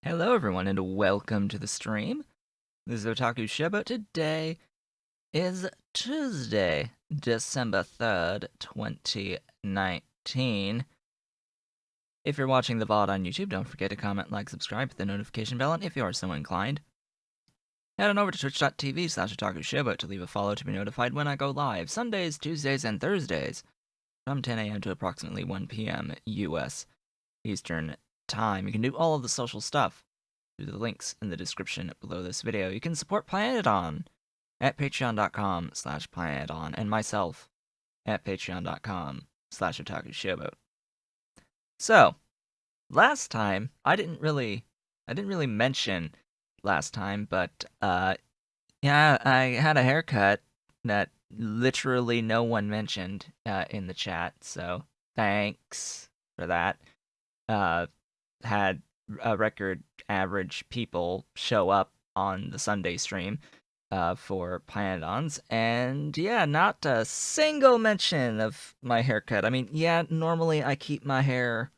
Hello, everyone, and welcome to the stream. This is Otaku Showboat. Today is Tuesday, December 3rd, 2019. If you're watching the VOD on YouTube, don't forget to comment, like, subscribe, hit the notification bell, and if you are so inclined, head on over to twitch.tv/Otaku Showboat to leave a follow to be notified when I go live, Sundays, Tuesdays, and Thursdays, from 10 a.m. to approximately 1 p.m. US Eastern Time. You can do all of the social stuff through the links in the description below this video. You can support Pyanodon at patreon.com/Pyanodon and myself at patreon.com/OtakuShowboat. So, last time, I didn't really mention last time, but yeah, I had a haircut that literally no one mentioned in the chat, so thanks for that. Had a record average people show up on the Sunday stream for Pyanodons, and yeah, not a single mention of my haircut. I mean, yeah, normally I keep my hair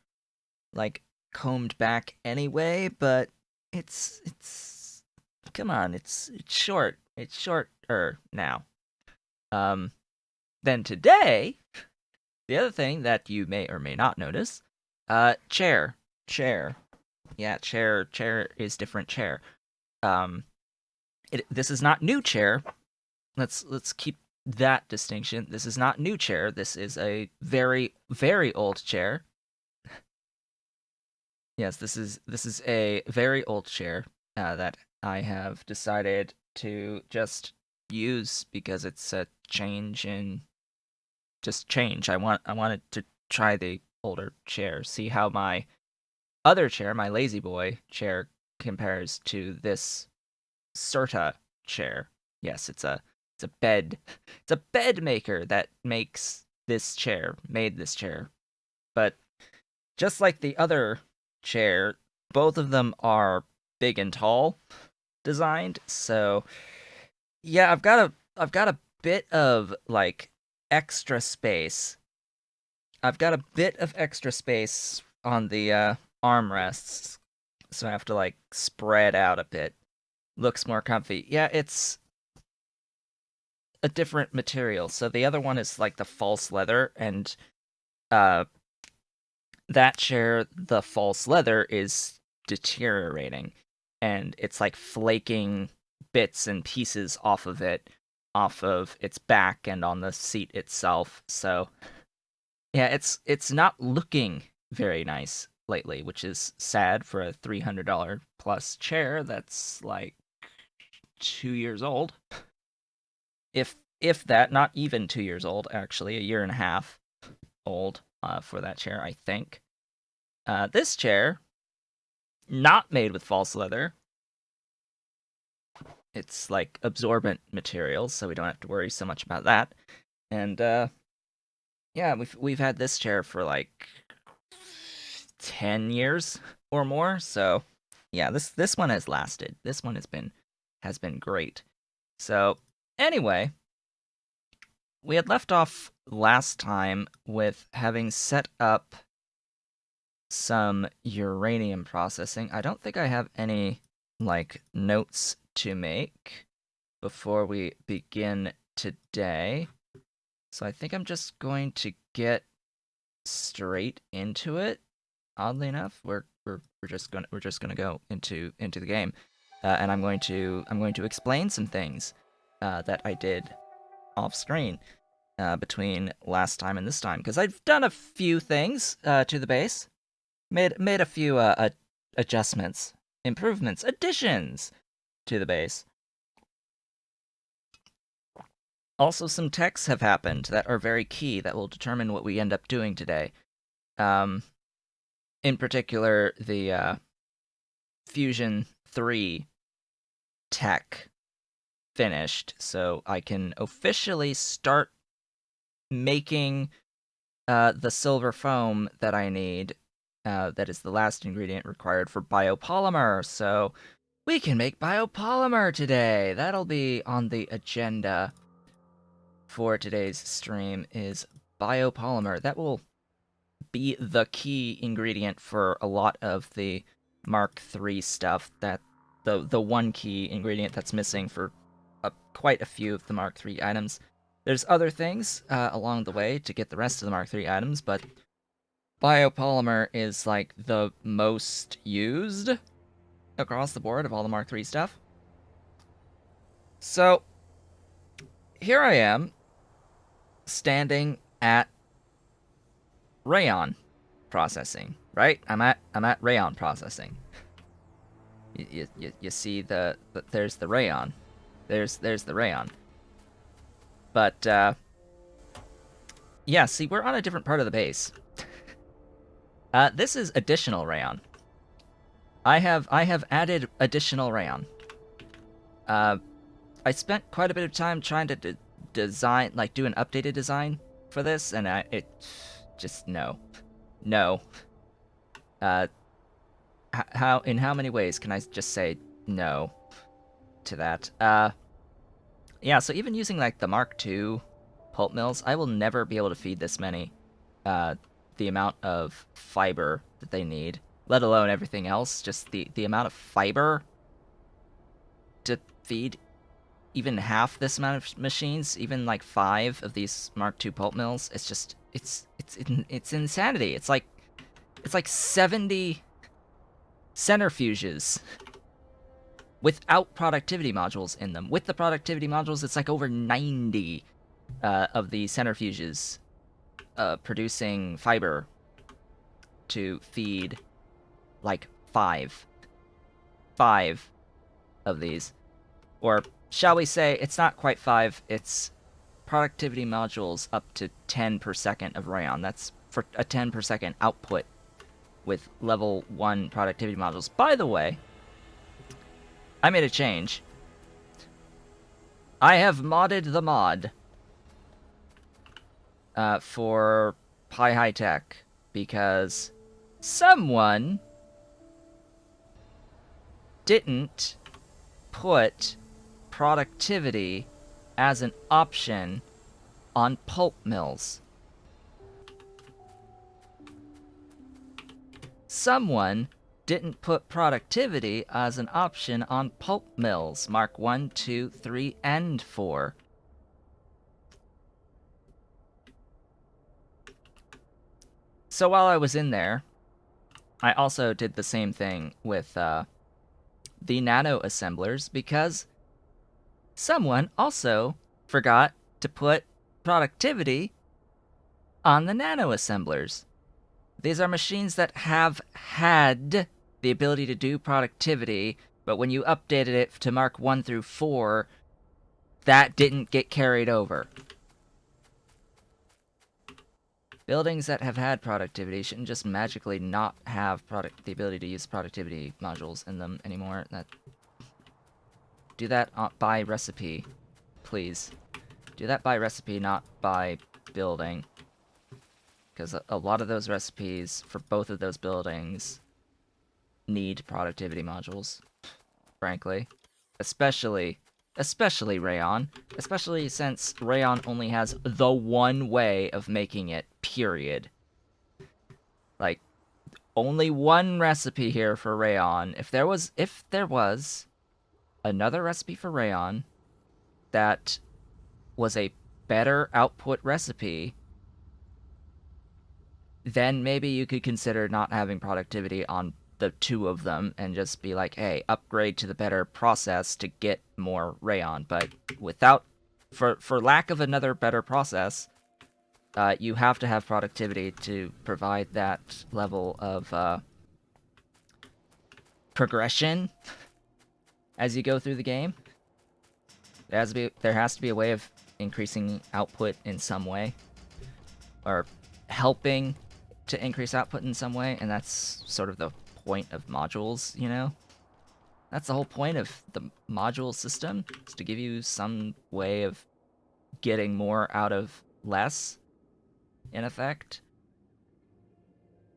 like combed back anyway, but it's come on, it's short. It's shorter now. Um then today, the other thing that you may or may not notice, chair. Chair. Yeah, chair is different chair. Um this is not new chair. Let's keep that distinction. This is not new chair. This is a very very old chair. Yes, this is a very old chair that I have decided to just use because it's a change in just change. I wanted to try the older chair, see how my other chair, my lazy boy chair, compares to this Serta chair. Yes, it's a bed. It's a bed maker that made this chair. But just like the other chair, both of them are big and tall designed. So yeah, I've got a bit of like extra space. I've got a bit of extra space on the armrests, so I have to like spread out a bit. Looks more comfy. Yeah, it's a different material. So the other one is like the false leather, and uh that chair, the false leather is deteriorating, and it's like flaking bits and pieces off of it, off of its back and on the seat itself. So yeah, it's not looking very nice lately, which is sad for a $300 plus chair that's like 2 years old. If that, not even 2 years old, actually, a year and a half old for that chair, I think. This chair, not made with false leather. It's like absorbent materials, so we don't have to worry so much about that. And yeah, we've had this chair for like 10 years or more. So yeah, this one has lasted. This one has been great. So anyway, we had left off last time with having set up some uranium processing. I don't think I have any like notes to make before we begin today. So I think I'm just going to get straight into it. Oddly enough, we're just gonna go into the game, and I'm going to explain some things that I did off screen between last time and this time, because I've done a few things to the base, made a few adjustments, improvements, additions to the base. Also, some techs have happened that are very key that will determine what we end up doing today. Um, in particular, the Fusion 3 tech finished, so I can officially start making the silver foam that I need. That is the last ingredient required for biopolymer. So we can make biopolymer today. That'll be on the agenda for today's stream is biopolymer. That will be the key ingredient for a lot of the Mark III stuff, that the one key ingredient that's missing for quite a few of the Mark III items. There's other things along the way to get the rest of the Mark III items, but biopolymer is like the most used across the board of all the Mark III stuff. So here I am, standing at rayon processing, right? I'm at rayon processing. You see there's the rayon. There's the rayon. But yeah, see, we're on a different part of the base. This is additional rayon. I have added additional rayon. I spent quite a bit of time trying to design, like, do an updated design for this, and it just no. In how many ways can I just say no to that? Yeah, so even using like the Mark II pulp mills, I will never be able to feed this many. The amount of fiber that they need, let alone everything else, just the amount of fiber to feed even half this amount of machines, even like 5 of these Mark II pulp mills, it's just it's insanity. It's like 70 centrifuges without productivity modules in them. With the productivity modules, it's like over 90 of the centrifuges producing fiber to feed like 5 of these. Or shall we say, it's not quite 5, it's productivity modules up to 10 per second of rayon. That's for a 10 per second output with level 1 productivity modules. By the way, I made a change. I have modded the mod for Pi High Tech because someone didn't put productivity as an option on pulp mills. Someone didn't put productivity as an option on pulp mills, Mark 1, 2, 3, and 4. So while I was in there, I also did the same thing with the nano assemblers, because someone also forgot to put productivity on the nano assemblers. These are machines that have had the ability to do productivity, but when you updated it to Mark 1 through 4, that didn't get carried over. Buildings that have had productivity shouldn't just magically not have the ability to use productivity modules in them anymore. Do that by recipe, please. Do that by recipe, not by building. Because a lot of those recipes for both of those buildings need productivity modules, frankly. Especially rayon. Especially since rayon only has the one way of making it, period. Like, only one recipe here for rayon. If there was another recipe for rayon that was a better output recipe, then maybe you could consider not having productivity on the 2 of them and just be like, hey, upgrade to the better process to get more rayon. But for lack of another better process, you have to have productivity to provide that level of progression as you go through the game. There has to be a way of increasing output in some way, or helping to increase output in some way, and that's sort of the point of modules, you know? That's the whole point of the module system, is to give you some way of getting more out of less, in effect.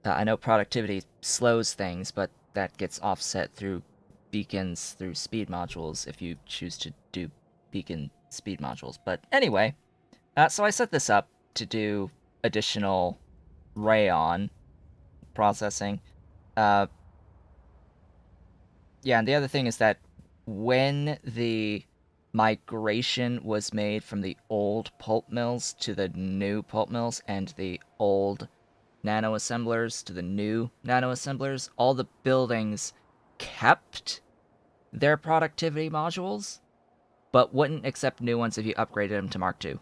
I know productivity slows things, but that gets offset through beacons, through speed modules, if you choose to do beacon speed modules. But anyway, so I set this up to do additional rayon processing. Yeah, and the other thing is that when the migration was made from the old pulp mills to the new pulp mills and the old nano assemblers to the new nano assemblers, all the buildings kept their productivity modules, but wouldn't accept new ones if you upgraded them to Mark II.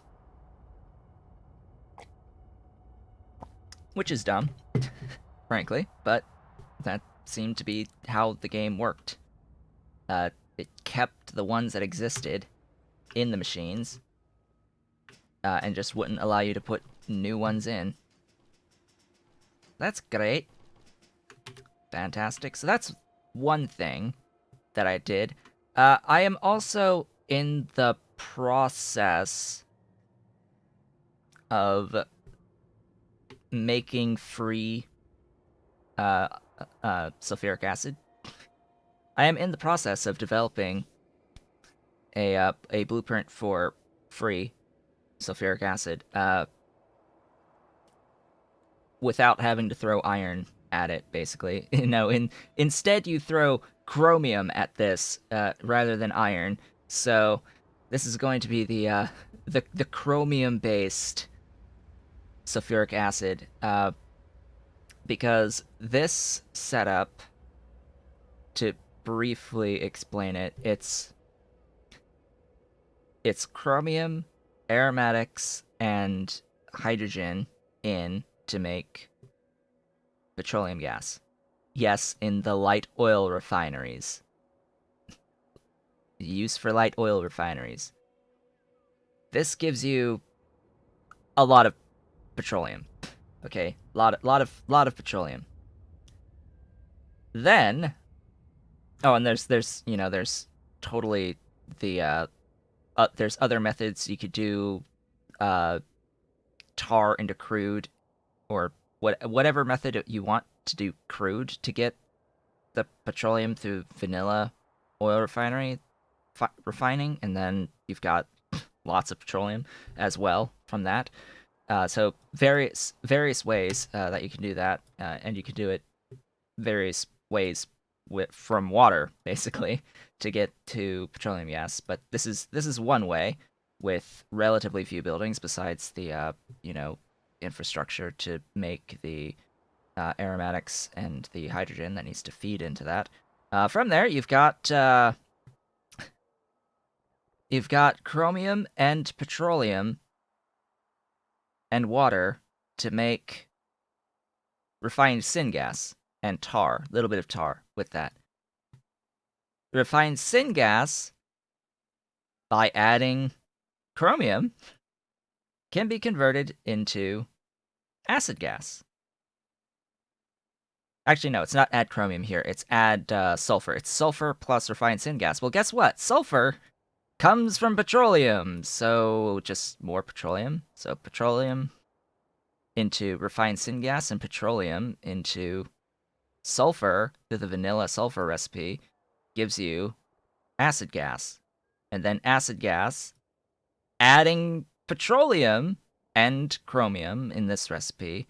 Which is dumb, frankly, but that seemed to be how the game worked. It kept the ones that existed in the machines and just wouldn't allow you to put new ones in. That's great. Fantastic. So that's one thing that I did. I am also in the process of making free sulfuric acid. I am in the process of developing a blueprint for free sulfuric acid without having to throw iron at it, basically. Instead you throw chromium at this rather than iron. So this is going to be the chromium based sulfuric acid because this setup, to briefly explain it, it's chromium, aromatics, and hydrogen in to make petroleum gas. Yes, in the light oil refineries. Used for light oil refineries. This gives you a lot of petroleum. Okay, lot of petroleum. Then, oh, and there's totally the there's other methods you could do, tar into crude, or whatever method you want to do crude to get the petroleum through vanilla oil refining, and then you've got lots of petroleum as well from that. So various ways that you can do that, and you can do it various ways from water basically to get to petroleum gas. But this is one way with relatively few buildings besides the infrastructure to make the aromatics and the hydrogen that needs to feed into that. From there, you've got chromium and petroleum and water to make refined syngas and tar, a little bit of tar with that. Refined syngas, by adding chromium, can be converted into acid gas. Actually, no, it's not add chromium here. It's add sulfur. It's sulfur plus refined syngas. Well, guess what? Sulfur comes from petroleum, so just more petroleum. So petroleum into refined syngas and petroleum into sulfur through the vanilla sulfur recipe gives you acid gas. And then acid gas, adding petroleum and chromium in this recipe,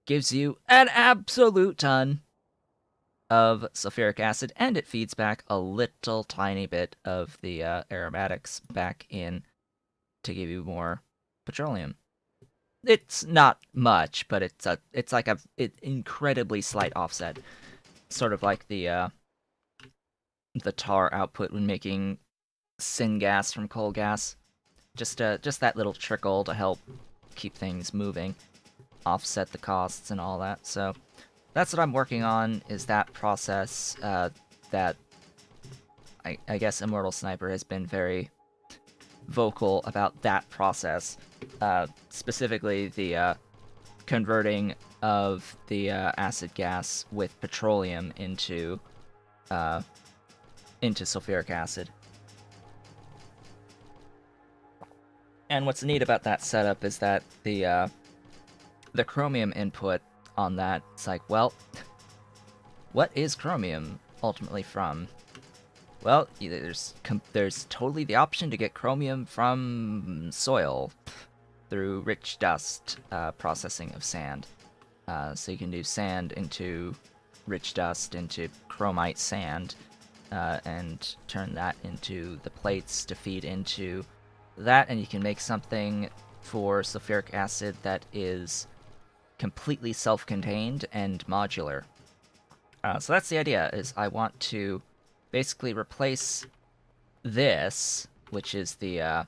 gives you an absolute ton of sulfuric acid, and it feeds back a little tiny bit of the aromatics back in to give you more petroleum. It's not much, but it's like an incredibly slight offset, sort of like the tar output when making syngas from coal gas. Just that little trickle to help keep things moving, offset the costs and all that. So that's what I'm working on, is that process. That I guess Immortal Sniper has been very vocal about that process, specifically the converting of the acid gas with petroleum into sulfuric acid. And what's neat about that setup is that the chromium input on that, it's like, well, what is chromium ultimately from? Well, there's totally the option to get chromium from soil through rich dust processing of sand. So you can do sand into rich dust into chromite sand, and turn that into the plates to feed into that, and you can make something for sulfuric acid that is completely self-contained and modular. So that's the idea, is I want to basically replace this, which is the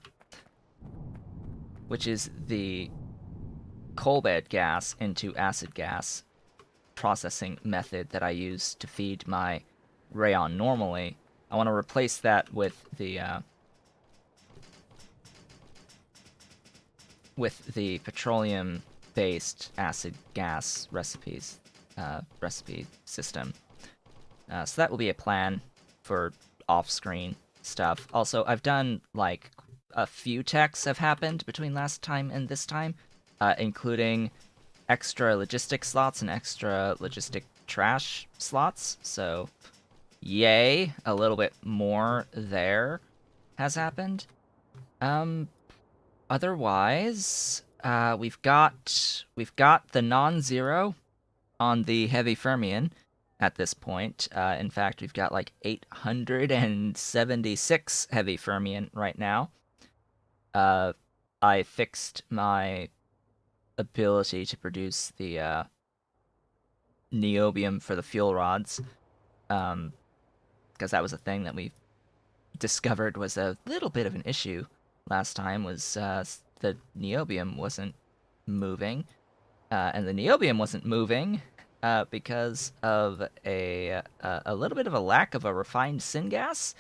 coal bed gas, into acid gas processing method that I use to feed my rayon normally. I want to replace that with the petroleum-based acid gas recipe system. So that will be a plan for off-screen stuff. Also, I've done like a few techs have happened between last time and this time, including extra logistic slots and extra logistic trash slots. So, yay, a little bit more there has happened. Otherwise, we've got the non-zero on the heavy fermion at this point. In fact, we've got like 876 heavy fermion right now. I fixed my ability to produce the niobium for the fuel rods, because that was a thing that we discovered was a little bit of an issue last time. Was the niobium wasn't moving, and the niobium wasn't moving because of a little bit of a lack of a refined syngas.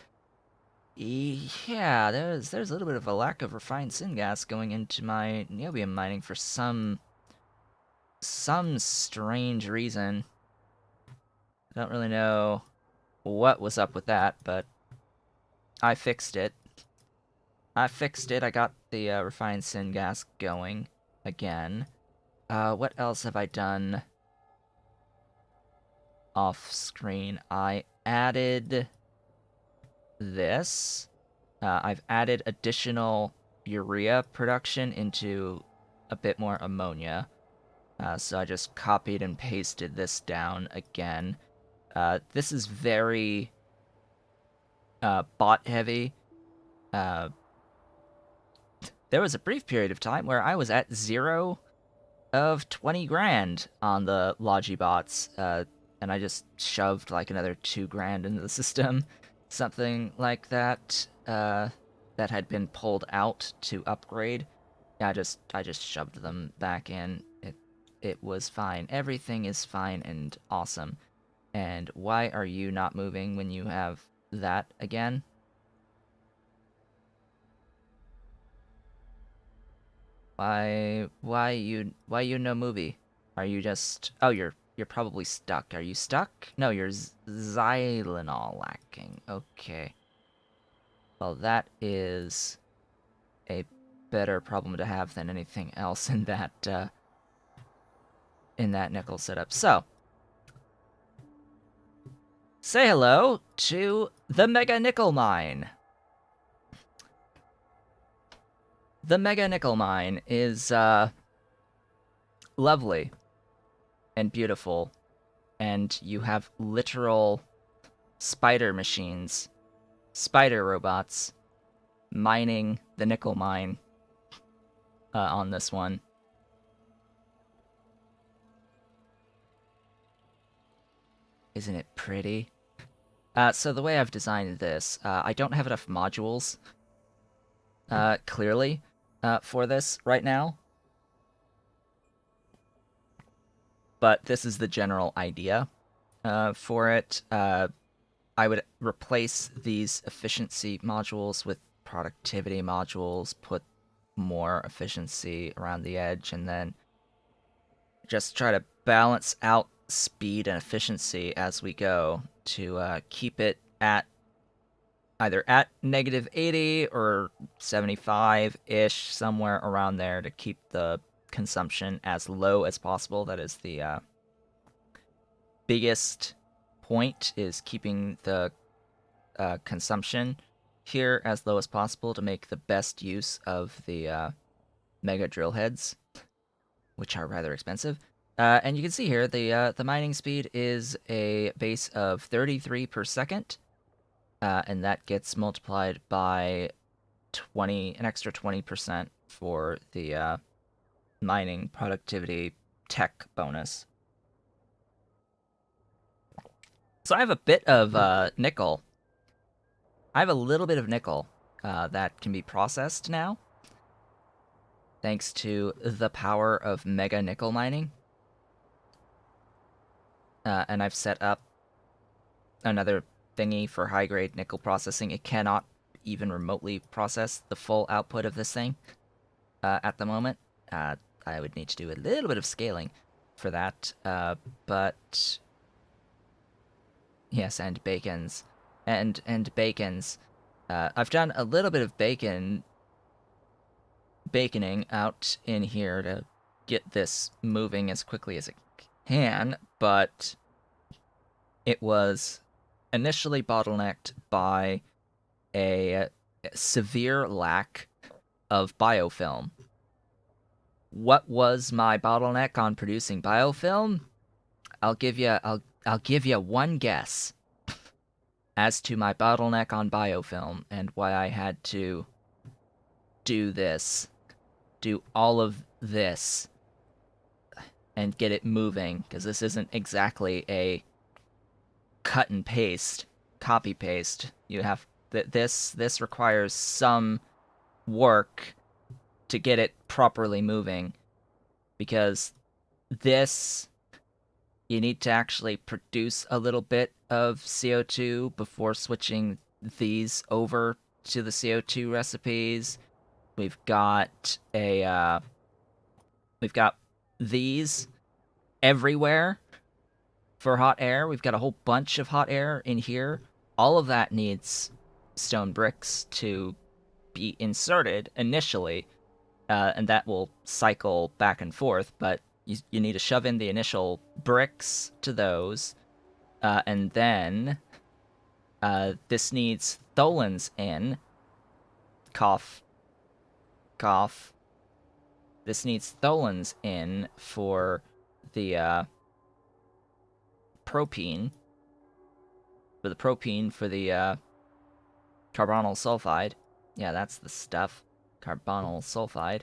Yeah, there's a little bit of a lack of refined syngas going into my niobium mining for some strange reason. I don't really know what was up with that, but I fixed it. I got the refined syngas going again. What else have I done off screen? I added this. I've added additional urea production into a bit more ammonia. So I just copied and pasted this down again. This is very bot heavy. There was a brief period of time where I was at 0 of 20 grand on the Logibots, and I just shoved like another 2 grand into the system, something like that, that had been pulled out to upgrade. Yeah, I just shoved them back in. It was fine. Everything is fine and awesome. And why are you not moving when you have that again? Why you no movie? Are you just oh you're probably stuck. Are you stuck? No, you're Xylenol lacking. Okay. Well, that is a better problem to have than anything else in that nickel setup. So, say hello to the Mega Nickel Mine. The Mega Nickel Mine is lovely and beautiful, and you have literal spider machines, spider robots, mining the nickel mine on this one. Isn't it pretty? So the way I've designed this, I don't have enough modules, clearly, for this right now. But this is the general idea for it. I would replace these efficiency modules with productivity modules, put more efficiency around the edge, and then just try to balance out speed and efficiency as we go to keep it at either at negative 80 or 75-ish, somewhere around there, to keep the consumption as low as possible. That is the biggest point, is keeping the consumption here as low as possible to make the best use of the mega drill heads, which are rather expensive. And you can see here the mining speed is a base of 33 per second, and that gets multiplied by an extra 20% for the mining productivity tech bonus. So I have a bit of nickel. I have a little bit of nickel that can be processed now, thanks to the power of mega nickel mining. And I've set up another thingy for high-grade nickel processing. It cannot even remotely process the full output of this thing at the moment. I would need to do a little bit of scaling for that, but yes, and bacons, and bacons. I've done a little bit of baconing out in here to get this moving as quickly as it can, but it was initially bottlenecked by a severe lack of biofilm. What was my bottleneck on producing biofilm? I'll give you one guess as to my bottleneck on biofilm and why I had to do all of this and get it moving, because this isn't exactly a cut and paste, copy paste. You have this requires some work to get it properly moving, because this you need to actually produce a little bit of CO2 before switching these over to the CO2 recipes. We've got these everywhere for hot air. We've got a whole bunch of hot air in here. All of that needs stone bricks to be inserted initially, and that will cycle back and forth, but you need to shove in the initial bricks to those, and then this needs tholins in. Cough. Cough. This needs tholins in for the propene. For the propene for the carbonyl sulfide. Yeah, that's the stuff. Carbonyl sulfide.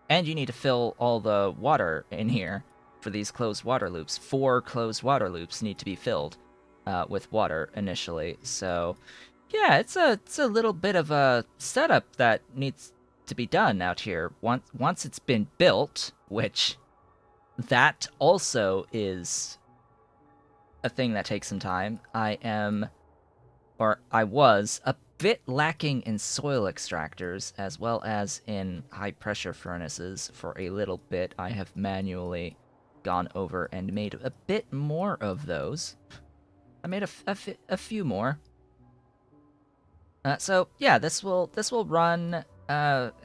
And you need to fill all the water in here for these closed water loops. 4 closed water loops need to be filled with water initially. So, yeah, it's a little bit of a setup that needs to be done out here. Once it's been built, which that also is a thing that takes some time. I was a bit lacking in soil extractors as well as in high pressure furnaces for a little bit. I have manually gone over and made a bit more of those. I made a few more. So yeah, this will run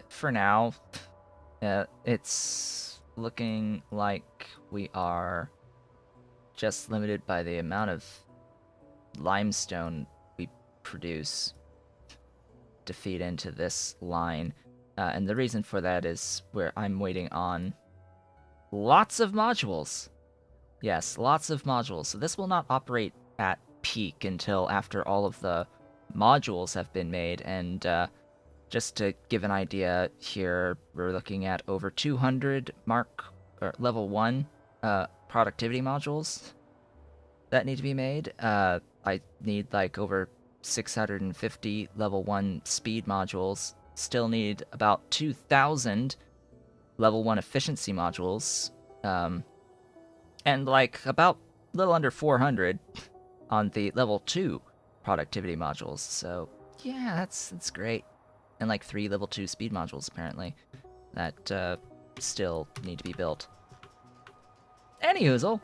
for now. It's looking like we are just limited by the amount of limestone we produce to feed into this line. And the reason for that is where I'm waiting on lots of modules. Yes, lots of modules. So this will not operate at peak until after all of the modules have been made. And just to give an idea here, we're looking at over 200 level 1 productivity modules that need to be made. I need like over 650 level 1 speed modules. Still need about 2,000 level 1 efficiency modules. And like about a little under 400 on the level 2 productivity modules. So yeah, that's great. And like 3 level 2 speed modules apparently that still need to be built. Anyhoozle.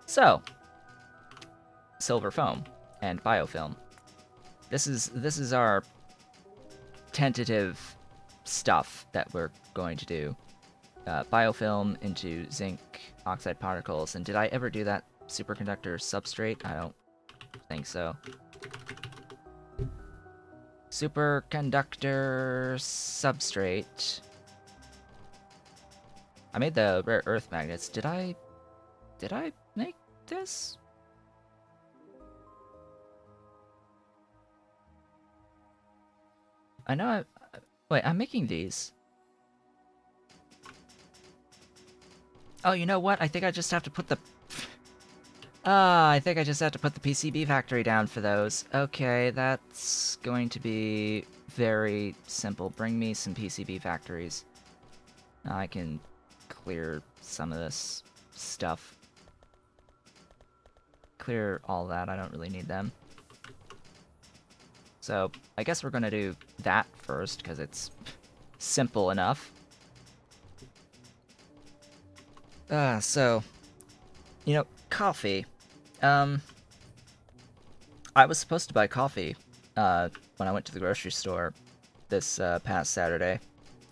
So, silver foam and biofilm. This is our tentative stuff that we're going to do. Biofilm into zinc oxide particles. And did I ever do that superconductor substrate? I don't think so. Superconductor substrate. I made the rare earth magnets. Did I make this? I know wait, I'm making these. Oh, you know what? I think I just have to put the... I think I just have to put the PCB factory down for those. Okay, that's going to be very simple. Bring me some PCB factories. I can clear some of this stuff. Clear all that. I don't really need them. So, I guess we're gonna do that first, because it's simple enough. So, you know, coffee. I was supposed to buy coffee when I went to the grocery store this past Saturday,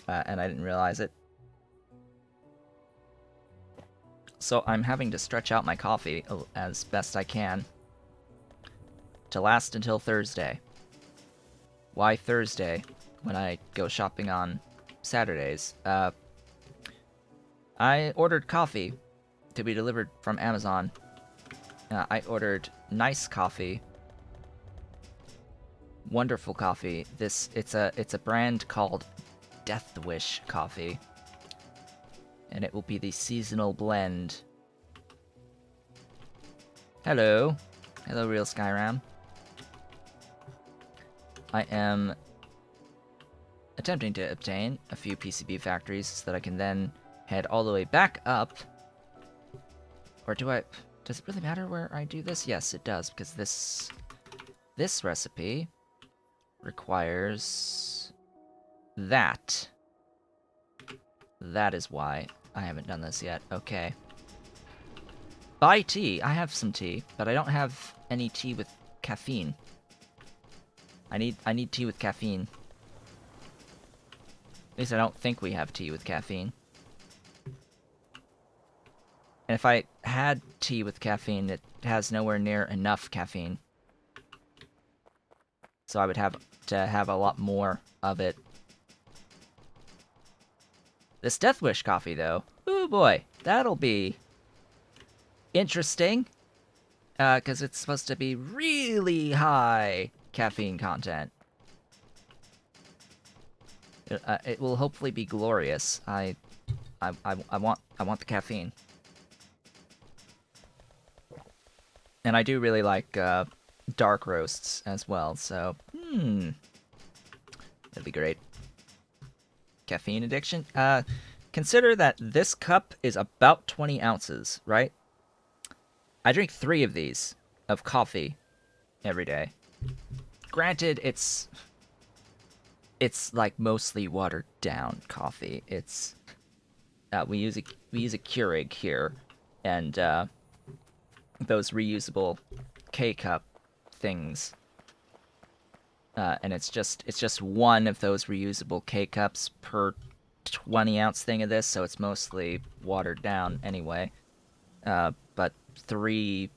and I didn't realize it. So I'm having to stretch out my coffee as best I can to last until Thursday. Why Thursday when I go shopping on Saturdays? I ordered coffee to be delivered from Amazon. I ordered nice coffee. Wonderful coffee. It's a brand called Death Wish coffee. And it will be the seasonal blend. Hello. Hello, Real Skyram. I am attempting to obtain a few PCB factories so that I can then head all the way back up. Or do I... Does it really matter where I do this? Yes, it does, because this recipe requires that. That is why I haven't done this yet. Okay. Buy tea. I have some tea, but I don't have any tea with caffeine. I need tea with caffeine. At least I don't think we have tea with caffeine. And if I had tea with caffeine, it has nowhere near enough caffeine. So I would have to have a lot more of it. This Death Wish coffee, though. Ooh, boy. That'll be interesting. Because it's supposed to be really high caffeine content. It will hopefully be glorious. I want the caffeine. And I do really like dark roasts as well, so that'd be great. Caffeine addiction? Consider that this cup is about 20 ounces, right? I drink 3 of these of coffee every day. Granted, it's like mostly watered down coffee. It's we use a Keurig here, and those reusable K-cup things. And it's just one of those reusable K-cups per 20-ounce thing of this, so it's mostly watered down anyway. But 3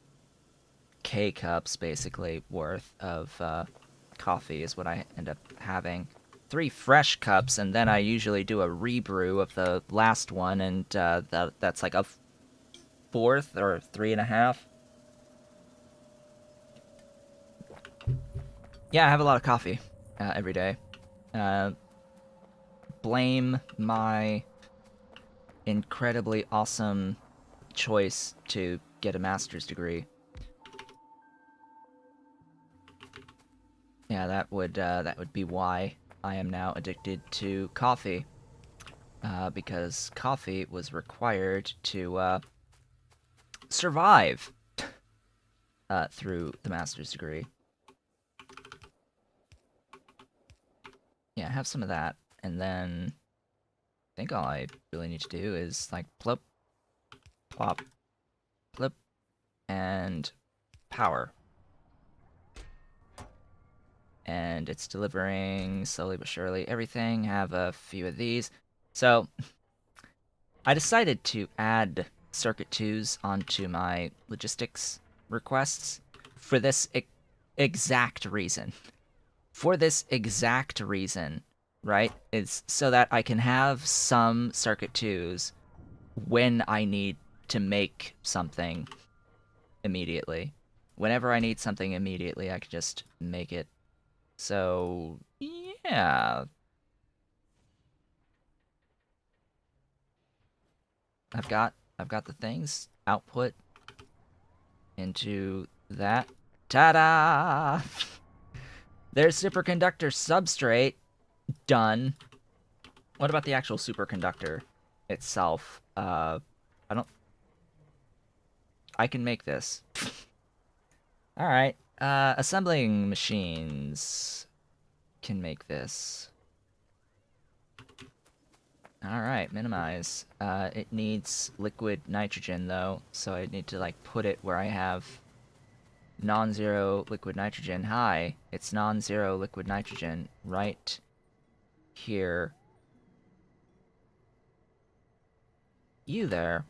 K-cups, basically, worth of coffee is what I end up having. 3 fresh cups, and then I usually do a rebrew of the last one, and that's like a fourth or 3.5. Yeah, I have a lot of coffee every day. Blame my incredibly awesome choice to get a master's degree. Yeah, that would be why I am now addicted to coffee. Because coffee was required to survive through the master's degree. Yeah, have some of that, and then I think all I really need to do is like plop, plop, plop, and power. And it's delivering slowly but surely everything. Have a few of these. So I decided to add circuit 2s onto my logistics requests for this exact reason. For this exact reason, right? It's so that I can have some circuit 2s when I need to make something immediately. Whenever I need something immediately, I can just make it. So, yeah. I've got the things. Output into that. Ta-da! There's superconductor substrate. Done. What about the actual superconductor itself? I don't... I can make this. Alright. Assembling machines can make this. Alright, minimize. It needs liquid nitrogen, though, so I need to, like, put it where I have non-zero liquid nitrogen. Hi, it's non-zero liquid nitrogen right here. You there.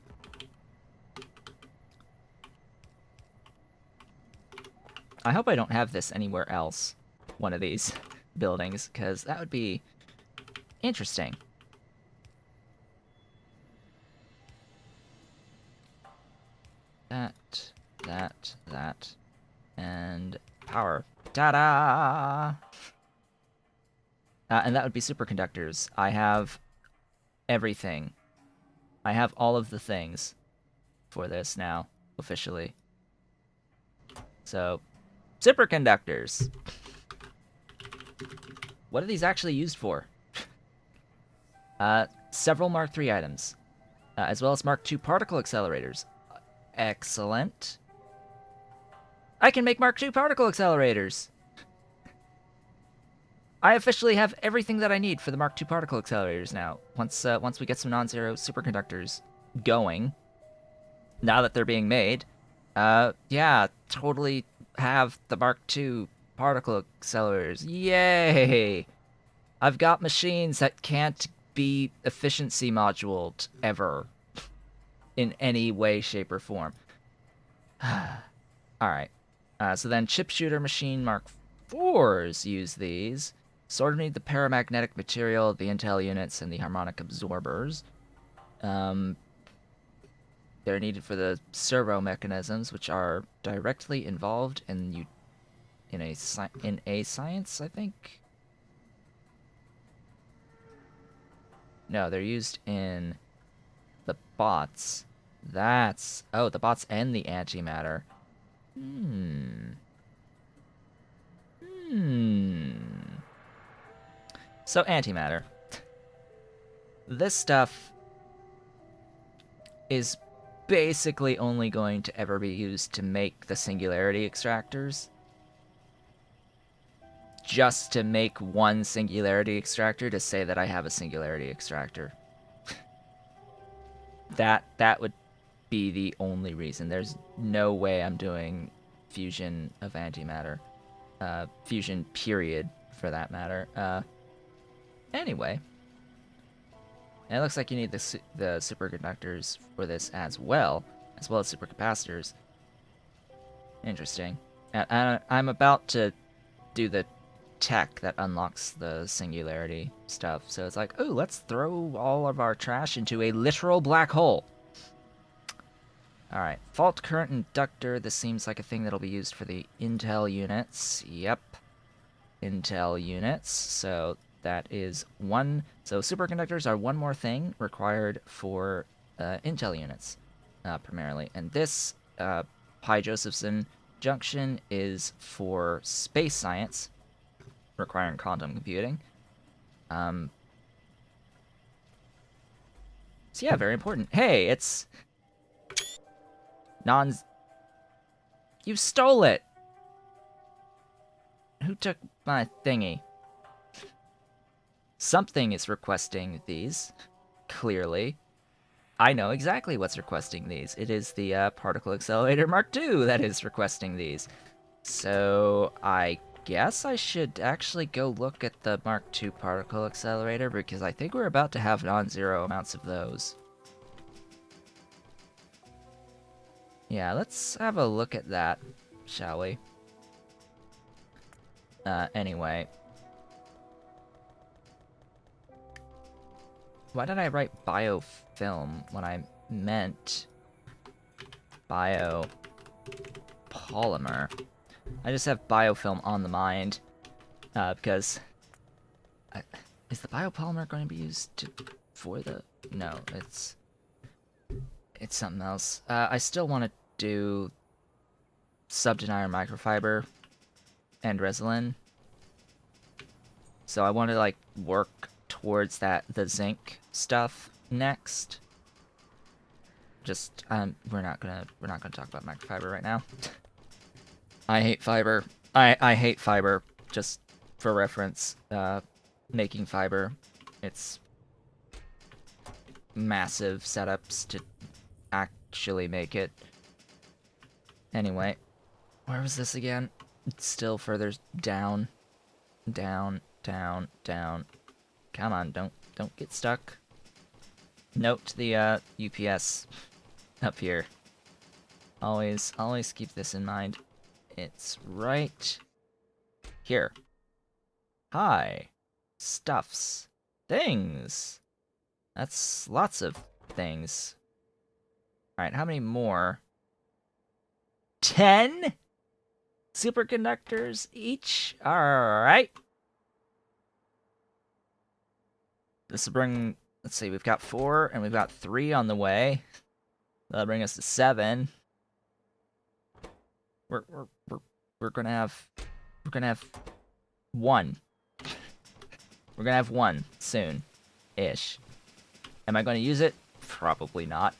I hope I don't have this anywhere else, one of these buildings, because that would be interesting. That, and power. Ta-da! And that would be superconductors. I have everything. I have all of the things for this now, officially. So, superconductors. What are these actually used for? Several Mark III items, as well as Mark II particle accelerators. Excellent. I can make Mark II particle accelerators! I officially have everything that I need for the Mark II particle accelerators now. Once we get some non-zero superconductors going, now that they're being made, yeah, totally have the Mark II particle accelerators. Yay! I've got machines that can't be efficiency moduled ever in any way, shape, or form. Alright. So then chip shooter machine Mark IVs use these. Sort of need the paramagnetic material, the intel units, and the harmonic absorbers. They're needed for the servo mechanisms, which are directly involved in a science, I think. No, they're used in the bots. The bots and the antimatter. So antimatter. This stuff is basically only going to ever be used to make the singularity extractors. Just to make one singularity extractor to say that I have a singularity extractor. That would be the only reason. There's no way I'm doing fusion of antimatter. Fusion period, for that matter. Anyway. And it looks like you need the superconductors for this as well as supercapacitors. Interesting. I'm about to do the tech that unlocks the singularity stuff. So it's like, oh, let's throw all of our trash into a literal black hole. Alright, fault current inductor. This seems like a thing that'll be used for the intel units. Yep. Intel units. So that is one. So superconductors are one more thing required for intel units, primarily. And this Pi-Josephson junction is for space science, requiring quantum computing. So yeah, very important. Hey, it's You stole it! Who took my thingy? Something is requesting these, clearly. I know exactly what's requesting these. It is the Particle Accelerator Mark II that is requesting these. So I guess I should actually go look at the Mark II Particle Accelerator, because I think we're about to have non-zero amounts of those. Yeah, let's have a look at that, shall we? Anyway. Why did I write biofilm when I meant biopolymer. I just have biofilm on the mind because is the biopolymer going to be used for the? No, it's something else. I still want to do subdenier microfiber and resin. So I want to like work towards the zinc stuff next. Just we're not gonna talk about microfiber right now. I hate fiber. I hate fiber. Just for reference, making fiber, it's massive setups to actually make it. Anyway, where was this again? It's still further down, down, down, down. Come on, don't get stuck. Note the UPS up here. Always keep this in mind. It's right here. Hi. Stuffs. Things. That's lots of things. Alright, how many more? 10 superconductors each? Alright. This will bring, let's see, we've got 4 and we've got 3 on the way. That'll bring us to 7. We're gonna have 1. We're gonna have 1 soon-ish. Am I gonna use it? Probably not.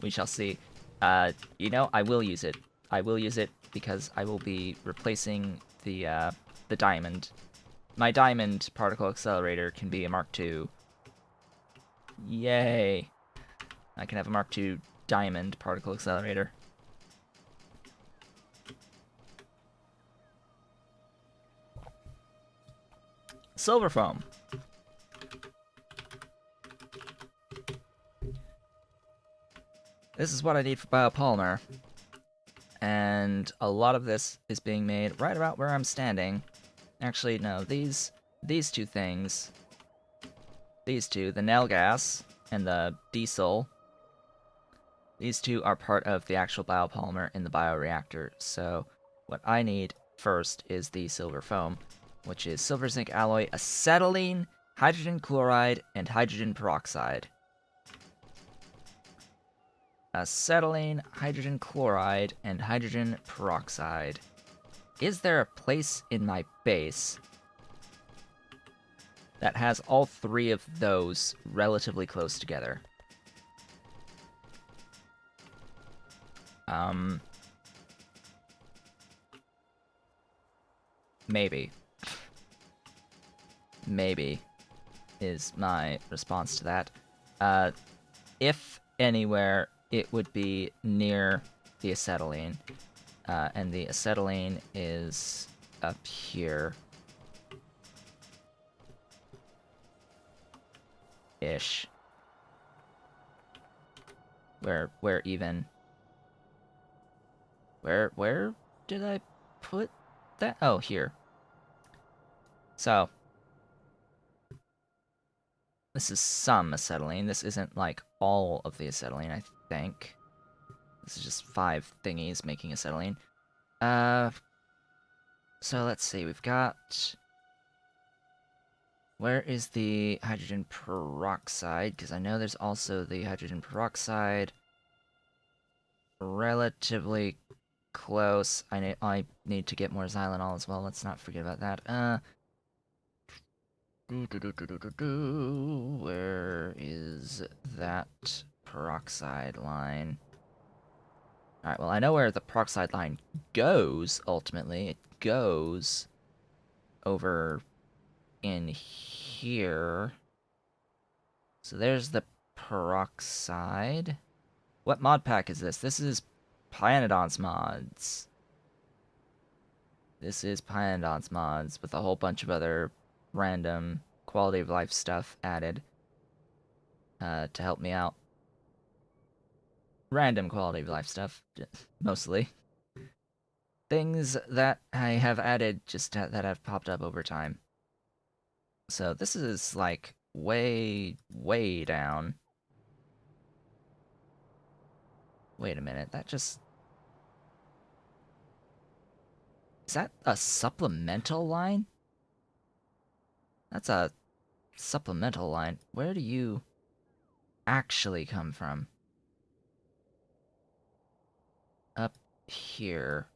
We shall see. You know, I will use it. I will use it because I will be replacing the diamond. My diamond particle accelerator can be a Mark II. Yay! I can have a Mark II diamond particle accelerator. Silver foam. This is what I need for biopolymer. And a lot of this is being made right about where I'm standing. Actually, no, these two things. These two, the nail gas and the diesel. These two are part of the actual biopolymer in the bioreactor. So what I need first is the silver foam, which is silver zinc alloy, acetylene, hydrogen chloride, and hydrogen peroxide. Acetylene, hydrogen chloride, and hydrogen peroxide. Is there a place in my base that has all 3 of those relatively close together? Maybe. Maybe is my response to that. If anywhere, it would be near the acetylene. And the acetylene is up here. Ish. Where even? Where did I put that? Oh, here. So, this is some acetylene. This isn't like all of the acetylene, I think. This is just 5 thingies making acetylene. So let's see, we've got... Where is the hydrogen peroxide? Because I know there's also the hydrogen peroxide. Relatively close. I need to get more Xylanol as well. Let's not forget about that. Where is that peroxide line? Alright, well, I know where the peroxide line goes, ultimately. It goes over in here. So there's the peroxide. What mod pack is this? This is Pyanodon's mods. This is Pyanodon's mods with a whole bunch of other random quality of life stuff added to help me out. Random quality of life stuff, mostly. Things that I have added just that have popped up over time. So this is like way, way down. Wait a minute, that just... Is that a supplemental line? That's a supplemental line. Where do you actually come from? Up here.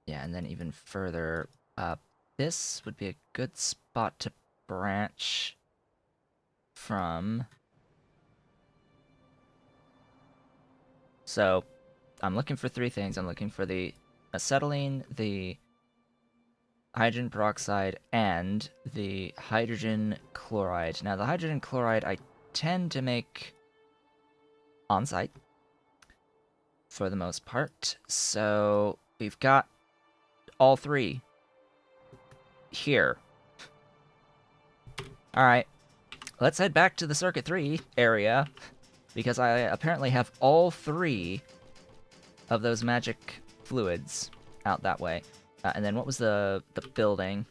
Yeah, and then even further up. This would be a good spot to branch from. So, I'm looking for three things. I'm looking for the acetylene, the hydrogen peroxide, and the hydrogen chloride. Now, the hydrogen chloride I tend to make on site for the most part. So, we've got all three here. Alright, let's head back to the Circuit 3 area, because I apparently have all three of those magic fluids out that way. And then what was the building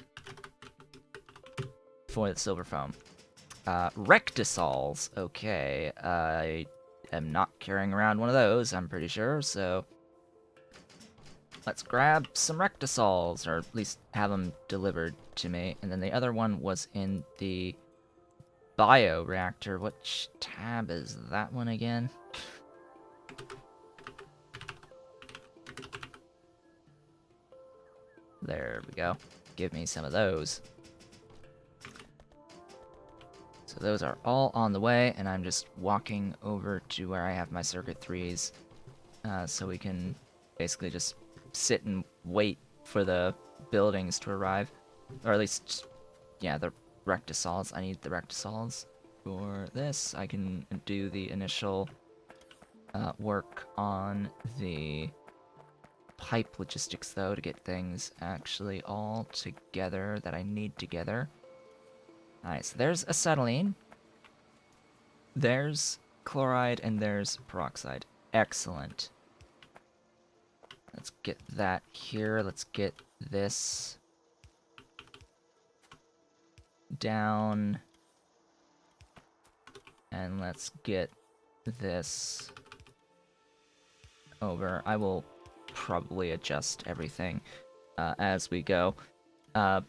for the silver foam? Rectisols. Okay, I am not carrying around one of those, I'm pretty sure, so... Let's grab some rectisols, or at least have them delivered to me. And then the other one was in the bioreactor. Which tab is that one again? There we go. Give me some of those. So those are all on the way, and I'm just walking over to where I have my Circuit 3s, so we can basically just sit and wait for the buildings to arrive. Or at least, yeah, the rectisols. I need the rectisols for this. I can do the initial work on the pipe logistics, though, to get things actually all together that I need together. Alright, so there's acetylene, there's chloride, and there's peroxide. Excellent. Let's get that here. Let's get this down. And let's get this over. I will probably adjust everything as we go. To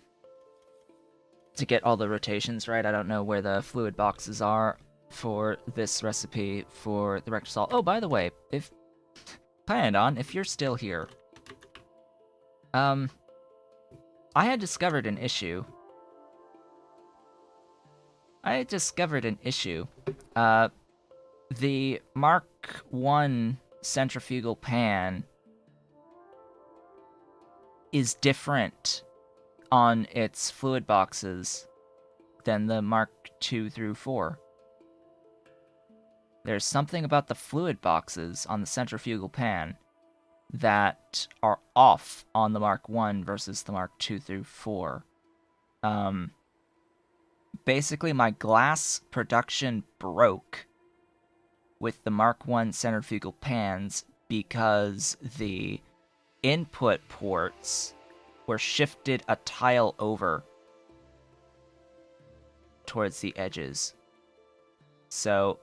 get all the rotations right, I don't know where the fluid boxes are for this recipe for the Rectosol. Oh, by the way, if Pyanodon, if you're still here, I had discovered an issue. The Mark 1 centrifugal pan is different on its fluid boxes than the Mark 2 through 4. There's something about the fluid boxes on the centrifugal pan that are off on the Mark 1 versus the Mark 2 through 4. Basically, my glass production broke with the Mark 1 centrifugal pans because the input ports were shifted a tile over towards the edges. So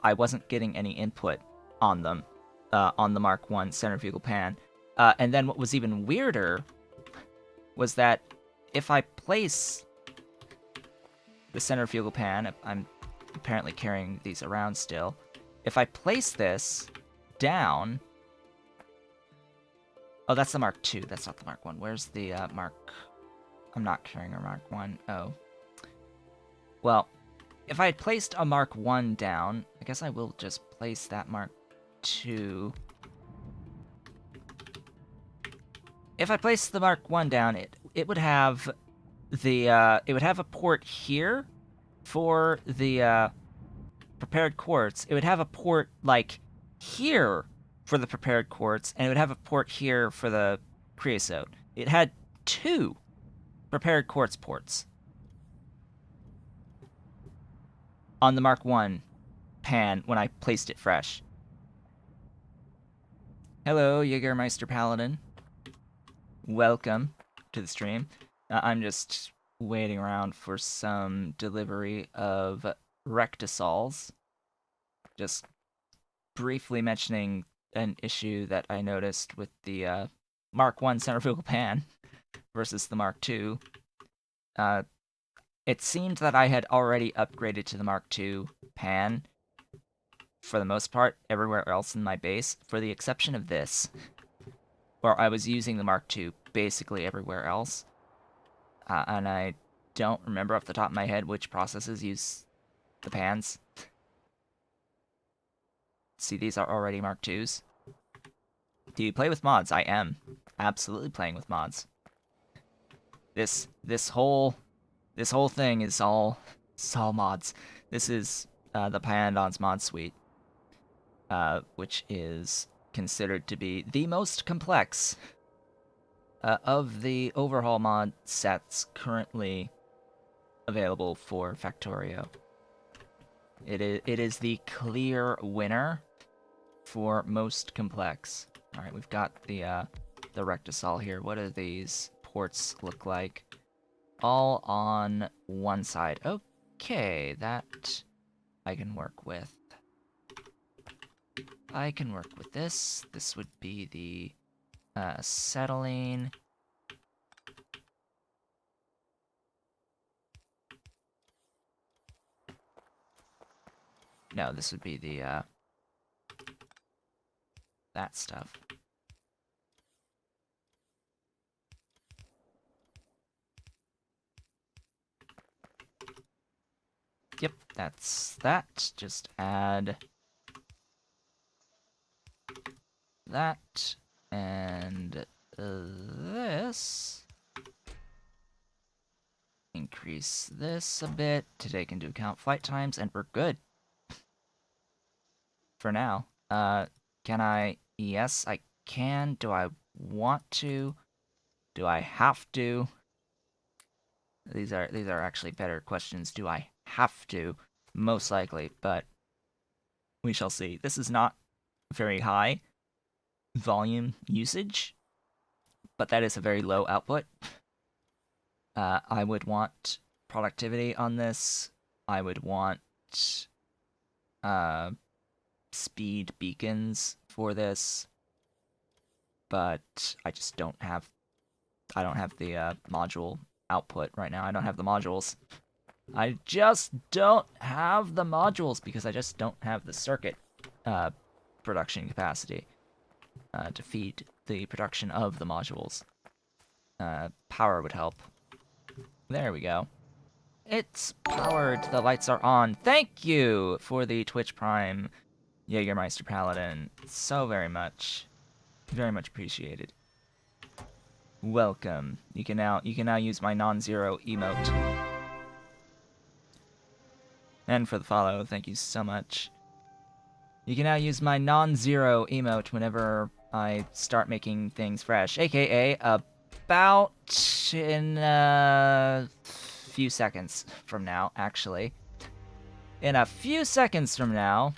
I wasn't getting any input on them, on the Mark 1 centrifugal pan. And then what was even weirder was that if I place the centrifugal pan, I'm apparently carrying these around still, if I place this down... Oh, that's the Mark II. That's not the Mark 1. Where's the Mark... I'm not carrying a Mark 1. Oh. Well, if I had placed a Mark 1 down, I guess I will just place that Mark 2. If I place the Mark 1 down, it would have the it would have a port here for the prepared quartz. It would have a port like here for the prepared quartz, and it would have a port here for the creosote. It had 2 prepared quartz ports on the Mark 1 pan when I placed it fresh. Hello, Jägermeister Paladin. Welcome to the stream. I'm just waiting around for some delivery of rectisols. Just briefly mentioning an issue that I noticed with the Mark 1 centrifugal pan versus the Mark 2. It seemed that I had already upgraded to the Mark 2 pan for the most part everywhere else in my base, for the exception of this, where I was using the Mark II basically everywhere else. And I don't remember off the top of my head which processes use the pans. See, these are already Mark IIs. Do you play with mods? I am absolutely playing with mods. This whole thing is all mods. This is the Pyanodon's mod suite, which is considered to be the most complex of the overhaul mod sets currently available for Factorio. It is the clear winner for most complex. All right, we've got the rectisol here. What do these ports look like? All on one side. Okay, that I can work with. I can work with this. This would be the acetylene. No, this would be the that stuff. Yep, that's that. Just add that and this. Increase this a bit to take into account flight times, and we're good. For now. Can I? Yes, I can. Do I want to? Do I have to? These are actually better questions. Do I have to? Most likely, but we shall see. This is not very high volume usage, but that is a very low output. I would want productivity on this. I would want speed beacons for this, but I just don't have the module output right now. I don't have the modules. I just don't have the modules because I just don't have the circuit production capacity to feed the production of the modules. Power would help. There we go. It's powered. The lights are on. Thank you for the Twitch Prime, Jägermeister Paladin. So very much appreciated. Welcome. You can now use my non-zero emote. And for the follow, thank you so much. You can now use my non-zero emote whenever I start making things fresh, aka about in a few seconds from now, actually. In a few seconds from now,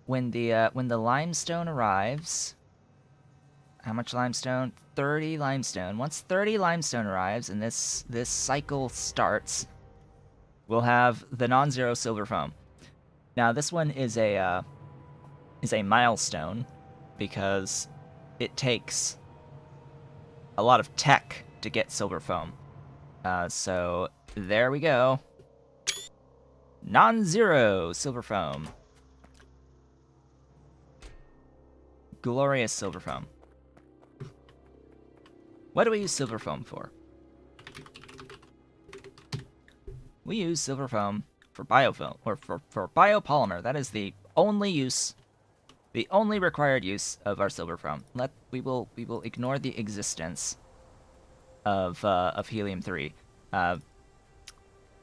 when the limestone arrives. How much limestone? 30 limestone. Once 30 limestone arrives and this cycle starts, we'll have the non-zero silver foam. Now this one is a milestone because it takes a lot of tech to get silver foam. So there we go. Non-zero silver foam. Glorious silver foam. What do we use silver foam for? We use silver foam for biofilm, or for biopolymer. That is the only required use of our silver foam. We will ignore the existence of helium-3.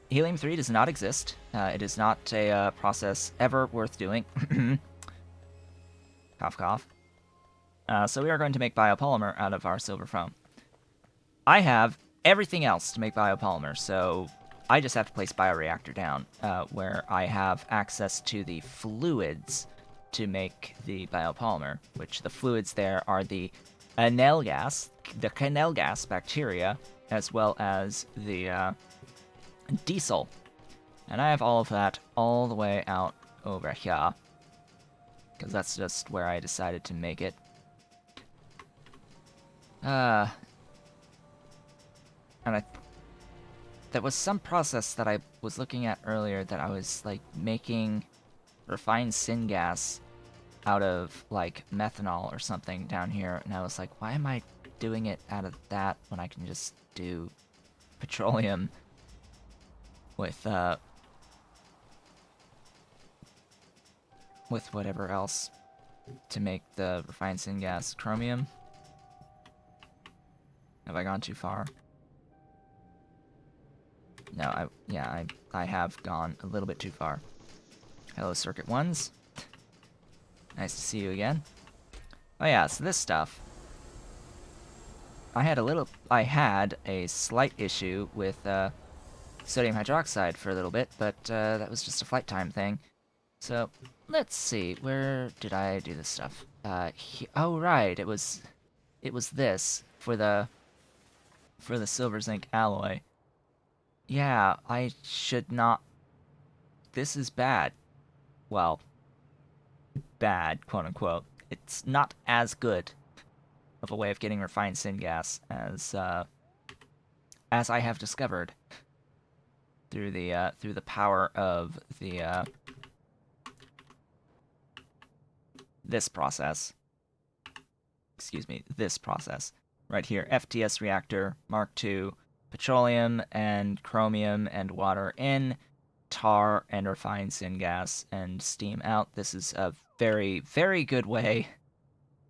Helium-3 does not exist. It is not a process ever worth doing. Cough, cough. So we are going to make biopolymer out of our silver foam. I have everything else to make biopolymer, so I just have to place bioreactor down, where I have access to the fluids to make the biopolymer, which the fluids there are the anel gas, canal gas bacteria, as well as the diesel. And I have all of that all the way out over here, because that's just where I decided to make it. And there was some process that I was looking at earlier that I was, like, making refined syngas out of, like, methanol or something down here, and I was like, why am I doing it out of that when I can just do petroleum with whatever else to make the refined syngas? Chromium? Have I gone too far? No, I have gone a little bit too far. Hello, Circuit Ones. Nice to see you again. Oh yeah, so this stuff. I had a slight issue with sodium hydroxide for a little bit, but that was just a flight time thing. So let's see, where did I do this stuff? Oh right, it was this for the silver zinc alloy. Yeah, I should not. This is bad. Well, bad, quote unquote. It's not as good of a way of getting refined syngas as I have discovered through the power of the this process. Excuse me, this process right here. FTS reactor Mark II, petroleum and chromium and water in, tar and refined syngas and steam out. This is a very, very good way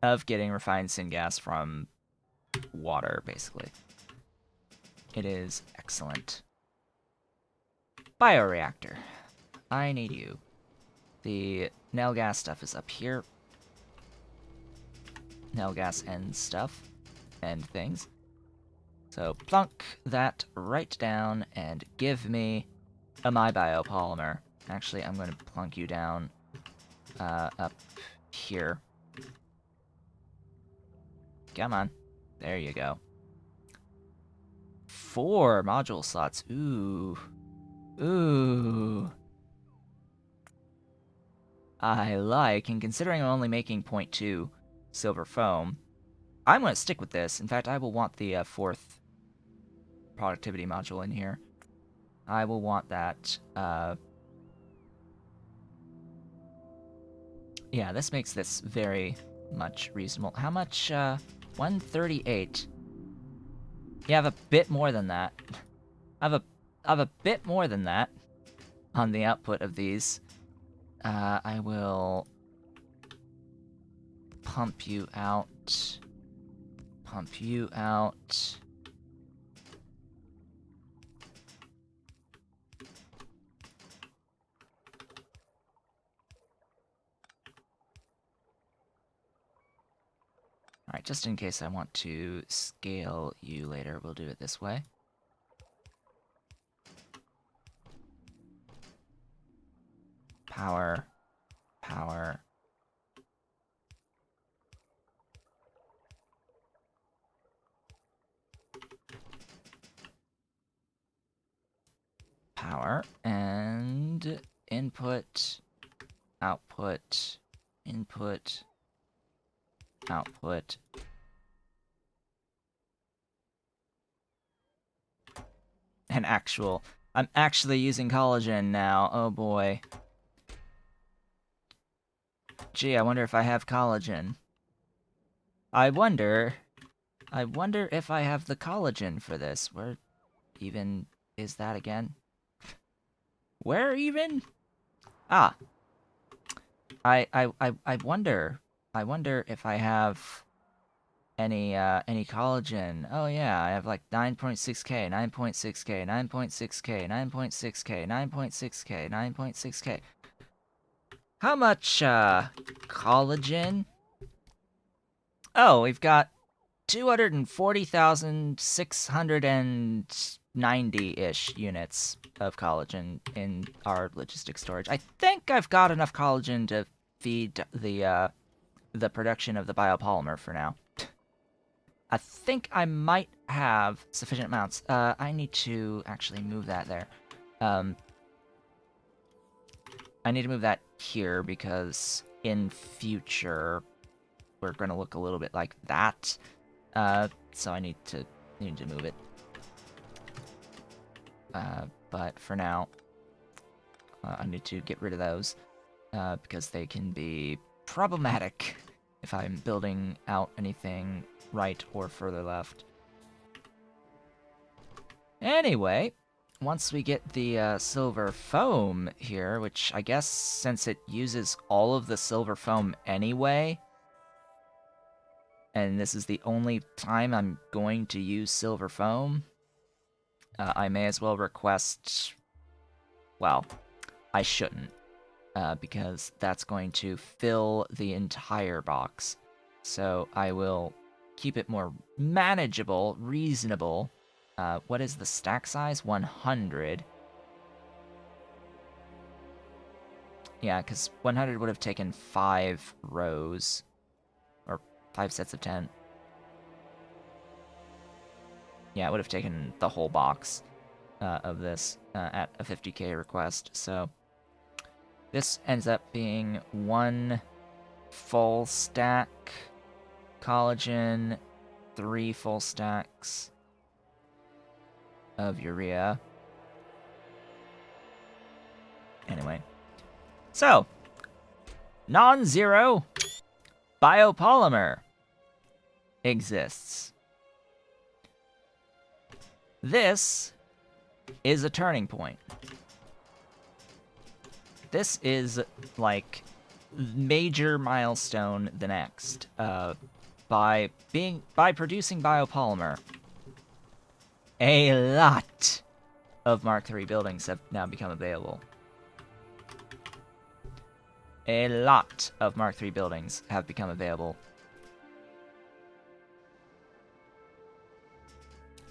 of getting refined syngas from water, basically. It is excellent. Bioreactor. I need you. The nail gas stuff is up here. Nail gas and stuff and things. So plunk that right down and give me a my biopolymer. Actually, I'm going to plunk you down up here. Come on. There you go. 4 module slots. Ooh. Ooh. I like, and considering I'm only making 0.2 silver foam, I'm going to stick with this. In fact, I will want the 4th productivity module in here. I will want that. Yeah, this makes this very much reasonable. How much? 138. Yeah, I have a bit more than that. I have a bit more than that on the output of these. I will pump you out. Pump you out. Alright, just in case I want to scale you later, we'll do it this way. Power. Power. Power. And input. Output. Input. Output. And actual. I'm actually using collagen now. Oh boy. Gee, I wonder if I have collagen. I wonder if I have the collagen for this. Where even is that again? Where even? Ah. I wonder if I have any collagen. Oh yeah, I have like 9.6k, 9.6k, 9.6k, 9.6k, 9.6k, 9.6k. How much collagen? Oh, we've got 240,690-ish units of collagen in our logistics storage. I think I've got enough collagen to feed the production of the biopolymer for now. I think I might have sufficient amounts. I need to actually move that there. I need to move that here because in future we're going to look a little bit like that. So I need to move it. But for now, I need to get rid of those because they can be problematic if I'm building out anything right or further left. Anyway, once we get the silver foam here, which I guess since it uses all of the silver foam anyway, and this is the only time I'm going to use silver foam, I may as well request... Well, I shouldn't, because that's going to fill the entire box. So I will keep it more manageable, reasonable. What is the stack size? 100. Yeah, because 100 would have taken 5 rows, or 5 sets of 10. Yeah, it would have taken the whole box of this at a 50k request, so this ends up being 1 full stack collagen, 3 full stacks of urea. Anyway, so non-zero biopolymer exists. This is a turning point. This is like major milestone the next. By producing biopolymer, a lot of Mark III buildings have now become available. A lot of Mark III buildings have become available.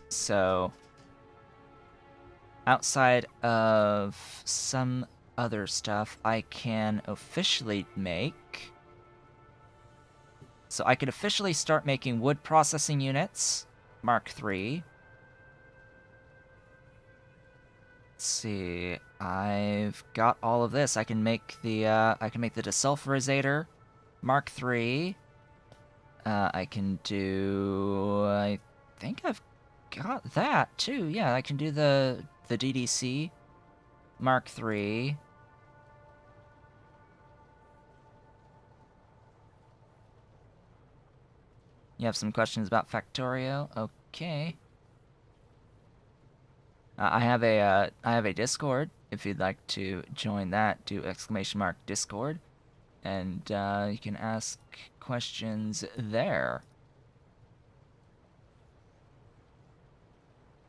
So, outside of some other stuff, I can officially make... So I could officially start making wood processing units, Mark III. Let's see, I've got all of this. I can make the desulfurizator, Mark III. I can do... I think I've got that too. Yeah, I can do the DDC, Mark III. You have some questions about Factorio? Okay. I have a Discord. If you'd like to join that, do !Discord, and you can ask questions there.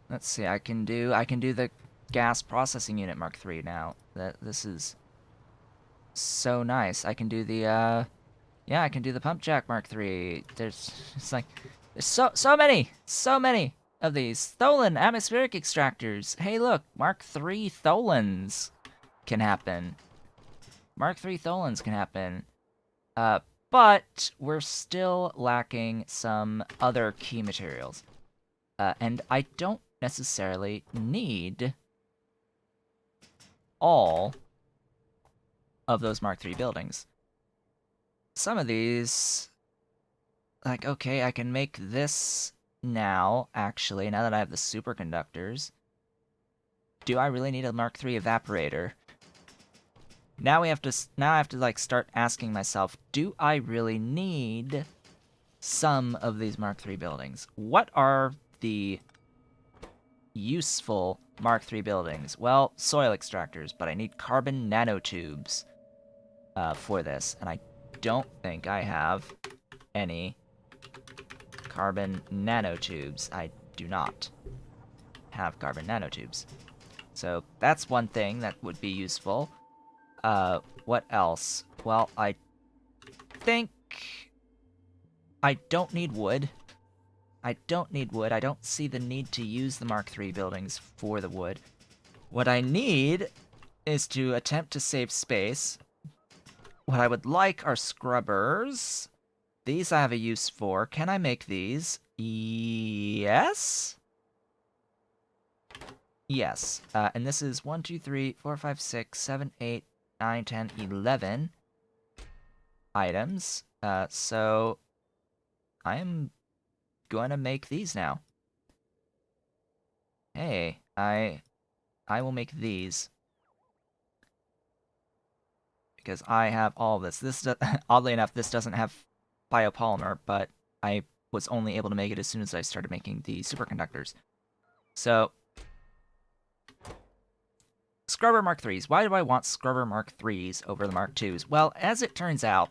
Let's see. I can do the gas processing unit Mark III now. This is so nice. I can do the yeah, I can do the pump jack Mark III. There's so many of these Tholen atmospheric extractors. Hey, look, Mark III Tholens can happen. Mark III Tholens can happen. But we're still lacking some other key materials. And I don't necessarily need all of those Mark III buildings. Some of these, like, okay, I can make this now, actually, now that I have the superconductors. Do I really need a Mark III evaporator? Now I have to like start asking myself, do I really need some of these Mark III buildings? What are the useful Mark III buildings? Well, soil extractors, but I need carbon nanotubes for this, and I don't think I have any carbon nanotubes. I do not have carbon nanotubes. So that's one thing that would be useful. What else? Well, I think I don't need wood. I don't need wood. I don't see the need to use the Mark III buildings for the wood. What I need is to attempt to save space. What I would like are scrubbers. These I have a use for. Can I make these? Yes? Yes. And this is 1, 2, 3, 4, 5, 6, 7, 8, 9, 10, 11 items. So I am going to make these now. Hey, I will make these because I have all this. Oddly enough, this doesn't have biopolymer, but I was only able to make it as soon as I started making the superconductors. So, Scrubber Mark 3s. Why do I want Scrubber Mark 3s over the Mark 2s? Well, as it turns out,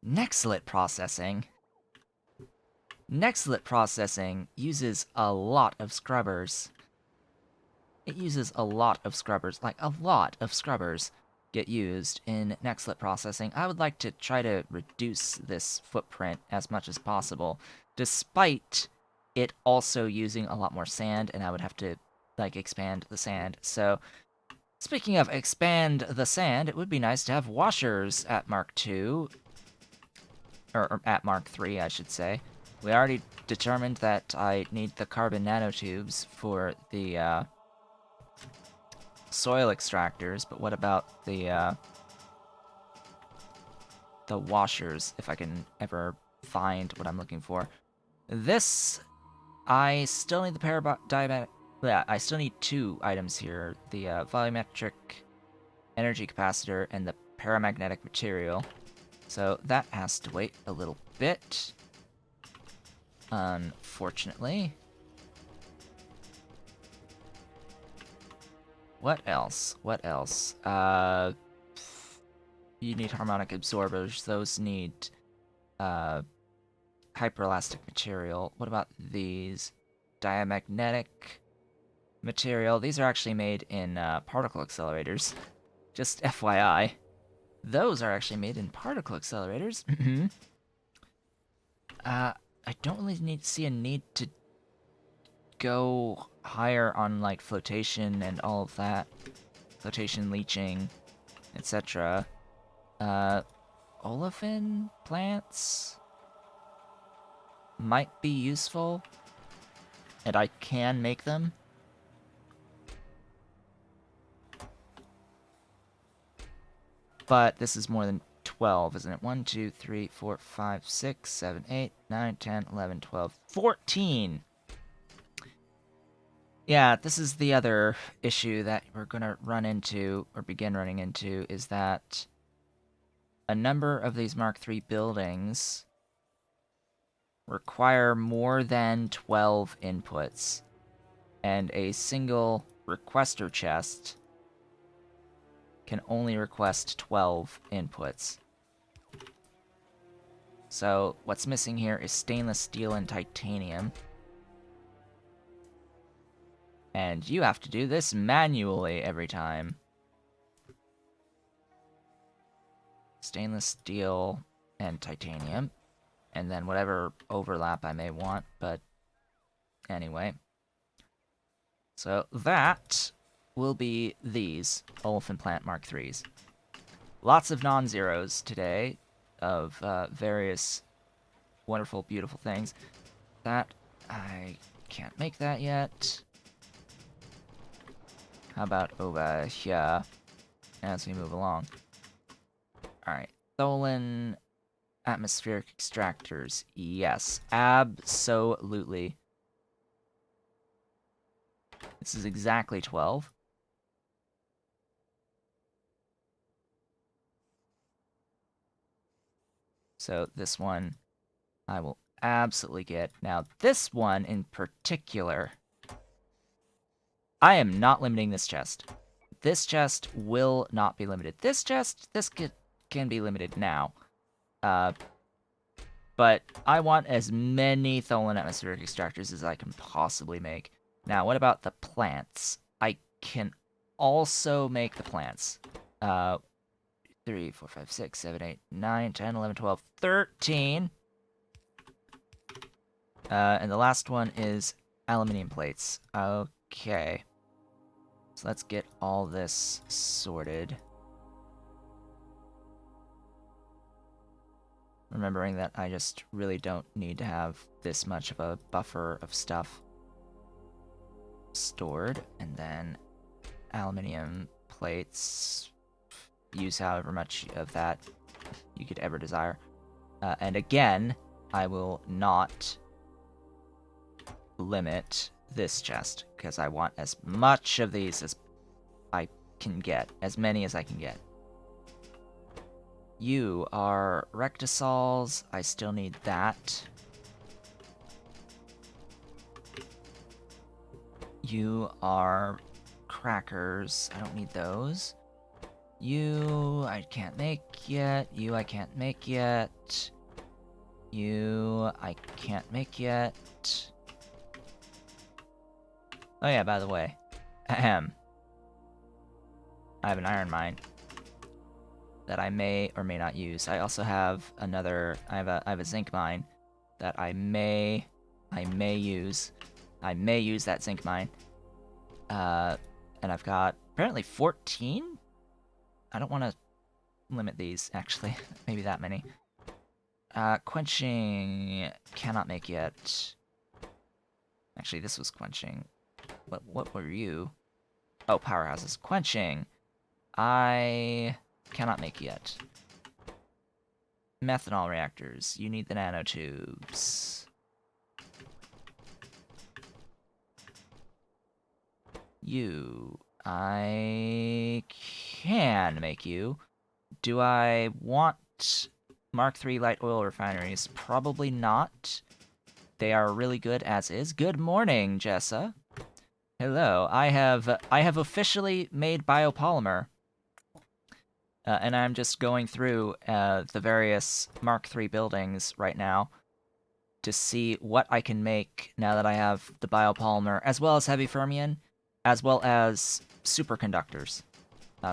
Nextlit processing uses a lot of scrubbers. It uses a lot of scrubbers, like a lot of scrubbers get used in Nextlit processing. I would like to try to reduce this footprint as much as possible, despite it also using a lot more sand, and I would have to, like, expand the sand. So, speaking of expand the sand, it would be nice to have washers at Mark II, or at Mark III, I should say. We already determined that I need the carbon nanotubes for the, soil extractors, but what about the washers, if I can ever find what I'm looking for? This, I still need the diametric. Yeah, I still need 2 items here: the volumetric energy capacitor and the paramagnetic material. So that has to wait a little bit, unfortunately. What else? What else? You need harmonic absorbers. Those need hyperelastic material. What about these? Diamagnetic material. These are actually made in particle accelerators. Just FYI. Those are actually made in particle accelerators. I don't really see a need to go higher on, like, flotation and all of that. Flotation leaching, etc. Olefin plants might be useful, and I can make them. But this is more than 12, isn't it? 1, 2, 3, 4, 5, 6, 7, 8, 9, 10, 11, 12, 14! Yeah, this is the other issue that we're going to run into, or begin running into, is that a number of these Mark III buildings require more than 12 inputs, and a single requester chest can only request 12 inputs. So what's missing here is stainless steel and titanium. And you have to do this manually every time. Stainless steel and titanium. And then whatever overlap I may want, but anyway. So that will be these Olefin Plant Mark IIIs. Lots of non-zeros today of various wonderful, beautiful things. That, I can't make that yet. How about over here as we move along? Alright, Tholen atmospheric extractors. Yes, absolutely. This is exactly 12. So this one I will absolutely get. Now, this one in particular, I am not limiting this chest. This chest will not be limited. This chest, this can be limited now. But I want as many Tholen atmospheric extractors as I can possibly make. Now, what about the plants? I can also make the plants. 3, 4, 5, 6, 7, 8, 9, 10, 11, 12, 13. And the last one is aluminum plates. Okay. So let's get all this sorted. remembering that I just really don't need to have this much of a buffer of stuff stored. And then aluminium plates, use however much of that you could ever desire. And again, I will not limit this chest, because I want as much of these as I can get, as many as I can get. You are rectisols, I still need that. You are crackers, I don't need those. You, I can't make yet. You, I can't make yet. You, I can't make yet. Oh yeah, by the way. Ahem. I have an iron mine that I may or may not use. I also have another, I have a zinc mine that I may use. I may use that zinc mine. And I've got apparently 14? I don't want to limit these, actually. Maybe that many. Quenching, cannot make yet. Actually, this was quenching. What were you? Oh, powerhouses. Quenching. I cannot make yet. Methanol reactors. You need the nanotubes. You. I can make you. Do I want Mark III light oil refineries? Probably not. They are really good as is. Good morning, Jessa. Hello. I have officially made biopolymer. And I'm just going through the various Mark III buildings right now to see what I can make now that I have the biopolymer, as well as heavy fermion, as well as superconductors.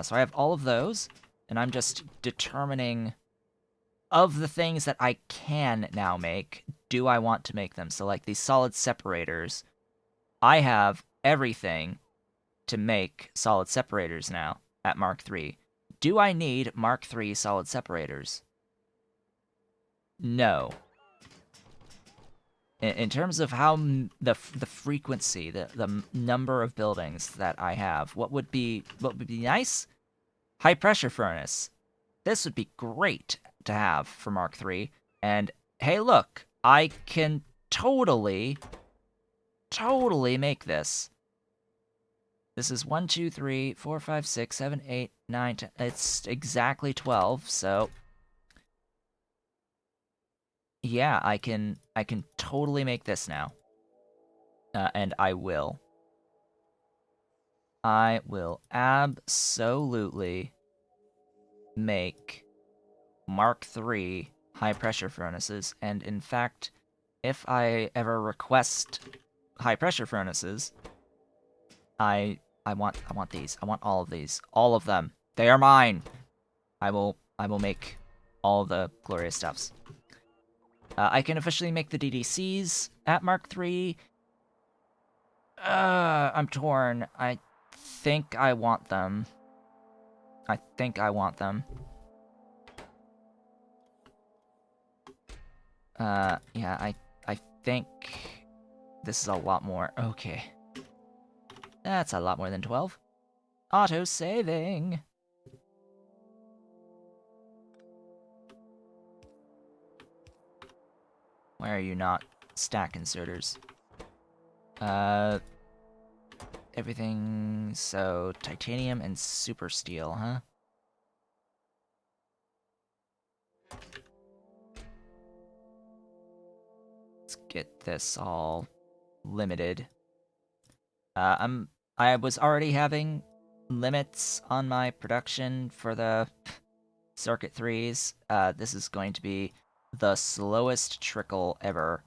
So I have all of those, and I'm just determining, of the things that I can now make, do I want to make them? So like these solid separators, I have everything to make solid separators now at Mark III. Do I need Mark III solid separators? No. In terms of how the frequency, the number of buildings that I have, what would be nice? High pressure furnace. This would be great to have for Mark III. And hey, look, I can totally make this. This is 1, 2, 3, 4, 5, 6, 7, 8, 9, 10. It's exactly 12, so yeah, I can totally make this now. And I will. I will absolutely make Mark III high pressure furnaces, and in fact, if I ever request high pressure furnaces, I want these. I want all of these. All of them. They are mine. I will make all the glorious stuffs. I can officially make the DDCs at Mark III. I'm torn. I think I want them. Yeah, I think this is a lot more. Okay. That's a lot more than 12. Auto-saving. Why are you not stack inserters? Everything, so titanium and super steel, huh? Let's get this all limited. I was already having limits on my production for the Circuit 3s. This is going to be the slowest trickle ever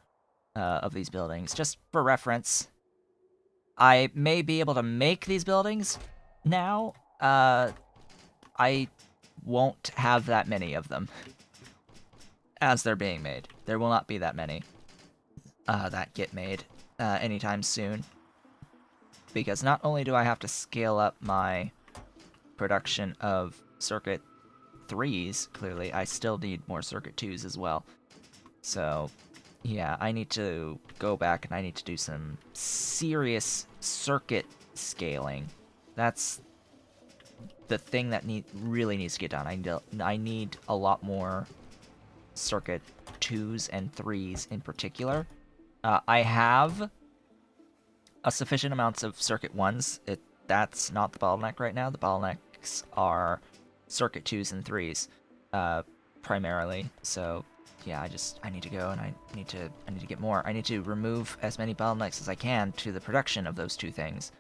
of these buildings. Just for reference, I may be able to make these buildings now. I won't have that many of them as they're being made. There will not be that many that get made anytime soon. Because not only do I have to scale up my production of Circuit 3s, clearly, I still need more circuit 2s as well. So, yeah, I need to go back and I need to do some serious circuit scaling. That's the thing that really needs to get done. I need a lot more circuit 2s and 3s in particular. I have a sufficient amounts of circuit 1s. That's not the bottleneck right now. The bottlenecks are circuit 2s and 3s, primarily. So yeah, I need to go and I need to get more. I need to remove as many bottlenecks as I can to the production of those two things,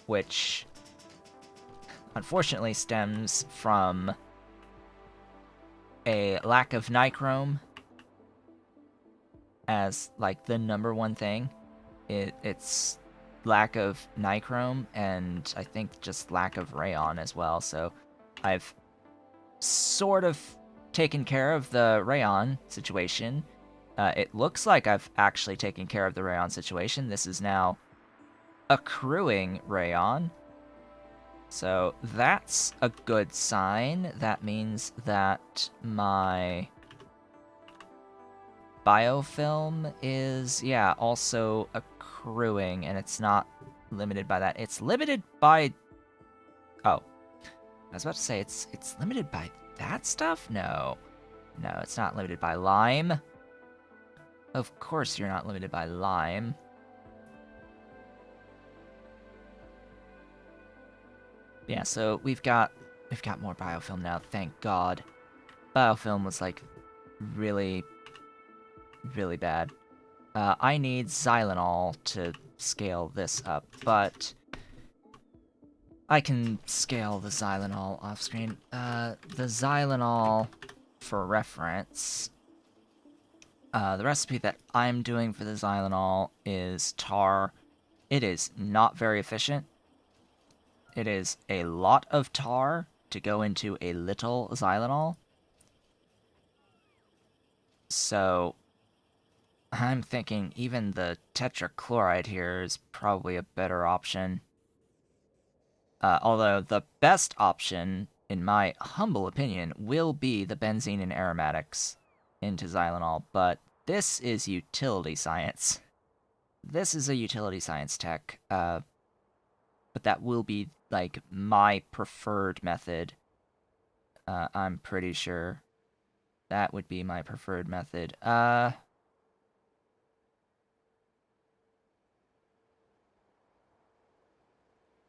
which unfortunately stems from a lack of nichrome as like the number one thing. It's lack of nichrome and I think just lack of rayon as well. So I've sort of taken care of the rayon situation. It looks like I've actually taken care of the rayon situation. This is now accruing rayon. So that's a good sign. That means that my biofilm is, yeah, also accruing, and it's not limited by that. It's limited by... Oh. I was about to say, it's limited by that stuff? No. No, it's not limited by lime. Of course you're not limited by lime. Yeah, so we've got more biofilm now, thank God. Biofilm was, like, really, really bad. I need Xylanol to scale this up, but I can scale the Xylanol off screen. The Xylanol, for reference, the recipe that I'm doing for the Xylanol is tar. It is not very efficient. It is a lot of tar to go into a little Xylanol. So I'm thinking even the tetrachloride here is probably a better option. Although the best option, in my humble opinion, will be the benzene and aromatics into Xylanol, but this is utility science. This is a utility science tech, but that will be, like, my preferred method. I'm pretty sure that would be my preferred method. I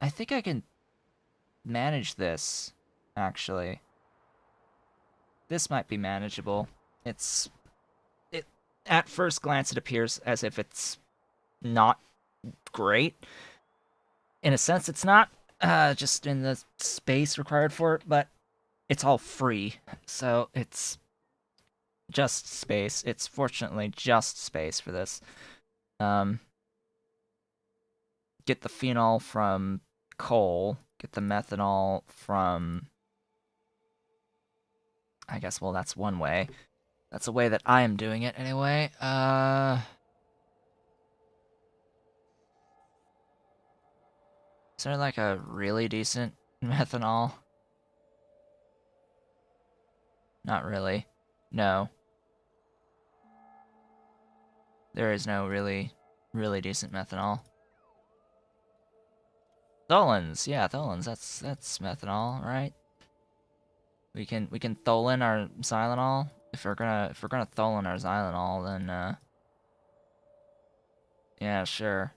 think I can manage this, actually. This might be manageable. At first glance, it appears as if it's not great. In a sense, it's not, just in the space required for it, but it's all free, so it's just space. It's fortunately just space for this. Get the phenol from coal, get the methanol from... I guess, well, that's one way. That's a way that I am doing it, anyway. Is there, like, a really decent methanol? Not really. No. There is no really, really decent methanol. Tholins, yeah, tholins, that's methanol, right? We can tholin our xylanol. If we're gonna tholin our xylanol, then yeah, sure.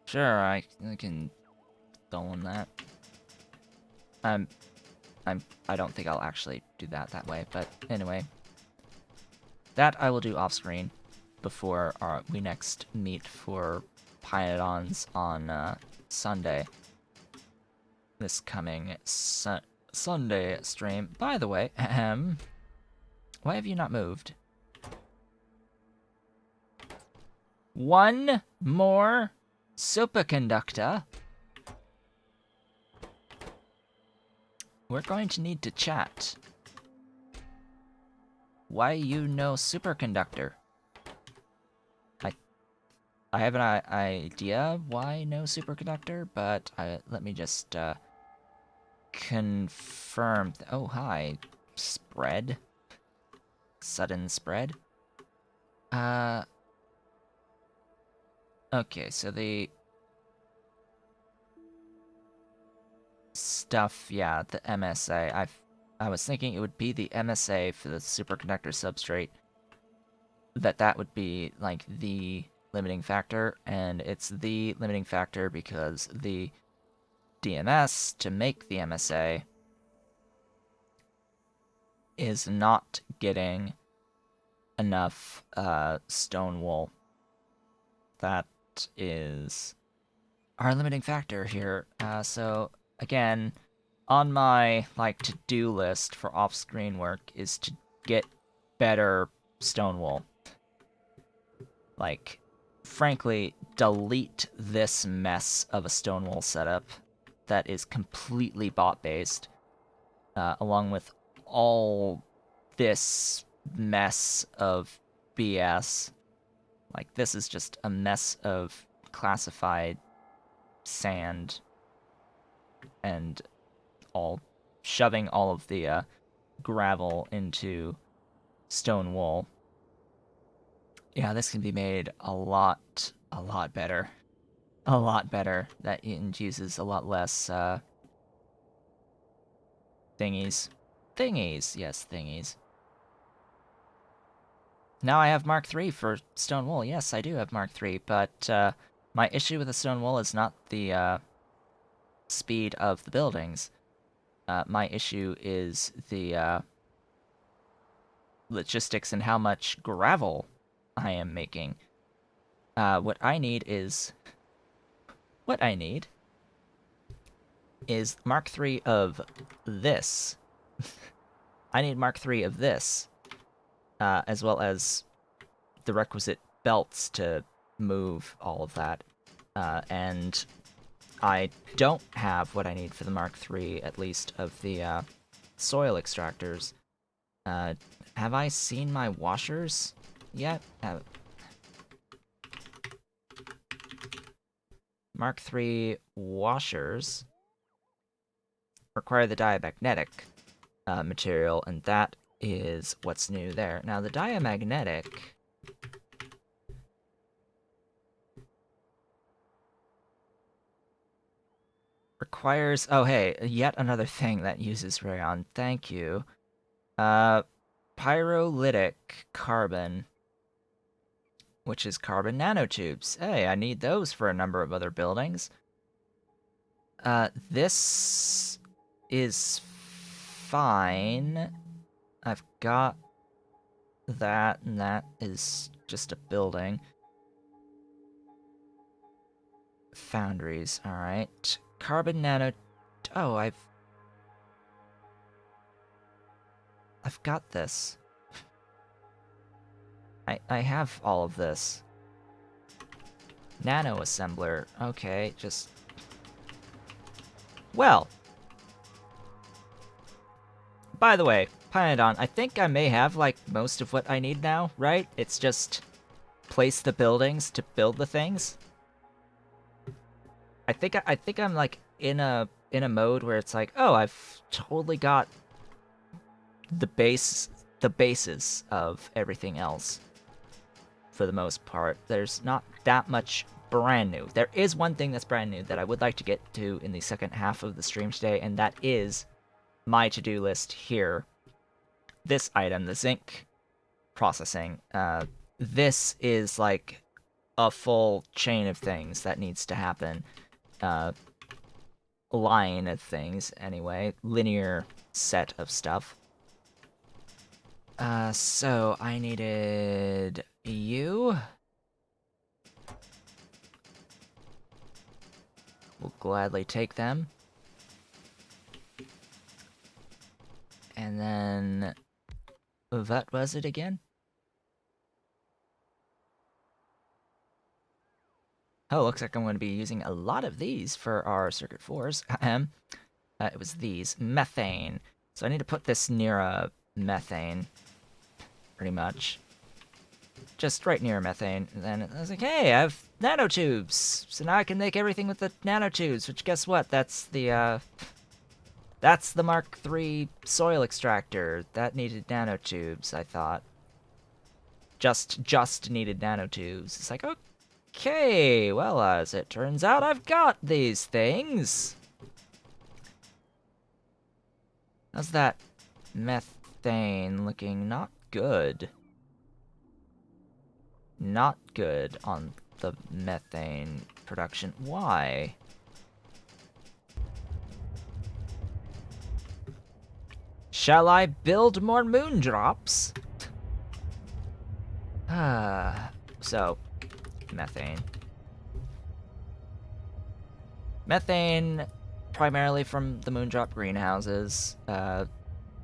Sure, I can tholin that. I don't think I'll actually do that way, but anyway. That I will do off screen before we next meet for Pyanodons on Sunday. This coming Sunday stream. By the way, why have you not moved? One more superconductor. We're going to need to chat. Why you no superconductor? I have an idea why no superconductor, but let me just confirm. Oh, hi. Spread. Sudden spread. Okay, so the stuff, yeah, the MSA. I was thinking it would be the MSA for the superconductor substrate. That would be like the limiting factor, and it's the limiting factor because the DMS to make the MSA is not getting enough stone wool. That is our limiting factor here. So again, on my like to-do list for off-screen work is to get better stone wool. Like, frankly, delete this mess of a stone wool setup that is completely bot-based, along with all this mess of BS. Like, this is just a mess of classified sand and all shoving all of the gravel into stone wool. Yeah, this can be made a lot better. A lot better. That uses a lot less thingies. Thingies, yes, thingies. Now I have Mark III for stone wool. Yes, I do have Mark III, but my issue with the stone wool is not the speed of the buildings. My issue is the logistics and how much gravel I am making. What I need is Mark III of this. I need Mark III of this, as well as the requisite belts to move all of that. And I don't have what I need for the Mark III, at least of the soil extractors. Have I seen my washers yet? Mark III washers require the diamagnetic material, and that is what's new there. Now, the diamagnetic requires... Oh, hey, yet another thing that uses rayon. Thank you. Pyrolytic carbon, which is carbon nanotubes. Hey, I need those for a number of other buildings. This is fine. I've got that, and that is just a building. Foundries, alright. Carbon nano... Oh, I've got this. I have all of this. Nano assembler. Okay, just... Well. By the way, Pyanodon, I think I may have, like, most of what I need now, right? It's just place the buildings to build the things. I think I'm, like, in a mode where it's like, oh, I've totally got the basis of everything else. For the most part, there's not that much brand new. There is one thing that's brand new that I would like to get to in the second half of the stream today, and that is my to-do list here. This item, the zinc processing. This is like a full chain of things that needs to happen. Line of things, anyway. Linear set of stuff. So I needed you. We'll gladly take them. And then... What was it again? Oh, looks like I'm going to be using a lot of these for our circuit 4s. It was these. Methane. So I need to put this near a methane. Pretty much. Just right near methane. And then I was like, hey, I have nanotubes! So now I can make everything with the nanotubes, which guess what? That's That's the Mark III soil extractor. That needed nanotubes, I thought. Just needed nanotubes. It's like, okay, well, as it turns out, I've got these things. How's that methane looking? Not good. Not good on the methane production. Why? Shall I build more moondrops? So, methane. Methane, primarily from the moondrop greenhouses.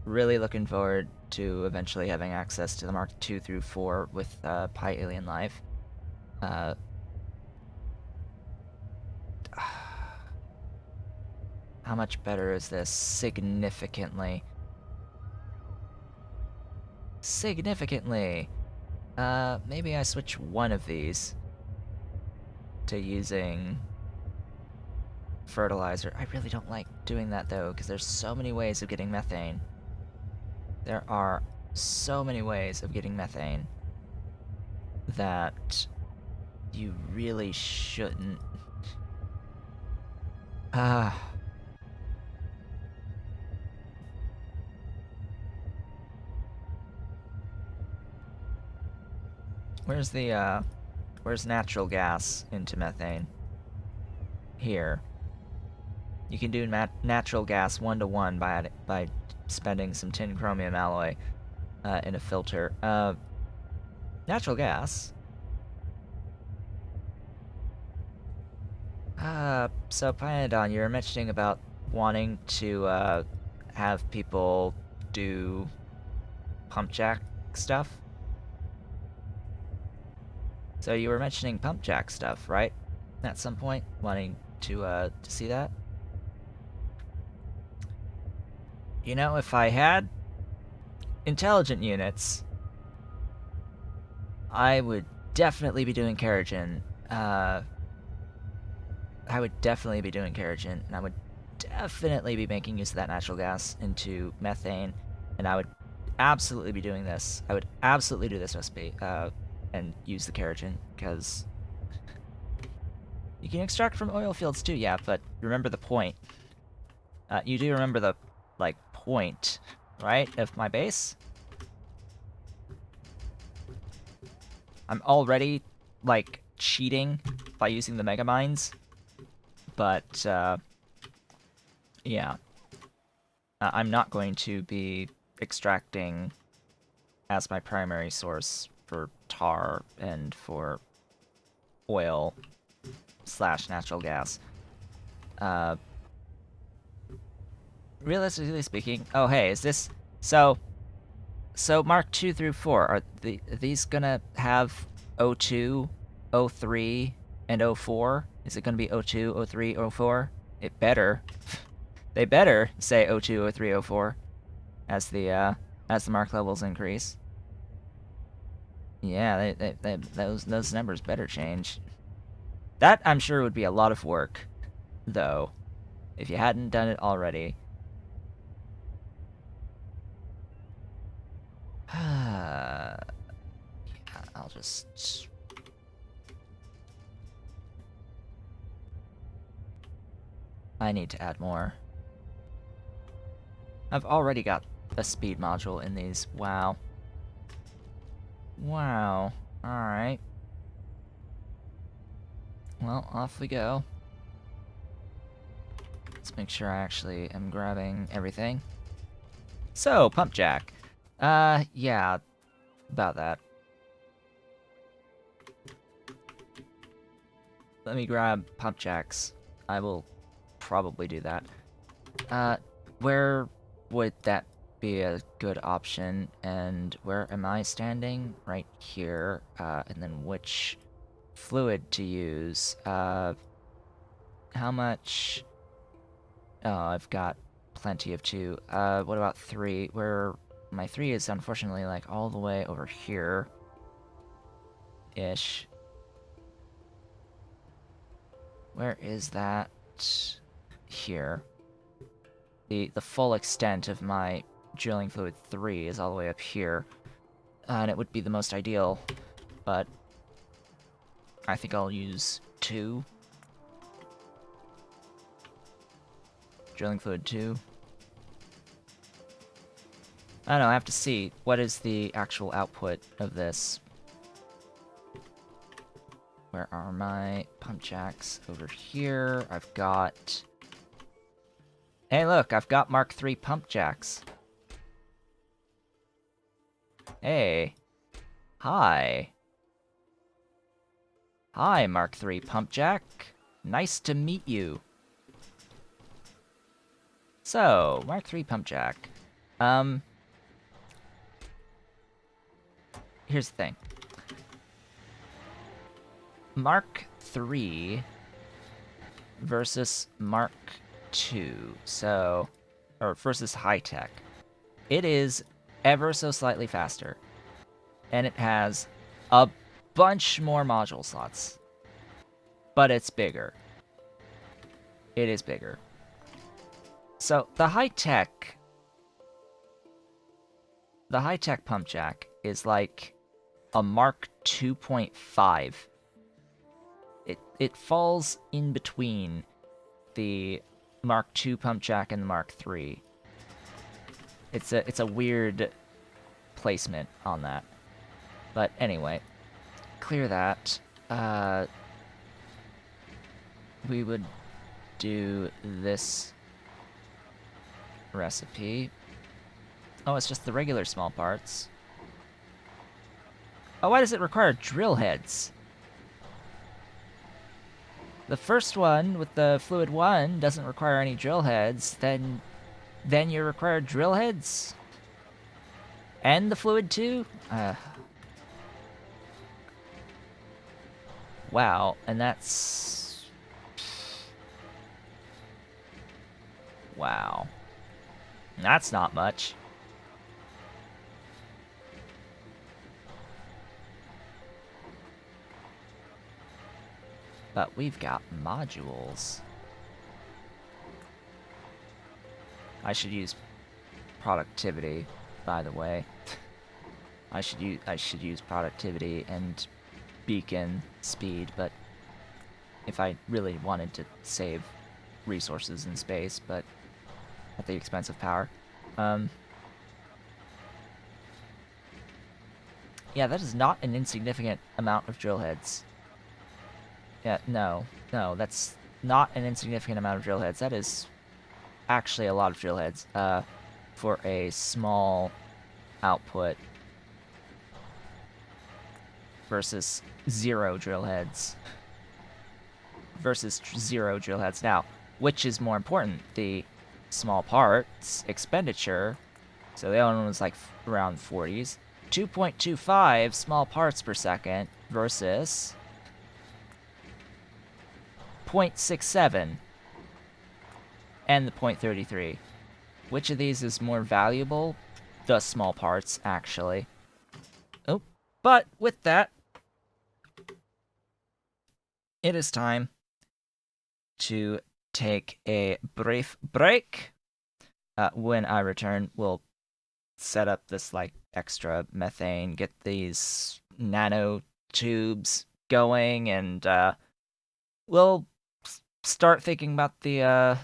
Really looking forward to eventually having access to the Mark II through 4 with Pi Alien Life. How much better is this? Significantly. Significantly! Maybe I switch one of these to using fertilizer. I really don't like doing that though, because there's so many ways of getting methane. There are so many ways of getting methane that you really shouldn't. Where's natural gas into methane? Here. You can do natural gas 1-to-1 by spending some tin chromium alloy in a filter. Natural gas. So Pyanodon, you were mentioning about wanting to have people do pump jack stuff. So you were mentioning pump jack stuff, right? At some point, wanting to see that. You know, if I had intelligent units, I would definitely be doing Keratin. I would definitely be doing Keratin, and I would definitely be making use of that natural gas into methane, and I would absolutely be doing this. I would absolutely do this recipe, and use the Keratin, because you can extract from oil fields too, yeah, but remember the point. You do remember the, like, point, right, of my base? I'm already, like, cheating by using the mega mines, but, yeah. I'm not going to be extracting as my primary source for tar and for oil / natural gas. Realistically speaking, oh hey, is this so Mark II through 4 are these gonna have O2, O3, and O4? Is it gonna be O2, O3, O4? It better. They better say O2, O3, O4 as the mark levels increase. Yeah, those numbers better change. That I'm sure would be a lot of work, though, if you hadn't done it already. Yeah, I'll just. I need to add more. I've already got a speed module in these. Wow. Wow. Alright. Well, off we go. Let's make sure I actually am grabbing everything. So, pump jack. Yeah, about that. Let me grab pump jacks. I will probably do that. Where would that be a good option? And where am I standing? Right here. And then which fluid to use? How much? Oh, I've got plenty of 2. What about 3? Where my 3 is unfortunately like all the way over here. Ish. Where is that? Here. the full extent of my drilling fluid 3 is all the way up here. And it would be the most ideal, but I think I'll use 2. Drilling fluid 2. I don't know, I have to see what is the actual output of this. Where are my pump jacks? Over here. I've got... Hey, look, I've got Mark III pump jacks. Hey. Hi. Hi, Mark III pump jack. Nice to meet you. So, Mark III pump jack. Here's the thing. Mark III versus Mark II. So, or versus high tech. It is ever so slightly faster. And it has a bunch more module slots. But it's bigger. It is bigger. So, the high-tech pump jack is like a Mark 2.5. It falls in between the Mark II pump jack and the Mark III. It's a weird placement on that. But anyway, clear that. We would do this recipe. Oh, it's just the regular small parts. Oh, why does it require drill heads? The first one with the fluid 1 doesn't require any drill heads, then you require drill heads? And the fluid 2? Wow, and that's... Wow. That's not much. But we've got modules. I should use productivity, by the way. I should use productivity and beacon speed, but if I really wanted to save resources in space, but at the expense of power. Yeah, that is not an insignificant amount of drill heads. Yeah, no, that's not an insignificant amount of drill heads. That is actually a lot of drill heads, for a small output versus 0 drill heads. Versus 0 drill heads. Now, which is more important? The small parts expenditure, so the other one was like around 40s. 2.25 small parts per second versus 0.67 and the 0.33. Which of these is more valuable? The small parts, actually. Oh, but with that, it is time to take a brief break. When I return, we'll set up this, like, extra methane, get these nanotubes going, and we'll start thinking about the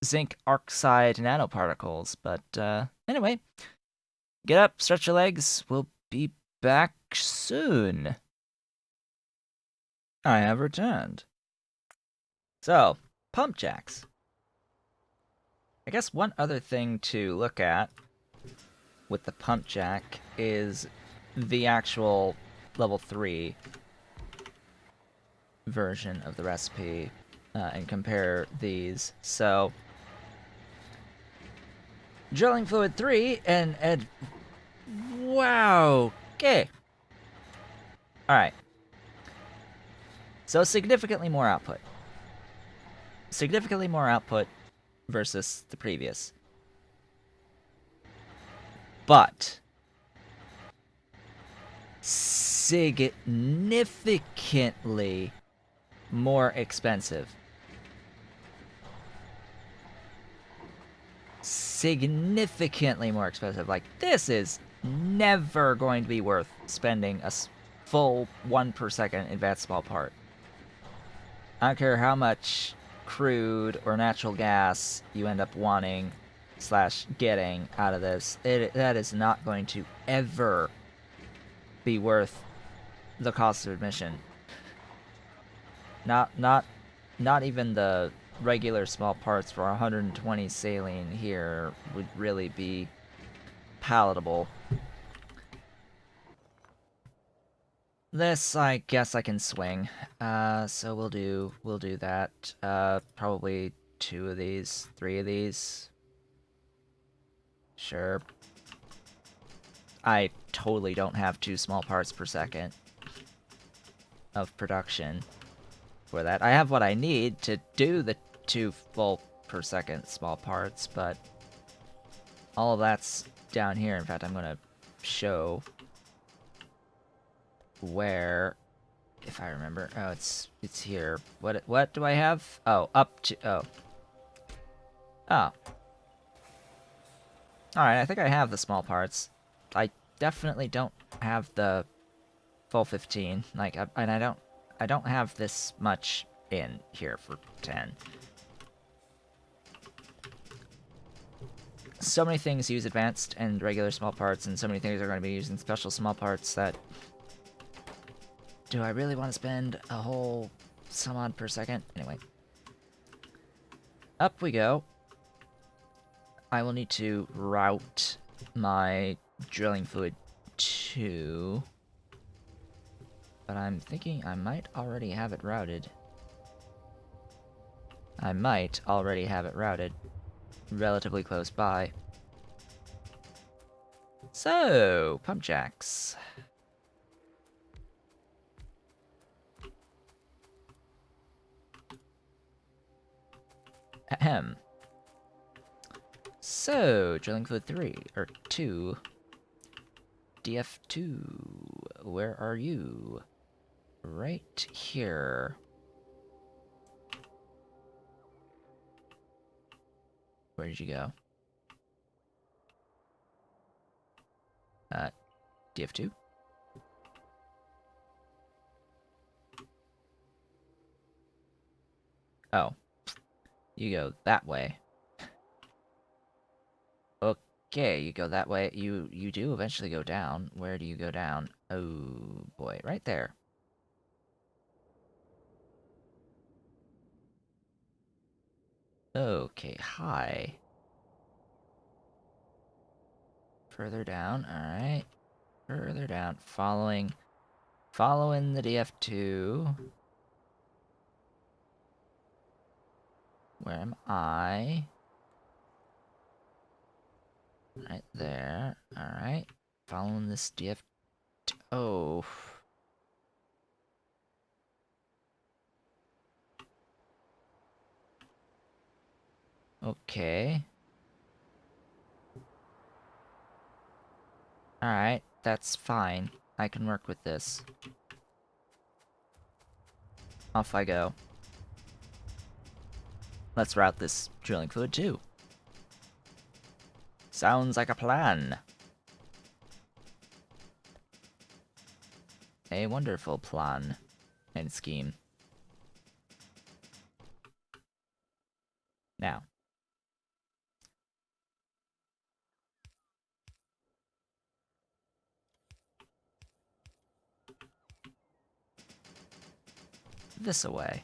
zinc oxide nanoparticles. But anyway, get up, stretch your legs. We'll be back soon. I have returned. So, pump jacks. I guess one other thing to look at with the pump jack is the actual level 3 version of the recipe, and compare these. So, drilling fluid 3 and wow, okay. Alright. So significantly more output. Significantly more output versus the previous. But significantly more expensive. significantly more expensive. Like, this is never going to be worth spending a full 1 per second advanced small part. I don't care how much crude or natural gas you end up wanting / getting out of this. That is not going to ever be worth the cost of admission. Not even the regular small parts for 120 saline here would really be palatable. This, I guess I can swing. So we'll do that. Probably 2 of these, 3 of these. Sure. I totally don't have 2 small parts per second of production for that. I have what I need to do the 2 full per second small parts, but all of that's down here. In fact, I'm gonna show where, if I remember. Oh, it's here. What do I have? Oh, up to oh. Alright, I think I have the small parts. I definitely don't have the full 15. Like, and I don't have this much in here for 10. So many things use advanced and regular small parts, and so many things are going to be using special small parts that... Do I really want to spend a whole some odd per second? Anyway. Up we go. I will need to route my drilling fluid to... But I'm thinking I might already have it routed. I might already have it routed. Relatively close by. So, pump jacks. Ahem. So, drilling fluid 3, or 2. DF2, where are you? Right here. Where did you go? DF2? Oh. You go that way. Okay, you go that way. You do eventually go down. Where do you go down? Oh, boy. Right there. Okay, hi. Further down, alright. Further down. Following the DF2. Where am I? Right there. Alright. Following this DF2. Oh. Okay. Alright, that's fine. I can work with this. Off I go. Let's route this drilling fluid too. Sounds like a plan. A wonderful plan and scheme. Now. This away.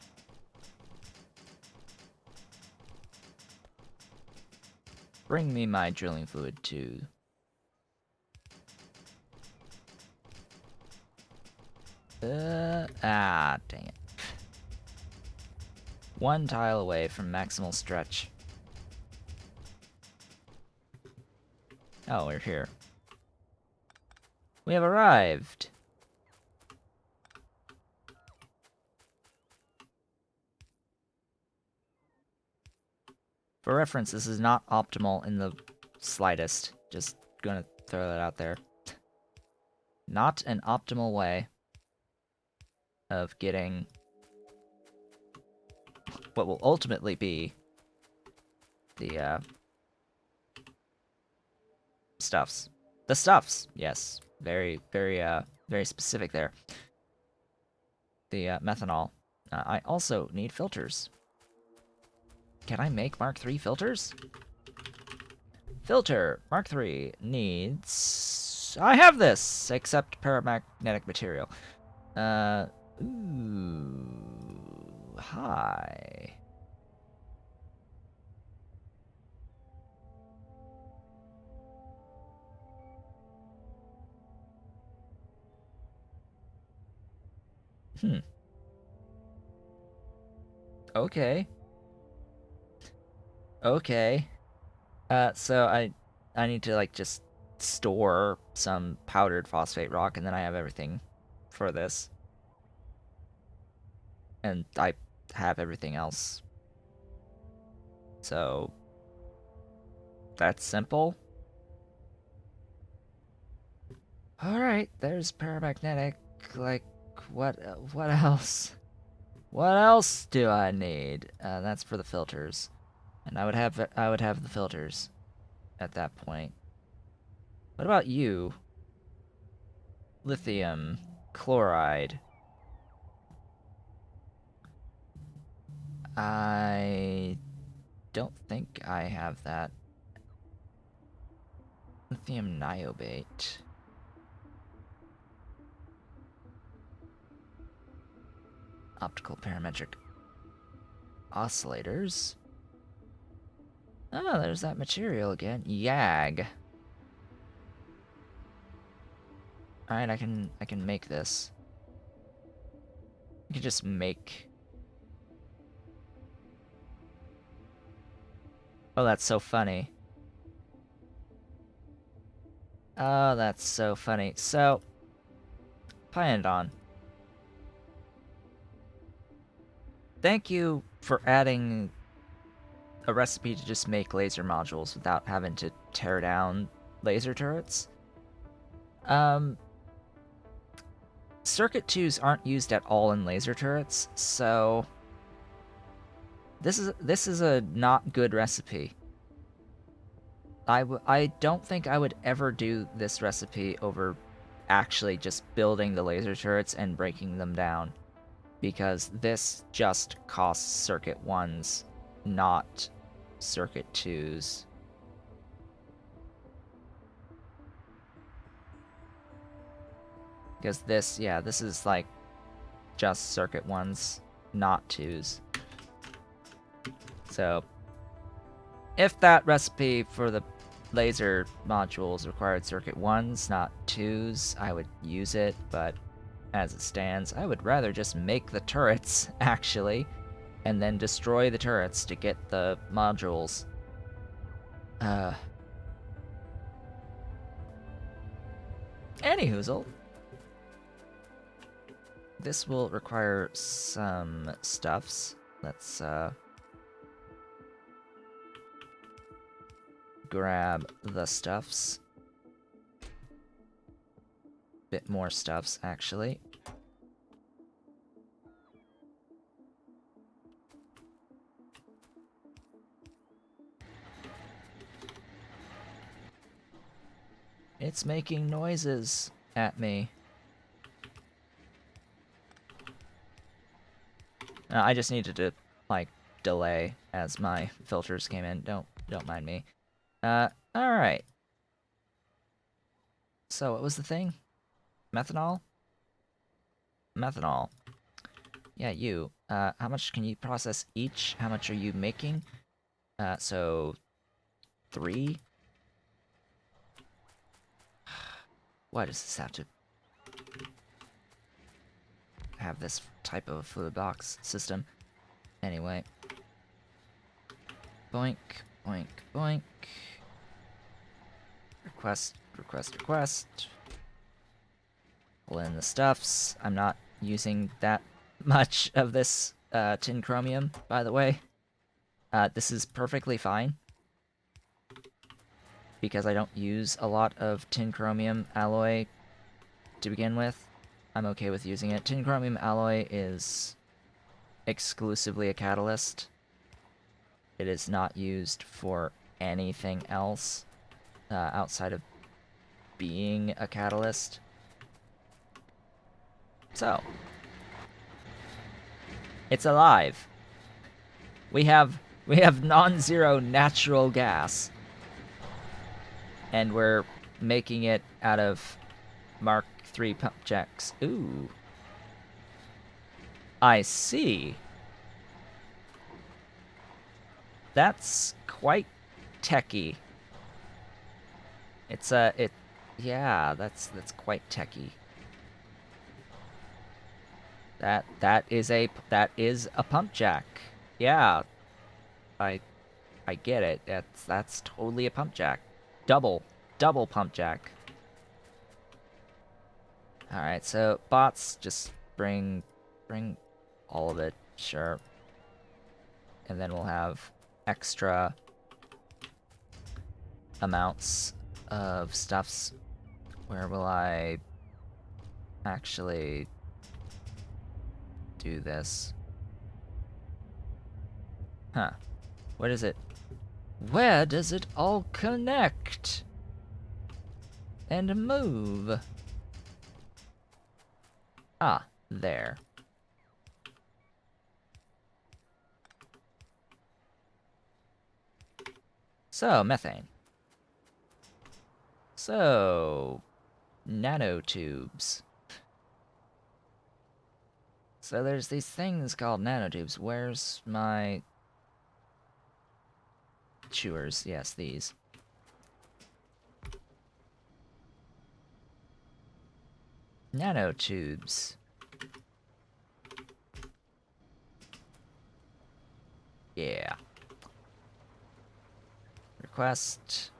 Bring me my drilling fluid too. Dang it. 1 tile away from maximal stretch. Oh, we're here. We have arrived! For reference, this is not optimal in the slightest. Just gonna throw that out there. Not an optimal way of getting what will ultimately be the stuffs. The stuffs, yes. Very, very, very specific there. The methanol. I also need filters. Can I make Mark III filters? Filter. Mark III needs... I have this! Except paramagnetic material. Ooh... Hi. Okay. Okay. So I need to like just store some powdered phosphate rock, and then I have everything for this. And I have everything else. So that's simple. All right, there's paramagnetic. Like, what else? What else do I need? That's for the filters, and I would have the filters at that point. What about you? Lithium chloride. I don't think I have that. Lithium niobate. Optical parametric oscillators. Oh, there's that material again. YAG. Alright, I can make this. I can just make... Oh, that's so funny. Oh, that's so funny. So, Pyanodon. Thank you for adding a recipe to just make laser modules without having to tear down laser turrets. Circuit 2s aren't used at all in laser turrets, so this is a not good recipe. I don't think I would ever do this recipe over actually just building the laser turrets and breaking them down, because this just costs circuit 1s, not circuit 2s. Because this, yeah, this is like just circuit 1s, not 2s. So, if that recipe for the laser modules required circuit 1s, not 2s, I would use it, but as it stands, I would rather just make the turrets, actually, and then destroy the turrets to get the modules. Anyhoozle. This will require some stuffs. Let's, grab the stuffs. Bit more stuffs, actually. It's making noises at me. I just needed to, like, delay as my filters came in. Don't mind me. Alright. So what was the thing? Methanol? Methanol. Yeah, you. How much can you process each? How much are you making? So 3? Why does this have to have this type of fluid box system? Anyway. Boink, boink, boink. Request, request, request. Pull in the stuffs. I'm not using that much of this tin chromium, by the way. This is perfectly fine, because I don't use a lot of tin chromium alloy to begin with. I'm okay with using it. Tin chromium alloy is exclusively a catalyst. It is not used for anything else outside of being a catalyst. So, it's alive. We have non-zero natural gas, and we're making it out of Mark III pump jacks. Ooh, I see. That's quite techy. It's yeah, that's quite techy. That is a pump jack. Yeah, I get it. That's totally a pump jack. Double pump jack. All right, so bots, just bring all of it, sure. And then we'll have extra amounts of stuffs. Where will I actually do this? Huh. What is it? Where does it all connect? And move? Ah, there. So, methane. So, nanotubes. So there's these things called nanotubes. Where's my chewers? Yes, these. Nanotubes. Yeah. Request.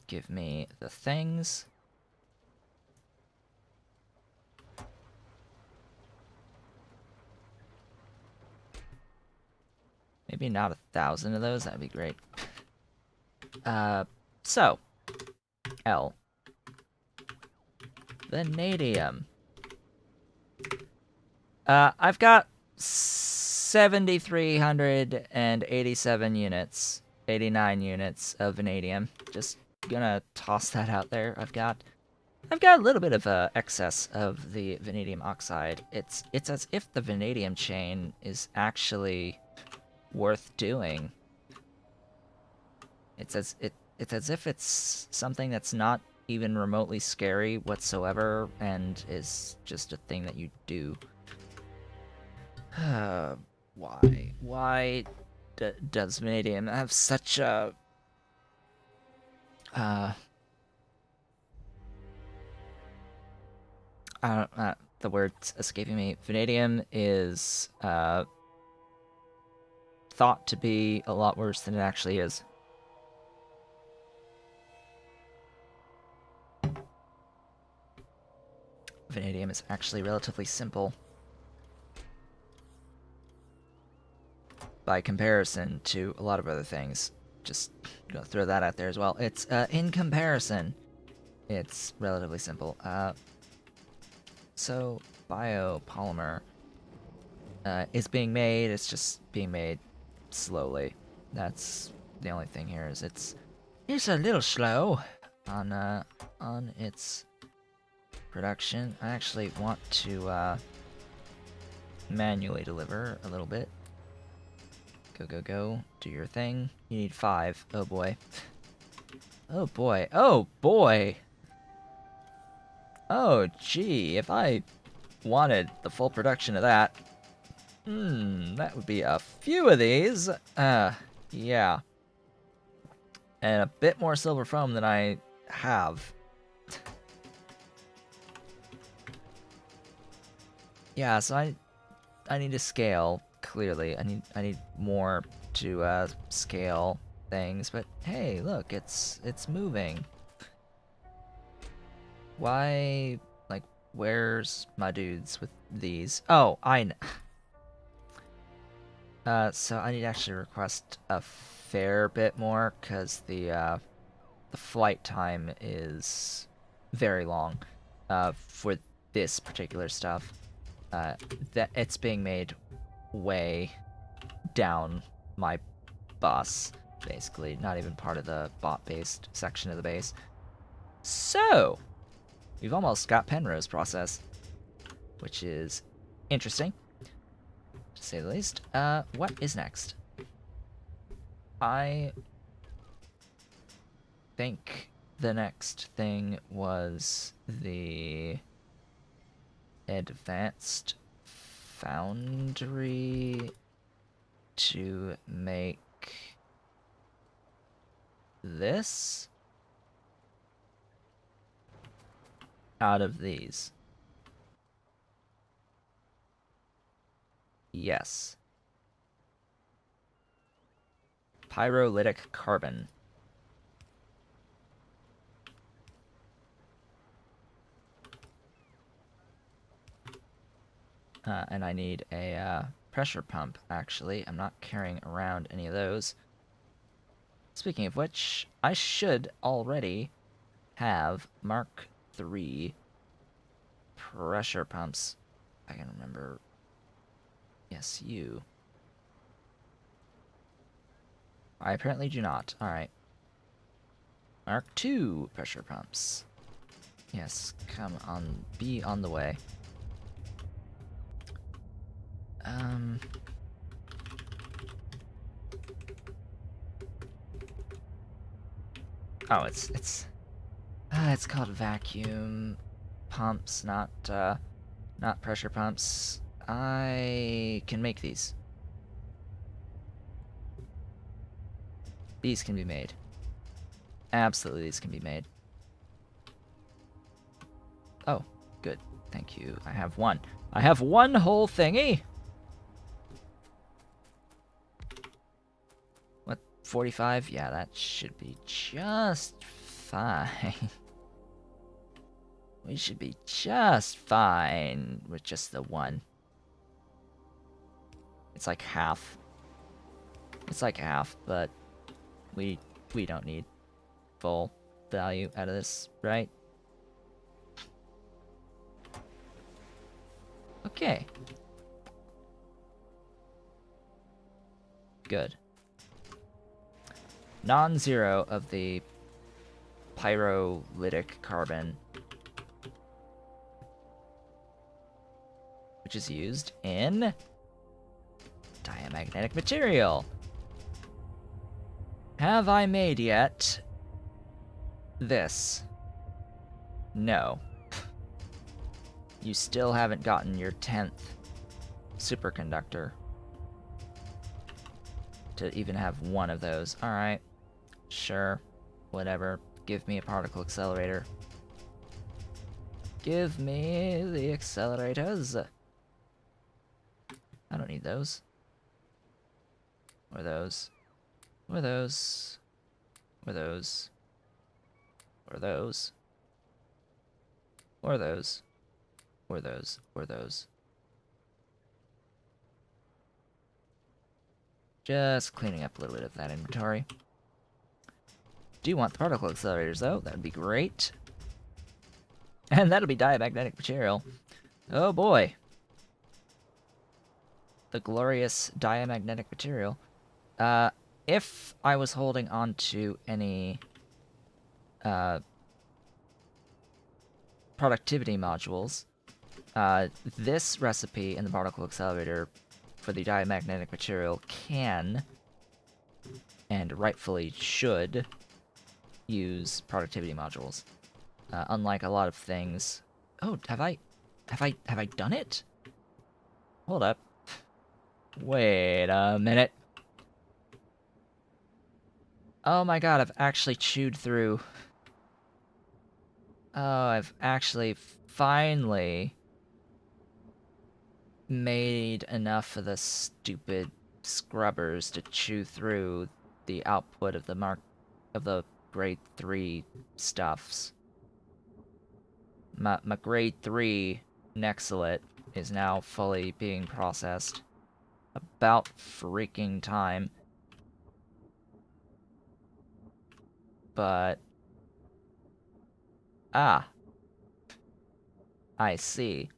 Give me the things. Maybe not 1,000 of those, that'd be great. So. L. Vanadium. I've got 7,387 units. 89 units of vanadium. Just gonna toss that out there. I've got a little bit of excess of the vanadium oxide. It's as if the vanadium chain is actually worth doing. It's as if it's something that's not even remotely scary whatsoever, and is just a thing that you do. Why does vanadium have such a I don't, the word's escaping me. Vanadium is thought to be a lot worse than it actually is. Vanadium is actually relatively simple by comparison to a lot of other things. Just gonna throw that out there as well. It's in comparison, it's relatively simple. So biopolymer is being made. It's just being made slowly. That's the only thing here. Is it's a little slow on its production. I actually want to manually deliver a little bit. Go, do your thing. You need 5. Oh boy. Oh boy. Oh boy. Oh gee, if I wanted the full production of that, that would be a few of these. Yeah. And a bit more silver foam than I have. Yeah, so I need to scale, clearly. I need more to scale things, but hey, look, it's moving. Why, like, where's my dudes with these? Oh, so I need to actually request a fair bit more, because the flight time is very long, for this particular stuff. That it's being made way down my boss, basically. Not even part of the bot-based section of the base. So, we've almost got Penrose process, which is interesting, to say the least. What is next? I think the next thing was the advanced foundry to make this out of these. Yes. Pyrolytic carbon. And I need a pressure pump, actually. I'm not carrying around any of those. Speaking of which, I should already have Mark III pressure pumps. I can remember. Yes, you. I apparently do not. Alright. Mark II pressure pumps. Yes, come on. Be on the way. Oh, it's called vacuum pumps, not pressure pumps. I can make these. These can be made. Absolutely, these can be made. Oh, good. Thank you. I have one. I have one whole thingy! What, 45? Yeah, that should be just fine. We should be just fine with just the one. It's like half. It's like half, but we don't need full value out of this, right? Okay. Good. Non-zero of the pyrolytic carbon, which is used in diamagnetic material. Have I made yet this? No. You still haven't gotten your 10th superconductor to even have one of those. Alright. Sure. Whatever. Give me a particle accelerator. Give me the accelerators. I don't need those. Or those. Or those. Or those. Or those. Or those. Or those. Or those. Just cleaning up a little bit of that inventory. Do want the particle accelerators, though. That would be great. And that'll be diamagnetic material. Oh boy. The glorious diamagnetic material. If I was holding on to any productivity modules, this recipe in the particle accelerator for the diamagnetic material can, and rightfully should, use productivity modules. Unlike a lot of things. Oh, have I done it? Hold up. Wait a minute. Oh my god, I've actually chewed through. Oh, I've actually finally made enough of the stupid scrubbers to chew through the output of the grade 3 stuffs. My grade 3 Nexalit is now fully being processed. About freaking time. But... ah. I see.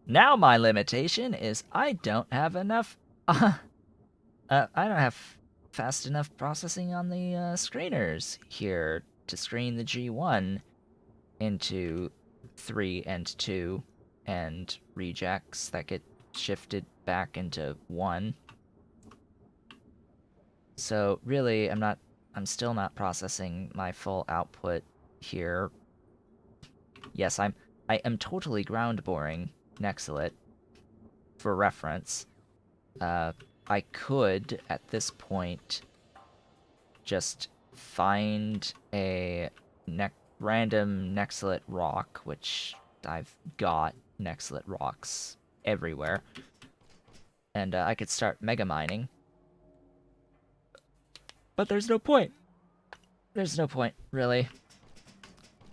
Now my limitation is I don't have enough... I don't have fast enough processing on the screeners here to screen the G1 into 3 and 2 and rejects that get shifted back into 1. So really, I'm still not processing my full output here. Yes, I am totally ground boring Nexalit for reference. I could, at this point, just find a random Nexalit rock, which I've got Nexalit rocks everywhere, and I could start mega mining. But there's no point. There's no point, really,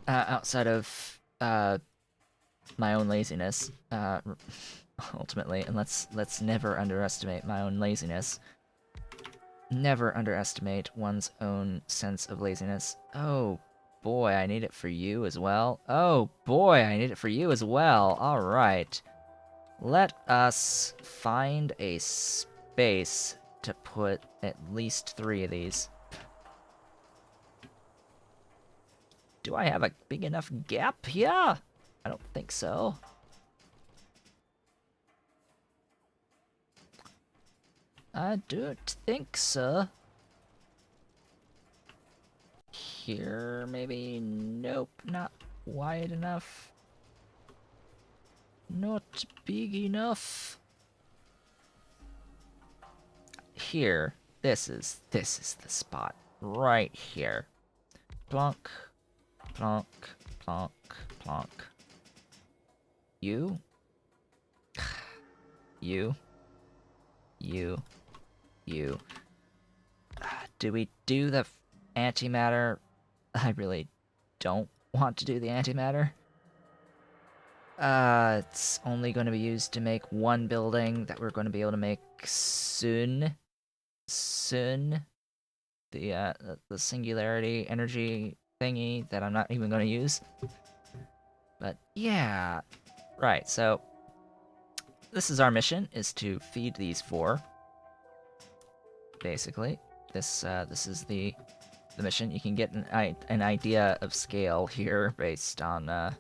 outside of my own laziness. Ultimately, and let's never underestimate my own laziness. Never underestimate one's own sense of laziness. Oh boy, I need it for you as well. Oh boy, I need it for you as well. All right. Let us find a space to put at least 3 of these. Do I have a big enough gap here? I don't think so. I don't think so. Here, maybe? Nope, not wide enough. Not big enough. Here, this is the spot. Right here. Plonk, plonk, plonk, plonk. You. You. You. You. Do we do the antimatter? I really don't want to do the antimatter. It's only going to be used to make one building that we're going to be able to make soon. Soon. The singularity energy thingy that I'm not even going to use. But yeah. Right, so this is our mission, is to feed these 4. Basically. This is the mission. You can get an idea of scale here based on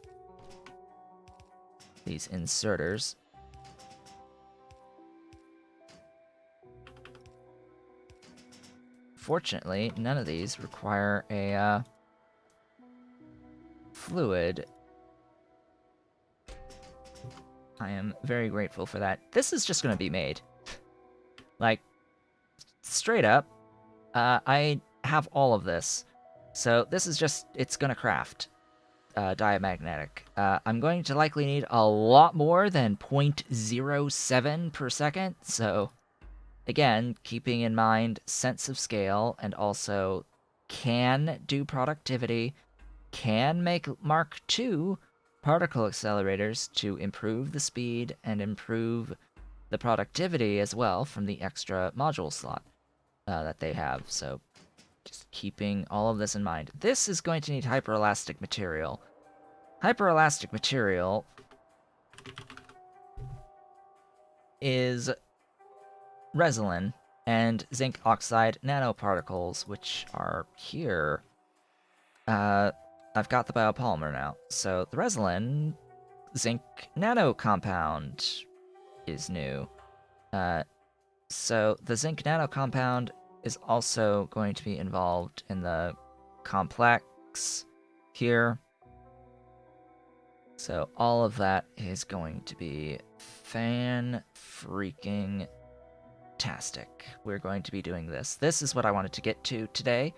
these inserters. Fortunately, none of these require a fluid. I am very grateful for that. This is just going to be made. Like, straight up, I have all of this. So this is just, it's going to craft diamagnetic. I'm going to likely need a lot more than 0.07 per second, so again, keeping in mind sense of scale and also can do productivity, can make Mark II particle accelerators to improve the speed and improve the productivity as well from the extra module slot that they have. So just keeping all of this in mind. This is going to need hyperelastic material. Hyperelastic material is resin and zinc oxide nanoparticles, which are here. I've got the biopolymer now. So the resin zinc nano compound is new. So the zinc nano compound is also going to be involved in the complex here. So all of that is going to be fan-freaking-tastic. We're going to be doing this. This is what I wanted to get to today.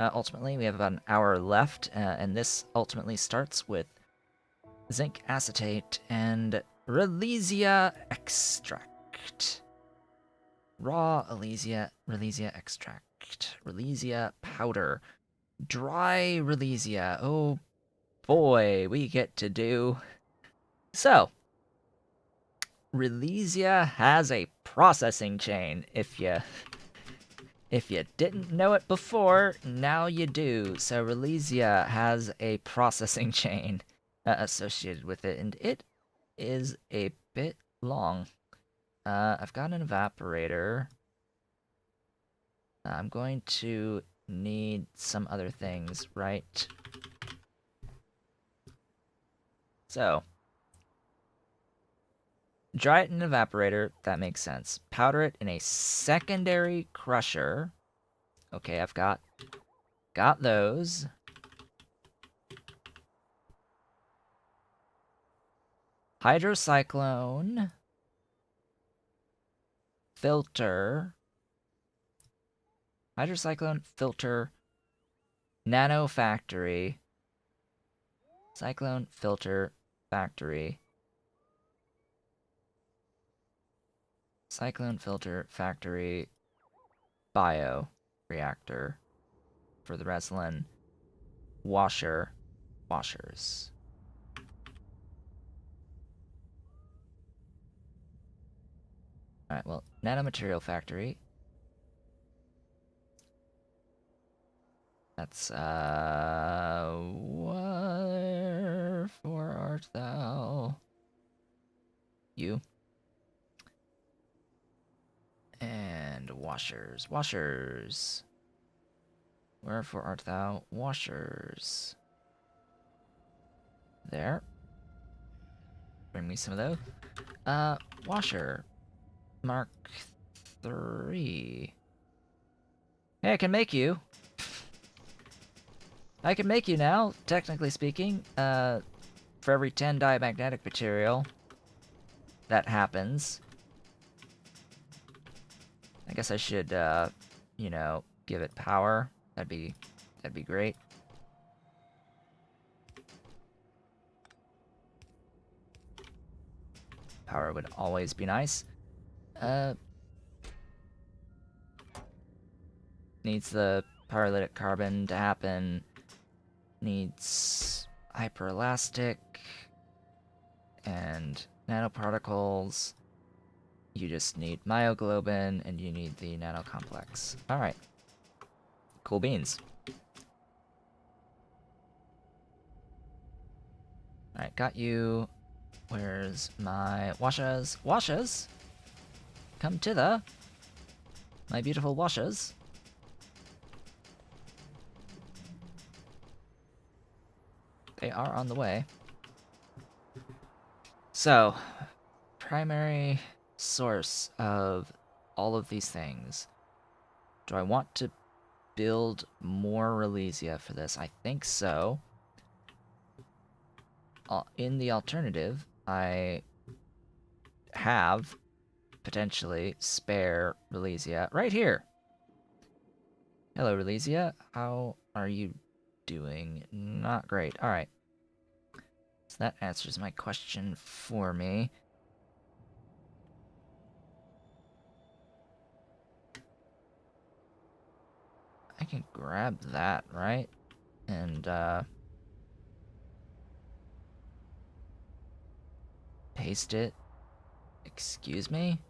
Ultimately, we have about an hour left, and this ultimately starts with zinc acetate and Relesia extract. Raw Relesia extract. Relesia powder. Dry Relesia. Oh boy, we get to do. So, Relesia has a processing chain. If you didn't know it before, now you do. So Relesia has a processing chain associated with it, and it is a bit long. I've got an evaporator. I'm going to need some other things, right? So, dry it in an evaporator, that makes sense. Powder it in a secondary crusher. Okay, I've got those. Hydrocyclone. Filter. Hydrocyclone, filter, nano factory. Cyclone, filter, factory. Cyclone, filter, factory, bio reactor for the Reslin. Washer, washers. Alright, well, nanomaterial factory. That's, wherefore art thou? You. And washers, washers. Wherefore art thou? Washers. There. Bring me some of those. Washer. Mark 3. Hey, I can make you. I can make you now, technically speaking. For every 10 diamagnetic material that happens. I guess I should, you know, give it power. That'd be great. Power would always be nice. Needs the pyrolytic carbon to happen. Needs hyperelastic and nanoparticles. You just need myoglobin and you need the nanocomplex. Alright. Cool beans. Alright, got you. Where's my washas? Washas? Come thither. My beautiful washas. They are on the way. So, primary source of all of these things. Do I want to build more Relesia for this? I think so. In the alternative, I have potentially spare Relesia right here. Hello, Relesia. How are you doing? Not great. Alright. So that answers my question for me. I can grab that, right? And, paste it. Excuse me?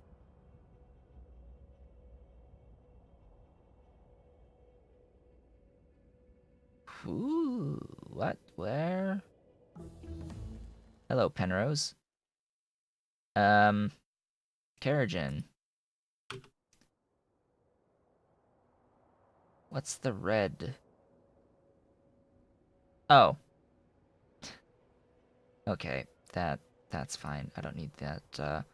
Ooh, what? Where? Hello, Penrose. Carrigan. What's the red? Oh. Okay, that's fine. I don't need that,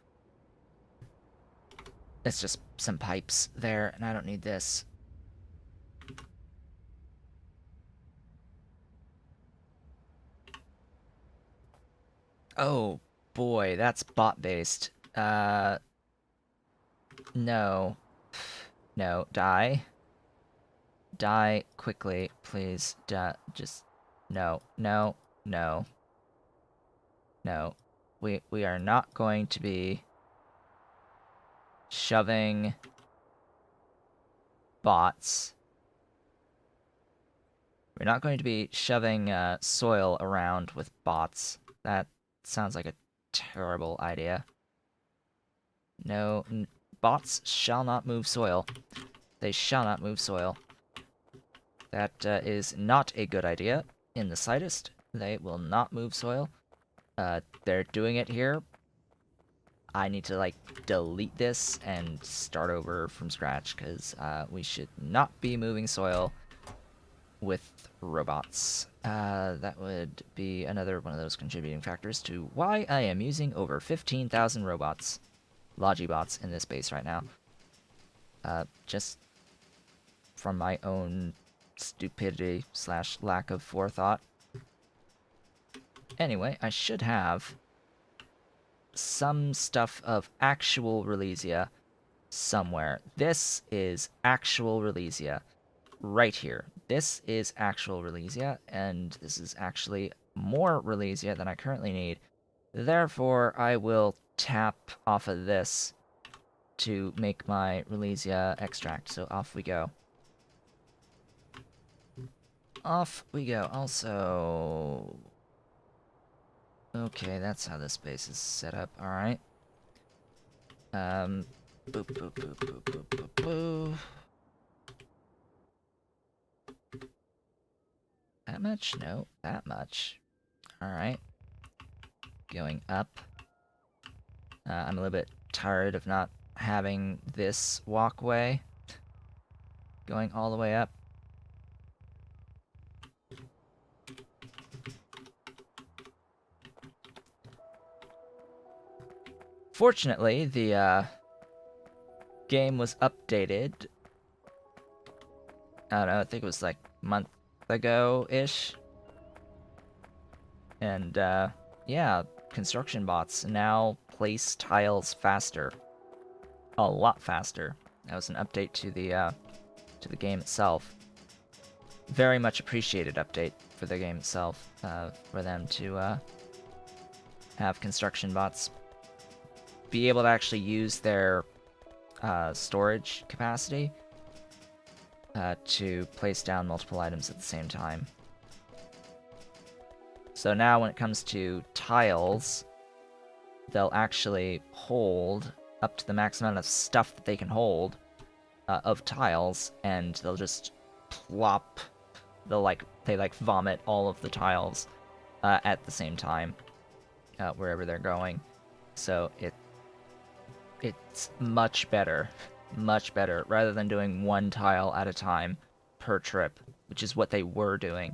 it's just some pipes there, and I don't need this. Oh, boy, that's bot-based. No. No, die. Die quickly, please. Just... No, no, no. No. We are not going to be shoving bots. We're not going to be shoving soil around with bots. That sounds like a terrible idea. No, bots shall not move soil. They shall not move soil. That is not a good idea in the slightest. They will not move soil. They're doing it here. I need to like delete this and start over from scratch because we should not be moving soil with robots. That would be another one of those contributing factors to why I am using over 15,000 robots, Logibots, in this base right now. Just from my own stupidity slash lack of forethought. Anyway, I should have some stuff of actual Relesia somewhere. This is actual Relesia right here. This is actual Relesia, and this is actually more Relesia than I currently need. Therefore, I will tap off of this to make my Relesia extract. So off we go. Off we go. Also... Okay, that's how this base is set up. Alright. Boop, boop, boop, boop, boop, boop, boop. That much? No, that much. Alright. Going up. I'm a little bit tired of not having this walkway going all the way up. Fortunately, the game was updated. I don't know, I think it was like a month ago-ish. And yeah, construction bots now place tiles faster. A lot faster. That was an update to the game itself. Very much appreciated update for the game itself, for them to have construction bots be able to actually use their storage capacity to place down multiple items at the same time. So now when it comes to tiles, they'll actually hold up to the maximum amount of stuff that they can hold of tiles, and they'll just plop. They vomit all of the tiles at the same time wherever they're going. So it's much better, rather than doing one tile at a time per trip, which is what they were doing.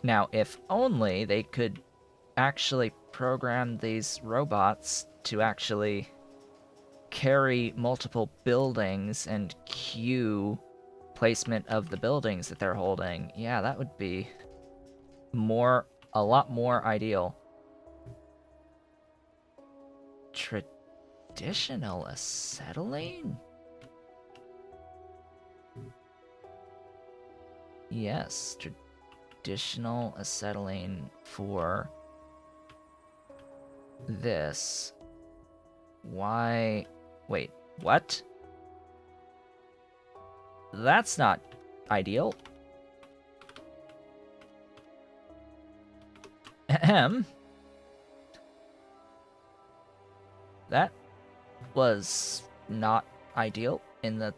Now, if only they could actually program these robots to actually carry multiple buildings and queue placement of the buildings that they're holding, yeah, that would be a lot more ideal. Traditional acetylene? Yes, traditional acetylene for this. Why? Wait, what? That's not ideal. Ahem. That was not ideal in the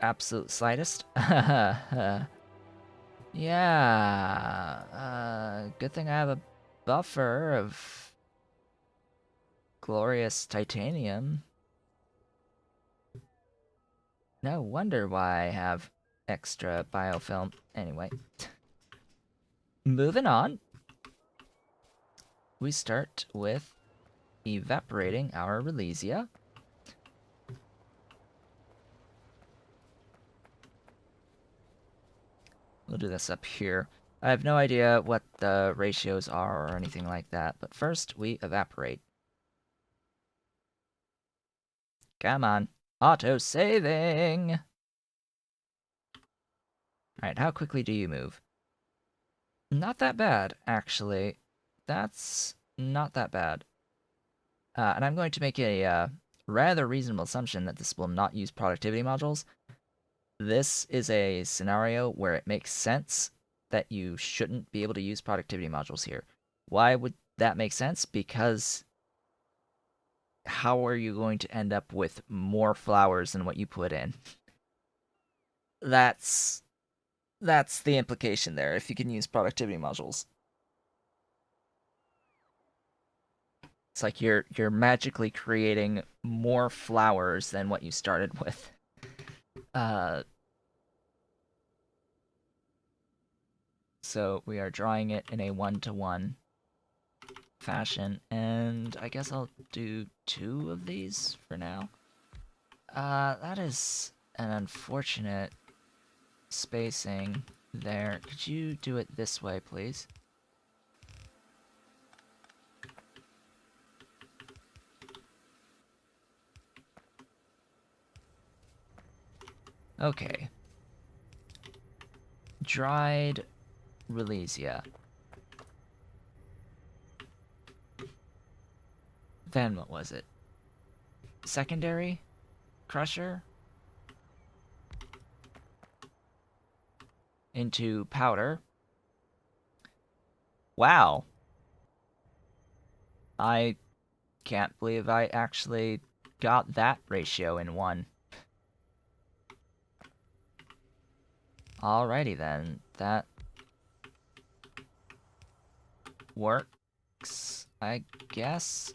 absolute slightest. Yeah, good thing I have a buffer of glorious titanium. No wonder why I have extra biofilm. Anyway, moving on. We start with evaporating our Relesia. We'll do this up here. I have no idea what the ratios are or anything like that, but first we evaporate. Come on. Auto-saving! Alright, how quickly do you move? Not that bad, actually. That's not that bad. And I'm going to make a rather reasonable assumption that this will not use productivity modules. This is a scenario where it makes sense that you shouldn't be able to use productivity modules here. Why would that make sense? Because how are you going to end up with more flowers than what you put in? That's the implication there, if you can use productivity modules. It's like you're magically creating more flowers than what you started with. Uh, so we are drawing it in a one-to-one fashion, and I guess I'll do 2 of these for now. That is an unfortunate spacing there. Could you do it this way, please? Okay. Dried Relesia. Then what was it? Secondary Crusher? Into powder. Wow. I can't believe I actually got that ratio in one. Alrighty then. That works, I guess.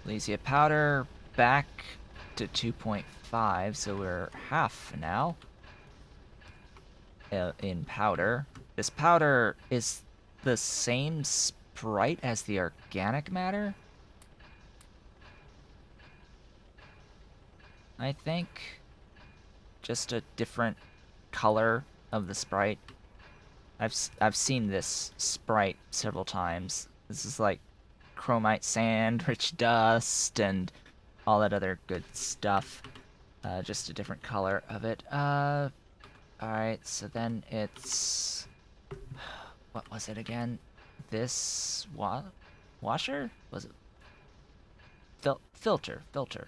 Elysia powder back to 2.5, so we're half now in powder. This powder is the same sprite as the organic matter, I think. Just a different color of the sprite. I've seen this sprite several times. This is like chromite sand, rich dust, and all that other good stuff. Just a different color of it. Alright, so then it's... What was it again? This... washer? Was it... filter. Filter?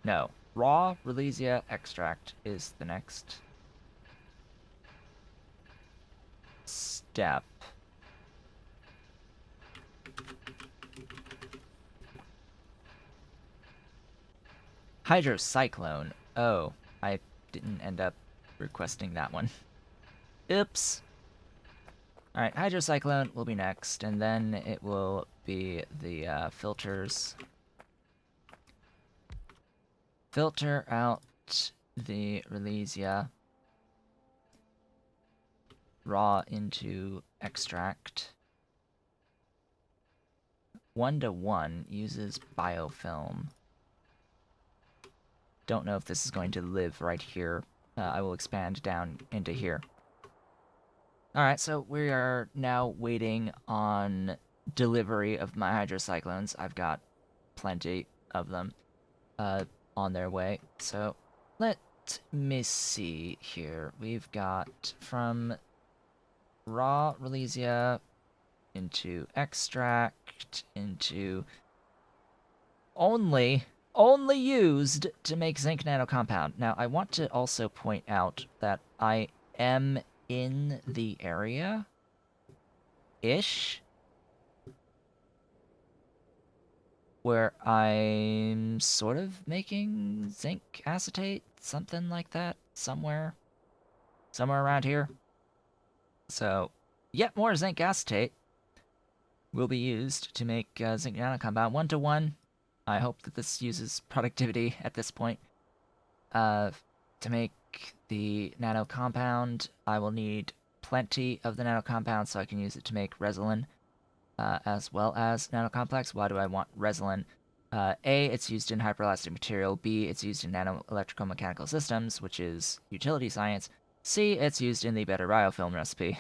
No. Raw Relesia extract is the next step. Hydrocyclone. Oh, I didn't end up requesting that one. Oops. Alright, Hydrocyclone will be next, and then it will be the filters. Filter out the Relesia. Raw into extract. 1-to-1 uses biofilm. Don't know if this is going to live right here. I will expand down into here. Alright, so we are now waiting on delivery of my hydrocyclones. I've got plenty of them on their way. So let me see here. We've got from raw Relesia into extract into only used to make zinc nanocompound. Now, I want to also point out that I am in the area-ish where I'm sort of making zinc acetate, something like that, somewhere around here. So, yet more zinc acetate will be used to make zinc nanocompound 1-to-1. I hope that this uses productivity at this point. To make the nano compound, I will need plenty of the nano compound so I can use it to make Resolin, as well as nanocomplex. Why do I want Resolin? A, it's used in hyperelastic material. B, it's used in nano electrical mechanical systems, which is utility science. C, it's used in the better biofilm recipe.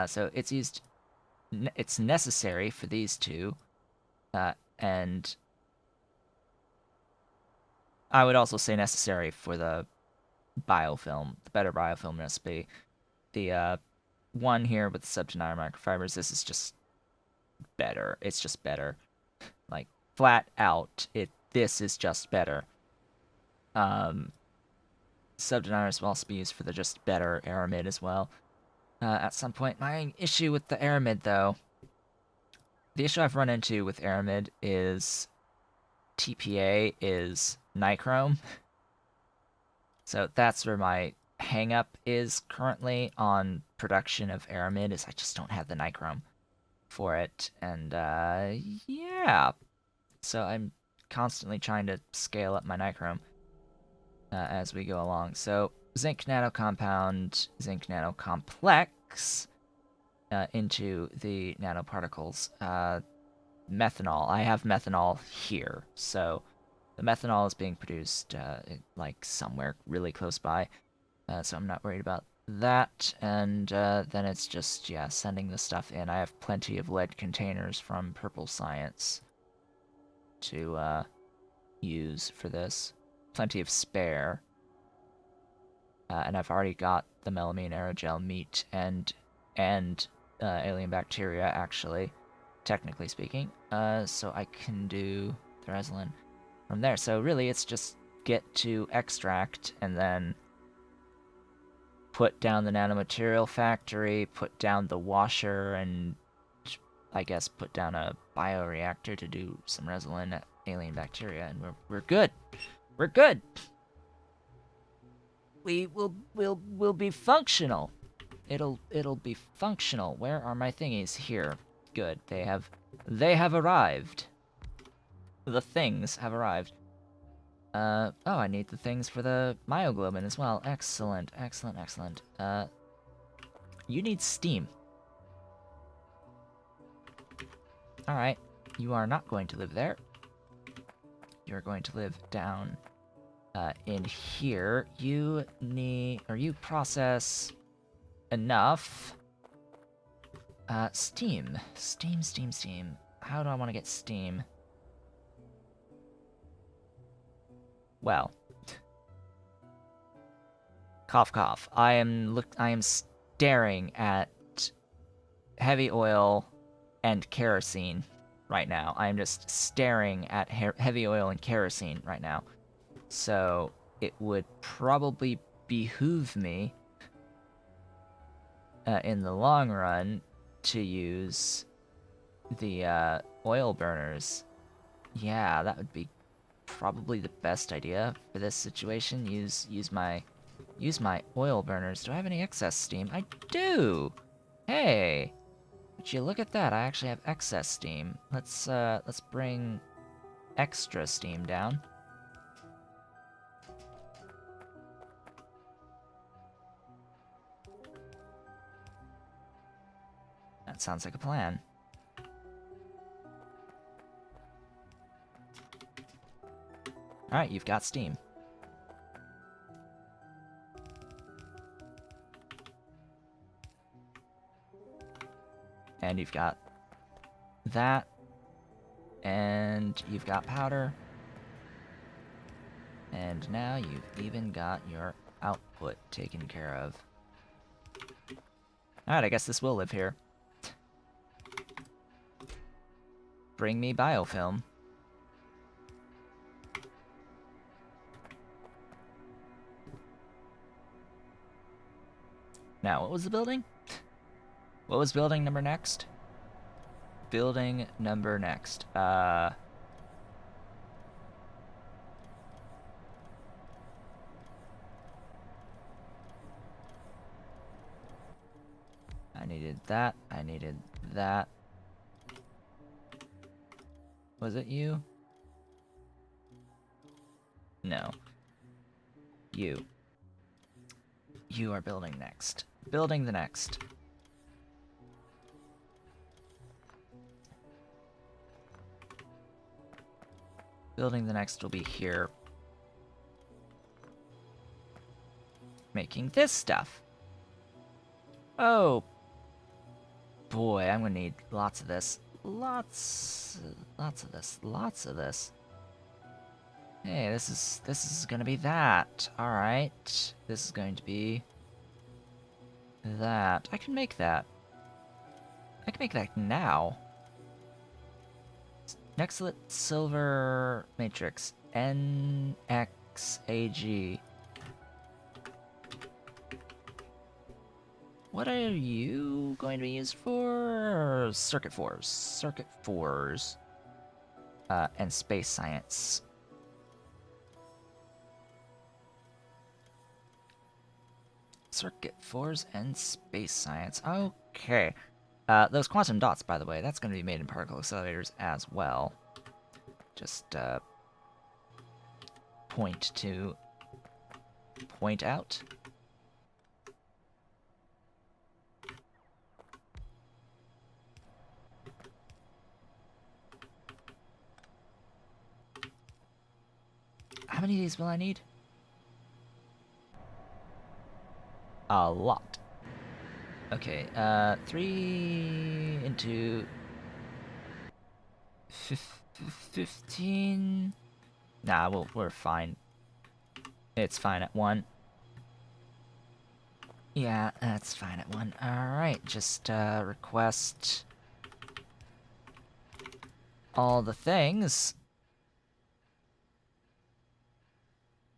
So it's used... it's necessary for these two, and I would also say necessary for the biofilm, the better biofilm recipe. The one here with the sub-10 microfibers, this is just better. It's just better. Like, flat out, this is just better. Sub-10 will also be used for the just better aramid as well. At some point, my issue with the aramid, though, the issue I've run into with aramid is TPA is nichrome. So that's where my hang up is currently on production of aramid is I just don't have the nichrome for it. And yeah. So I'm constantly trying to scale up my nichrome as we go along. So zinc nanocompound, zinc nanocomplex into the nanoparticles. Methanol. I have methanol here, so the methanol is being produced like somewhere really close by, so I'm not worried about that. And then it's just, yeah, sending the stuff in. I have plenty of lead containers from Purple Science to use for this. Plenty of spare. And I've already got the melamine aerogel meat and alien bacteria, actually, technically speaking. So I can do the resin from there. So really, it's just get to extract and then put down the nanomaterial factory, put down the washer, and I guess put down a bioreactor to do some resin alien bacteria, and we're good. We're good. We'll be functional. It'll be functional. Where are my thingies? Here. Good. They have arrived. The things have arrived. Oh, I need the things for the myoglobin as well. Excellent, excellent, excellent. You need steam. Alright. You are not going to live there. You're going to live down in here. You need, or you process enough steam. Steam. How do I want to get steam? Well, cough cough. I am staring at heavy oil and kerosene right now. I am just staring at heavy oil and kerosene right now. So it would probably behoove me in the long run to use the oil burners. Yeah, that would be probably the best idea for this situation. Use my oil burners. Do I have any excess steam? I do. Hey, would you look at that? I actually have excess steam. Let's bring extra steam down. That sounds like a plan. Alright, you've got steam. And you've got that. And you've got powder. And now you've even got your output taken care of. Alright, I guess this will live here. Bring me biofilm. Now, what was the building? What was building number next? Building number next. I needed that. I needed that. Was it you? No. You. You are building next. Building the next. Building the next will be here. Making this stuff. Oh. Boy, I'm gonna need lots of this. Lots of this. Lots of this. Hey, this is gonna be that. Alright. This is going to be that. I can make that. I can make that now. Nextlit Silver Matrix. NXAG. What are you going to be used for? Circuit 4s. Circuit 4s. And space science. circuit fours and space science. Okay. Those quantum dots, by the way, that's going to be made in particle accelerators as well. Just point out. How many of these will I need? A lot. Okay, 3 into 15. Nah, we're fine. It's fine at 1. Yeah, that's fine at 1. Alright, just request all the things.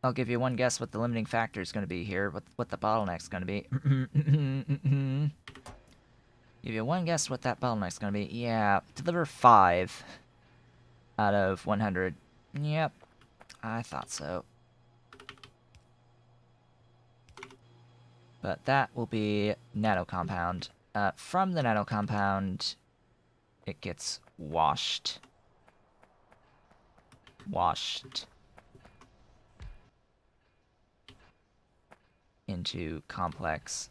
I'll give you one guess what the limiting factor is going to be here, what the bottleneck's going to be. Give you one guess what that bottleneck's going to be. Yeah, deliver 5 out of 100. Yep, I thought so. But that will be nano compound. From the nano compound, it gets washed into complex,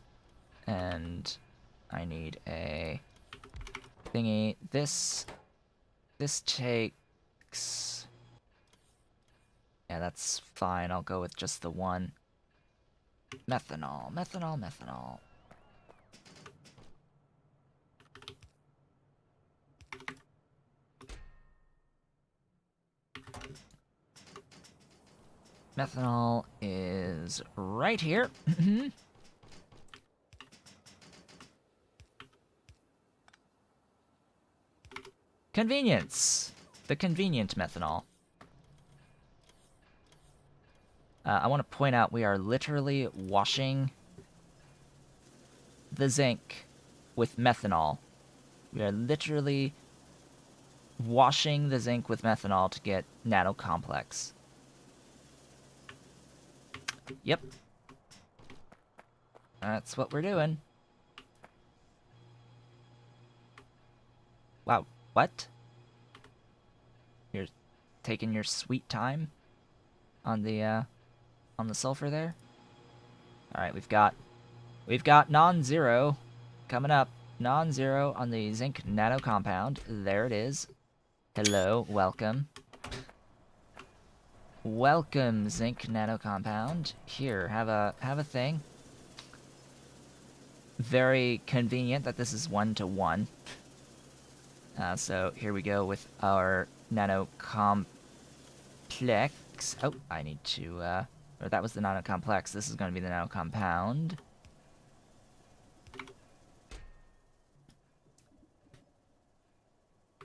and I need a thingy. This takes... Yeah, that's fine. I'll go with just the one. Methanol. Methanol is right here. Convenience. The convenient methanol. I want to point out we are literally washing the zinc with methanol. We are literally washing the zinc with methanol to get nanocomplex. Yep. That's what we're doing. Wow, what? You're taking your sweet time on the sulfur there? Alright, we've got non-zero coming up. Non-zero on the zinc nano compound. There it is. Hello, welcome. Welcome, zinc nano compound. Here, have a thing. Very convenient that this is 1-to-1. So here we go with our nano complex. Oh, I need to, or that was the nano complex. This is going to be the nano compound.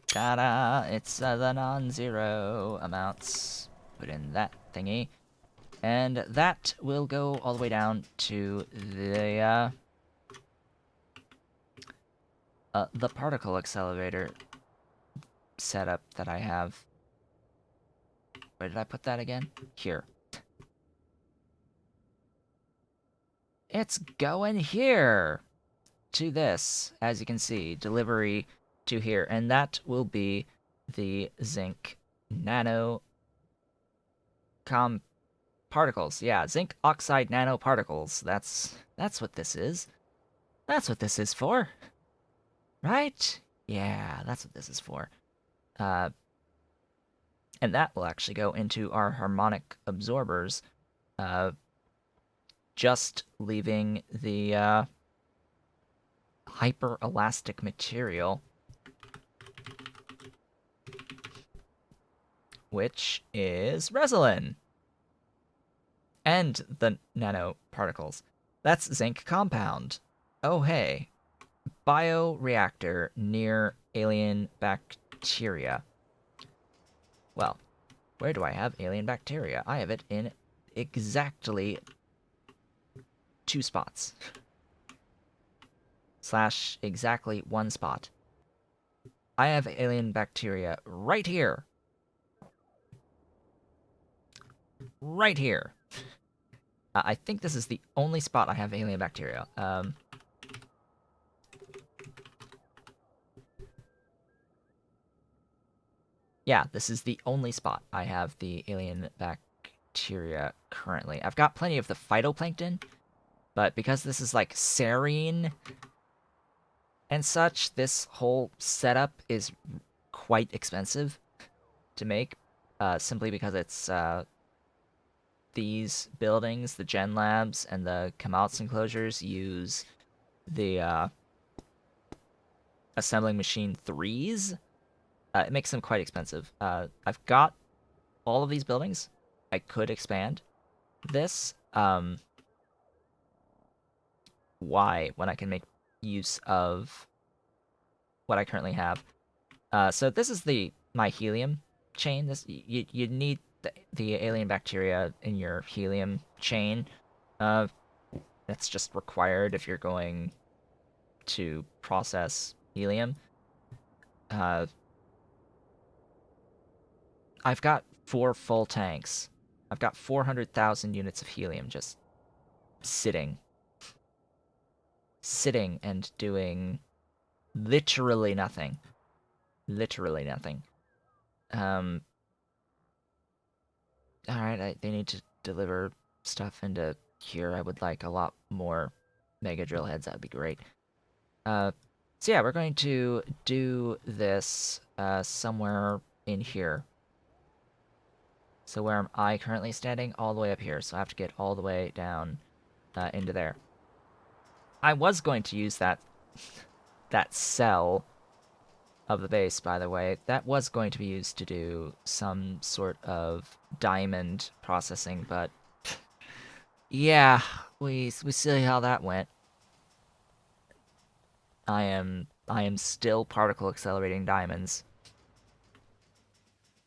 Ta-da! It's the non-zero amounts. Put in that thingy. And that will go all the way down to the particle accelerator setup that I have. Where did I put that again? Here. It's going here! To this, as you can see, delivery to here. And that will be the zinc nano particles. Yeah, zinc oxide nanoparticles. That's what this is. That's what this is for. Right? Yeah, that's what this is for. And that will actually go into our harmonic absorbers, just leaving the hyperelastic material, which is resin. And the nanoparticles. That's zinc compound. Oh hey. Bioreactor near alien bacteria. Well, where do I have alien bacteria? I have it in exactly 2 spots. / exactly 1 spot. I have alien bacteria right here. Right here. I think this is the only spot I have alien bacteria. Yeah, this is the only spot I have the alien bacteria currently. I've got plenty of the phytoplankton, but because this is like serine and such, this whole setup is quite expensive to make, simply because it's these buildings, the Gen Labs and the Kamats enclosures, use the assembling machine 3s. It makes them quite expensive. I've got all of these buildings. I could expand this. Why, when I can make use of what I currently have? So this is my helium chain. You need the alien bacteria in your helium chain. Uh, that's just required if you're going to process helium. Uh, I've got 4 full tanks. I've got 400,000 units of helium just sitting, and doing literally nothing. Literally nothing. Um, all right, they need to deliver stuff into here. I would like a lot more mega drill heads. That would be great. So yeah, we're going to do this somewhere in here. So where am I currently standing? All the way up here. So I have to get all the way down into there. I was going to use that cell of the base, by the way. That was going to be used to do some sort of diamond processing, but yeah, we see how that went. I am still particle accelerating diamonds.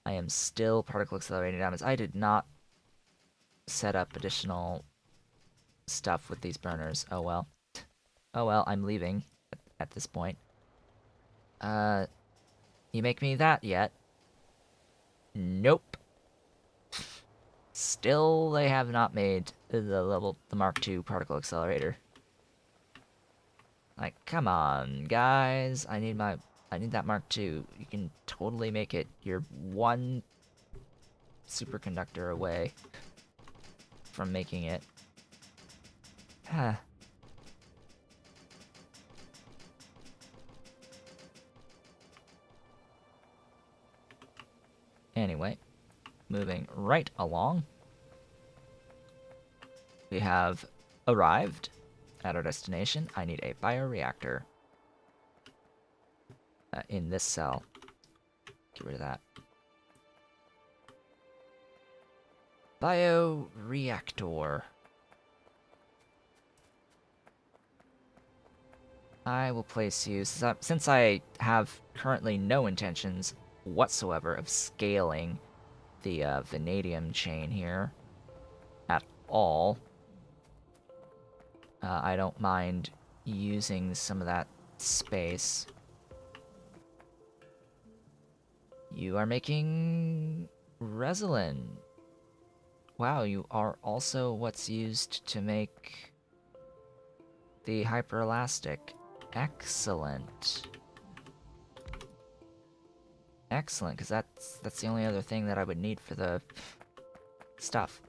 I am still particle accelerating diamonds. I did not set up additional stuff with these burners. Oh well. Oh well, I'm leaving at this point. Uh, you make me that yet? Nope. Still, they have not made the Mark II particle accelerator. Like, come on, guys. I need that Mark II. You can totally make it. You're one superconductor away from making it. Huh. Anyway, moving right along. We have arrived at our destination. I need a bioreactor in this cell. Get rid of that. Bioreactor. I will place you, since I have currently no intentions whatsoever of scaling the vanadium chain here at all. I don't mind using some of that space. You are making resilin. Wow, you are also what's used to make the hyperelastic. Excellent. Excellent, because that's the only other thing that I would need for the stuff.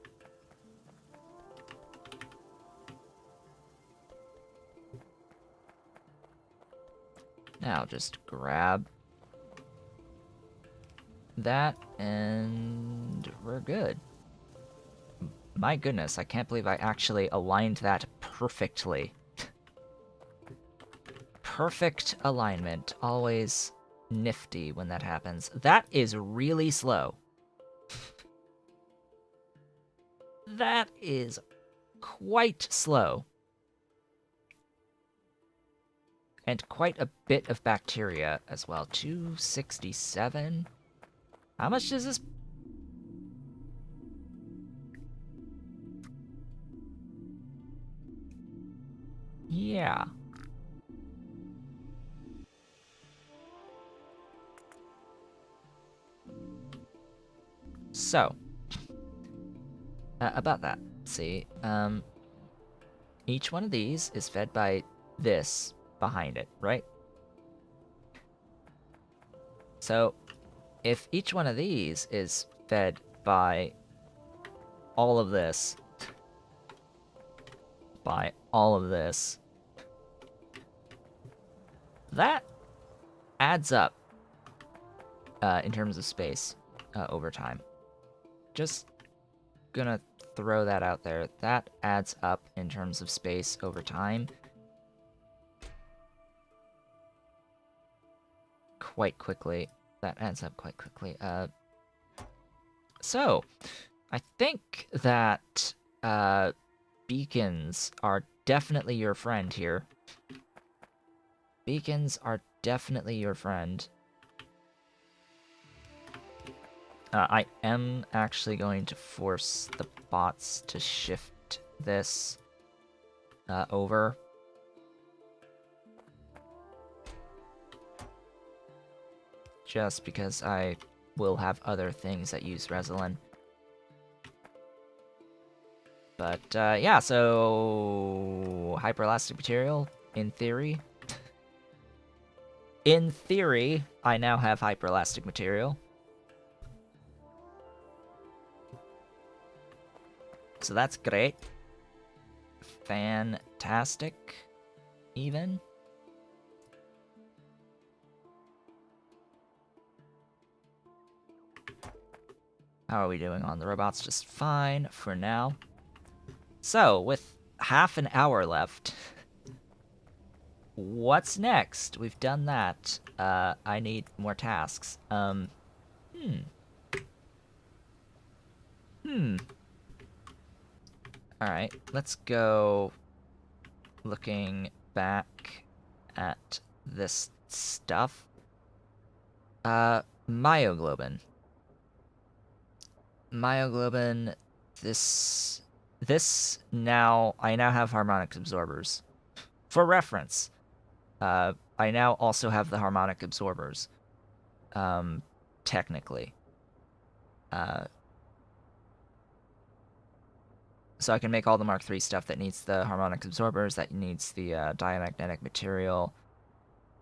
Now just grab that and we're good. My goodness, I can't believe I actually aligned that perfectly. Perfect alignment. Always nifty when that happens. That is really slow. That is quite slow. And quite a bit of bacteria as well. 267. How much does this? Yeah. So, about that. let's see. Each one of these is fed by this behind it, right? So if each one of these is fed by all of this, that adds up in terms of space over time. Just gonna throw that out there. That adds up in terms of space over time quite quickly. That adds up quite quickly. So, I think that beacons are definitely your friend here. Beacons are definitely your friend. I am actually going to force the bots to shift this over. Just because I will have other things that use Resilin. But yeah, so hyperelastic material, in theory. In theory, I now have hyperelastic material. So that's great. Fantastic, even. How are we doing on the robots? Just fine for now. So, with half an hour left, what's next? We've done that. I need more tasks. Alright, let's go looking back at this stuff. Myoglobin. Myoglobin, this now, I now have harmonic absorbers. For reference, I now also have the harmonic absorbers, technically. So I can make all the Mark III stuff that needs the harmonic absorbers, that needs the diamagnetic material,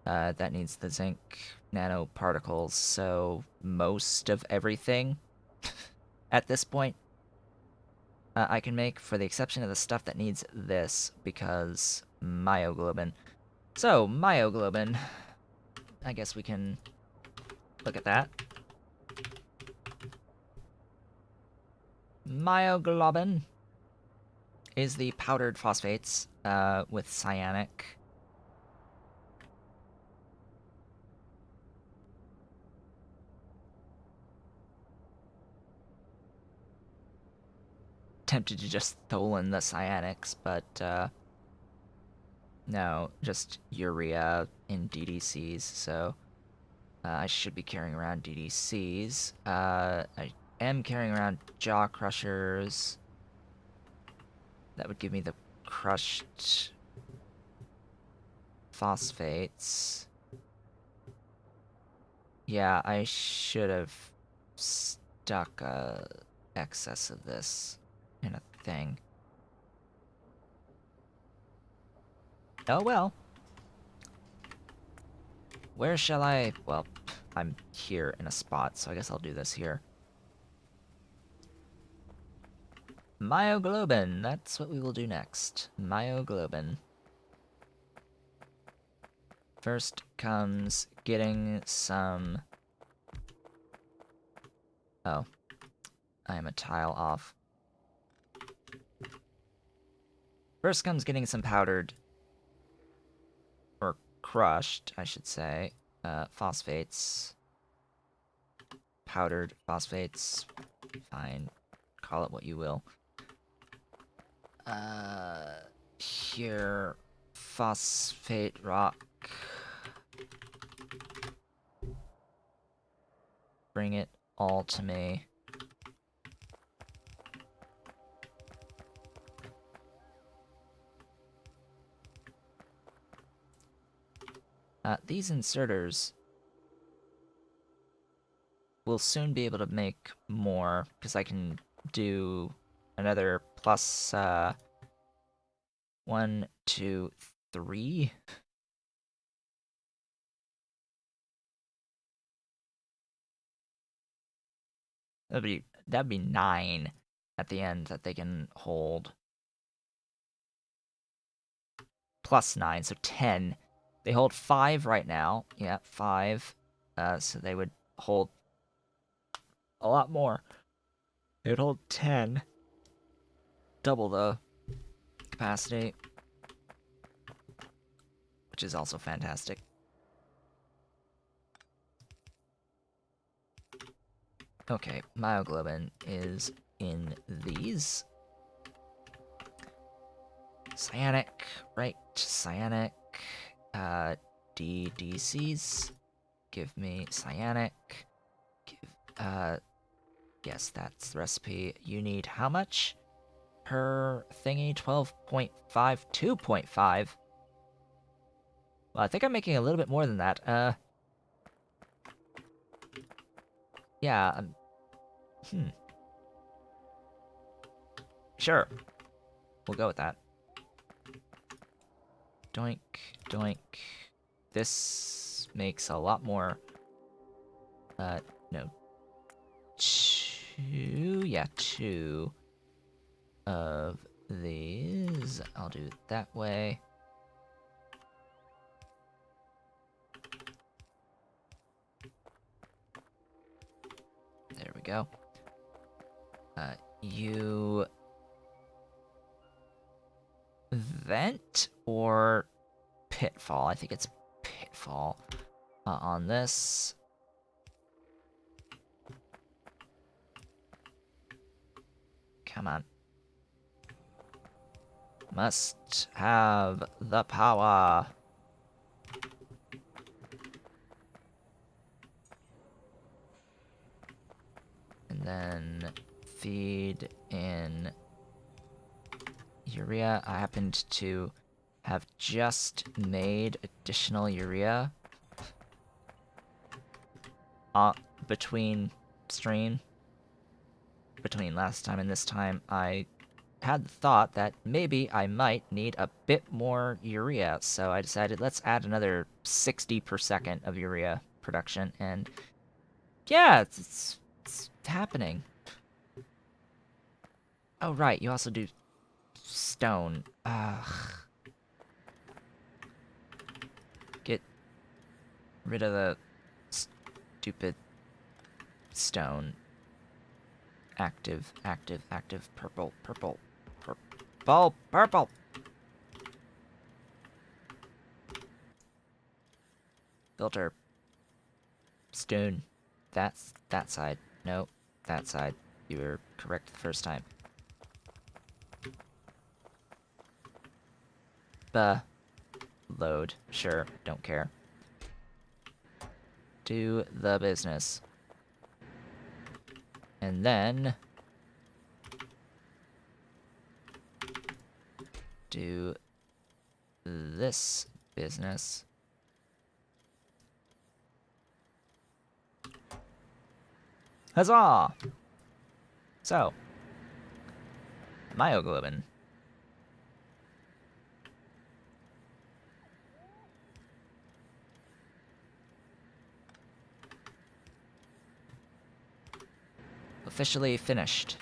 that needs the zinc nanoparticles, so most of everything at this point I can make, for the exception of the stuff that needs this, because myoglobin. So, myoglobin, I guess we can look at that. Myoglobin is the powdered phosphates with cyanic. Tempted to just throw in the cyanics, but no, just urea in DDCs, so I should be carrying around DDCs. I am carrying around jaw crushers. That would give me the crushed phosphates. Yeah, I should have stuck excess of this in a thing. Oh well. Where shall I... Well, I'm here in a spot, so I guess I'll do this here. Myoglobin, that's what we will do next. Myoglobin. First comes getting some... Oh. I am a tile off. First comes getting some powdered... Or crushed, I should say. Phosphates. Powdered phosphates. Fine. Call it what you will. Here... Phosphate rock. Bring it all to me. These inserters will soon be able to make more, because I can do another plus 1, 2, 3. That'd be 9 at the end that they can hold. Plus 9, so 10. They hold 5 right now. Yeah, 5. So they would hold a lot more. They would hold 10. Double the capacity, which is also fantastic. Okay, myoglobin is in these. Cyanic, right? Cyanic. DDCs. Give me cyanic. Yes, that's the recipe. You need how much per thingy? 12.5, 2.5. Well, I think I'm making a little bit more than that. Yeah, sure. We'll go with that. Doink, doink. This makes a lot more. No. 2, yeah, 2 of these. I'll do it that way. There we go. You vent or pitfall? I think it's pitfall on this. Come on. Must have the power. And then feed in urea. I happened to have just made additional urea between last time and this time. I had the thought that maybe I might need a bit more urea, so I decided let's add another 60 per second of urea production, and yeah, it's happening. Oh right, you also do stone. Ugh. Get rid of the stupid stone. Active, active, active, purple, purple, purple, purple! Filter. Stone. That's that side. No, that side. You were correct the first time. Load. Sure, don't care. Do the business. And then do this business. Huzzah! So, myoglobin. Officially finished.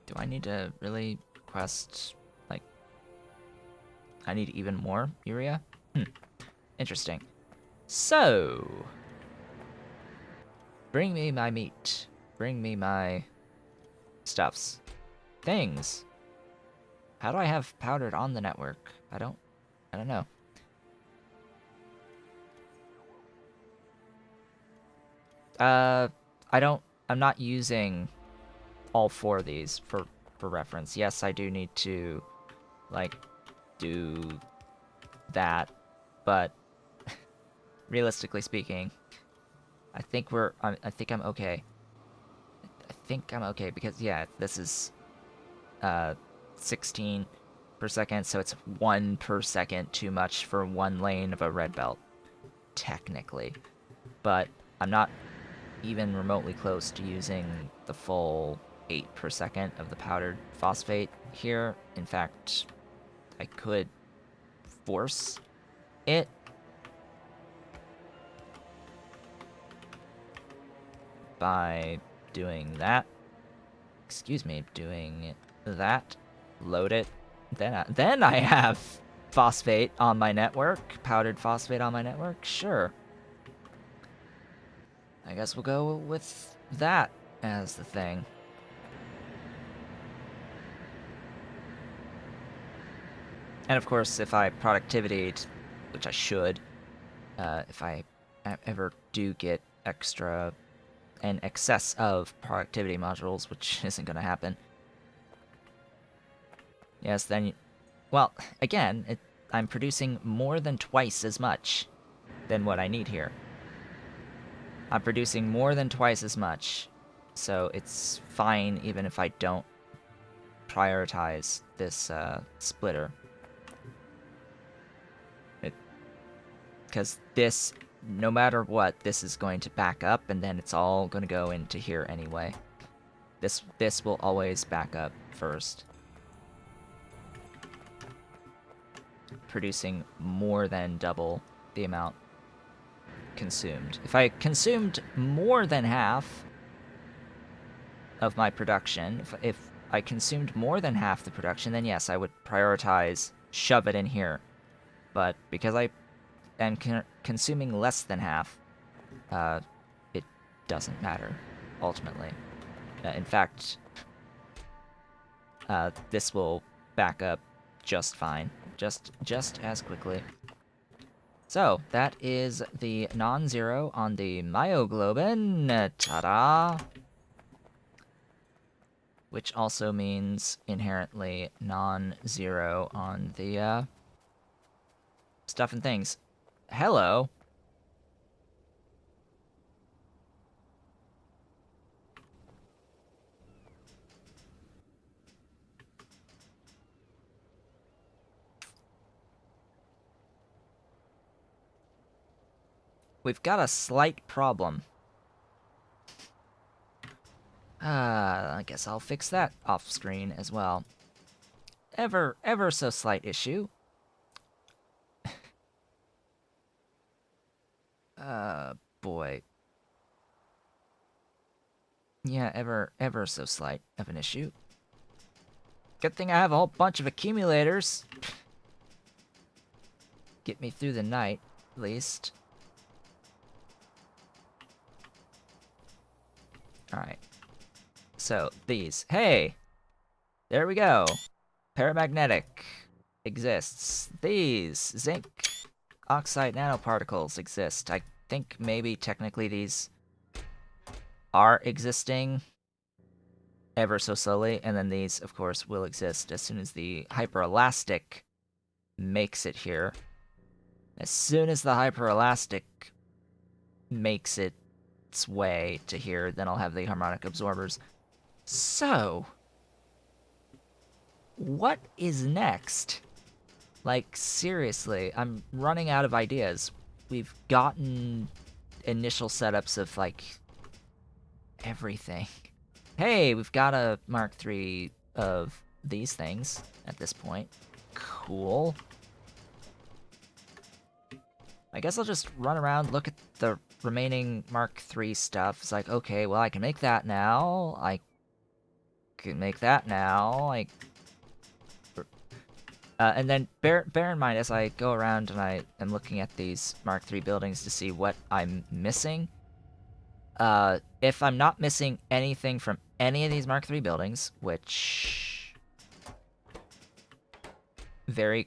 Do I need to really request, like, I need even more urea? Interesting. So, bring me my meat. Bring me my stuffs. Things. How do I have powdered on the network? I don't know. I'm not using all 4 of these for reference. Yes, I do need to, like, do that, but realistically speaking, I think I'm okay. I think I'm okay because, yeah, this is 16 per second, so it's 1 per second too much for one lane of a red belt, technically. But I'm not even remotely close to using the full 8 per second of the powdered phosphate here. In fact, I could force it by doing that. Excuse me, doing that. Load it. Then I have phosphate on my network, powdered phosphate on my network. Sure. I guess we'll go with that as the thing. And of course, if I productivity, which I should, if I ever do get extra and excess of productivity modules, which isn't going to happen. Yes, then, well, again, I'm producing more than twice as much than what I need here. I'm producing more than twice as much, so it's fine even if I don't prioritize this splitter. Because this, no matter what, this is going to back up, and then it's all going to go into here anyway. This will always back up first. Producing more than double the amount consumed. If I consumed more than half of my production, if I consumed more than half the production, then yes, I would prioritize shove it in here. But because I am consuming less than half, it doesn't matter, ultimately. In fact, this will back up just fine, just as quickly. So, that is the non-zero on the myoglobin. Ta-da! Which also means inherently non-zero on the stuff and things. Hello. We've got a slight problem. I guess I'll fix that off screen as well. Ever so slight issue. Boy. Yeah, ever so slight of an issue. Good thing I have a whole bunch of accumulators. Get me through the night, at least. Alright. So, these. Hey! There we go. Paramagnetic exists. These. Zinc oxide nanoparticles exist. I think maybe technically these are existing ever so slowly, and then these, of course, will exist as soon as the hyperelastic makes it here. As soon as the hyperelastic makes its way to here, then I'll have the harmonic absorbers. So, what is next? Like, seriously, I'm running out of ideas. We've gotten initial setups of, like, everything. Hey, we've got a Mark III of these things at this point. Cool. I guess I'll just run around, look at the remaining Mark III stuff. It's like, okay, well, I can make that now. I can make that now. And then bear in mind, as I go around and I am looking at these Mark III buildings to see what I'm missing, if I'm not missing anything from any of these Mark III buildings, which very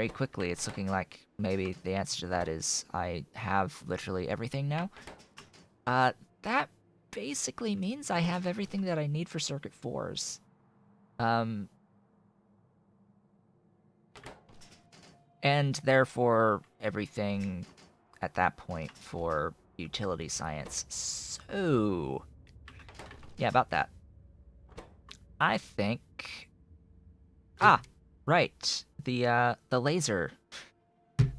quickly it's looking like maybe the answer to that is I have literally everything now, that basically means I have everything that I need for Circuit 4s. And therefore, everything at that point for utility science. So, yeah, about that. I think Ah, right. The laser.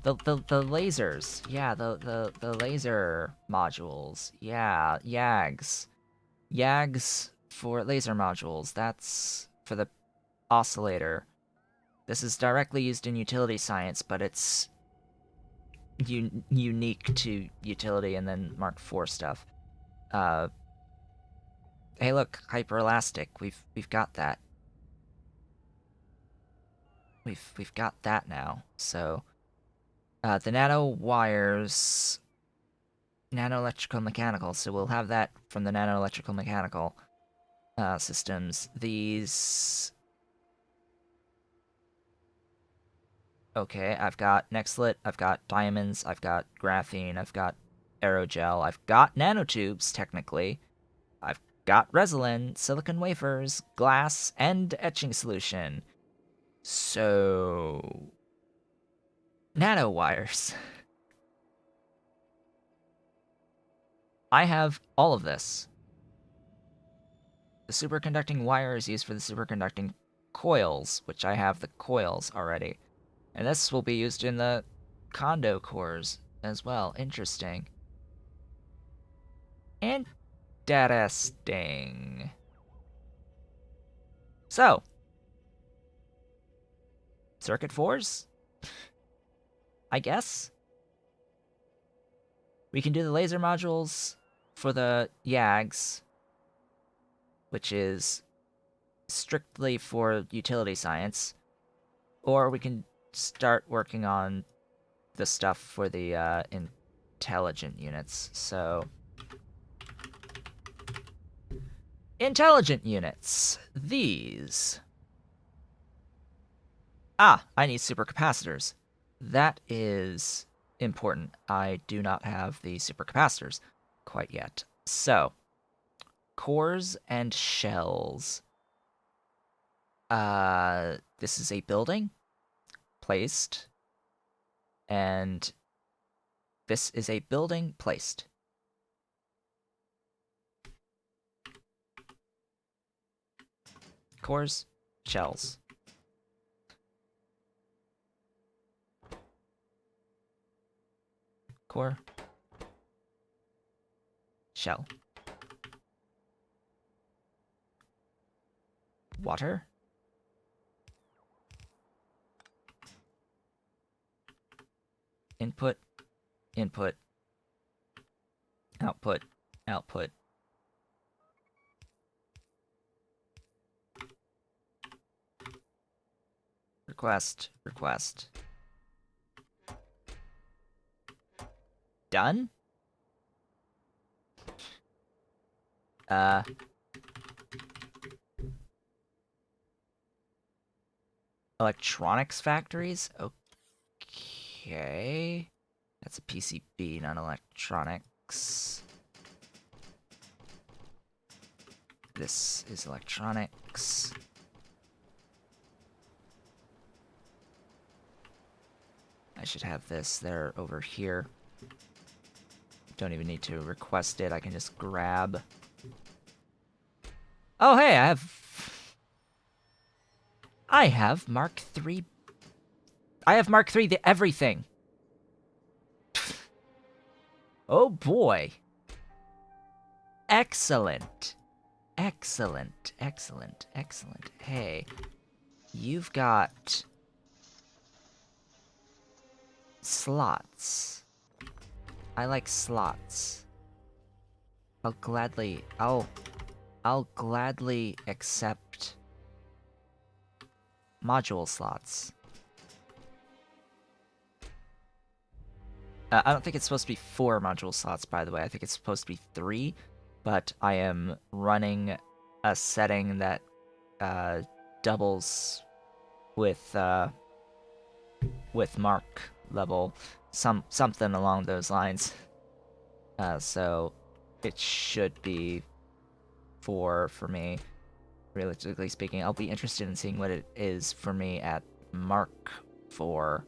The lasers. Yeah, the laser modules. Yeah, YAGs. YAGs for laser modules. That's for the oscillator. This is directly used in utility science, but it's unique to utility and then Mark IV stuff. Uh, hey, look, hyperelastic. We've got that. We've got that now. So, the nano wires, nano electrical mechanical. So we'll have that from the nano electrical mechanical systems. These. Okay, I've got Nextlit, I've got diamonds, I've got graphene, I've got aerogel, I've got nanotubes, technically. I've got resin, silicon wafers, glass, and etching solution. So. Nanowires. I have all of this. The superconducting wire is used for the superconducting coils, which I have the coils already. And this will be used in the condo cores as well. Interesting. Interesting. So, circuit 4s? I guess? We can do the laser modules for the YAGs, which is strictly for utility science, or we can start working on the stuff for the intelligent units. So, intelligent units. These. Ah, I need supercapacitors. That is important. I do not have the supercapacitors quite yet. So, cores and shells. This is a building placed, and this is a building placed. Cores, shells. Core, shell. Water. Input, input, output, output. Request, request. Done? Electronics factories? Okay. That's a PCB, not electronics. This is electronics. I should have this there over here. Don't even need to request it, I can just grab. Oh hey, I have Mark III. I have Mark III the everything. Oh boy. Excellent. Excellent, excellent, excellent. Hey, you've got slots. I like slots. I'll gladly accept module slots. I don't think it's supposed to be 4 module slots, by the way. I think it's supposed to be 3, but I am running a setting that doubles with Mark level, something along those lines. So it should be 4 for me. Realistically speaking, I'll be interested in seeing what it is for me at Mark 4.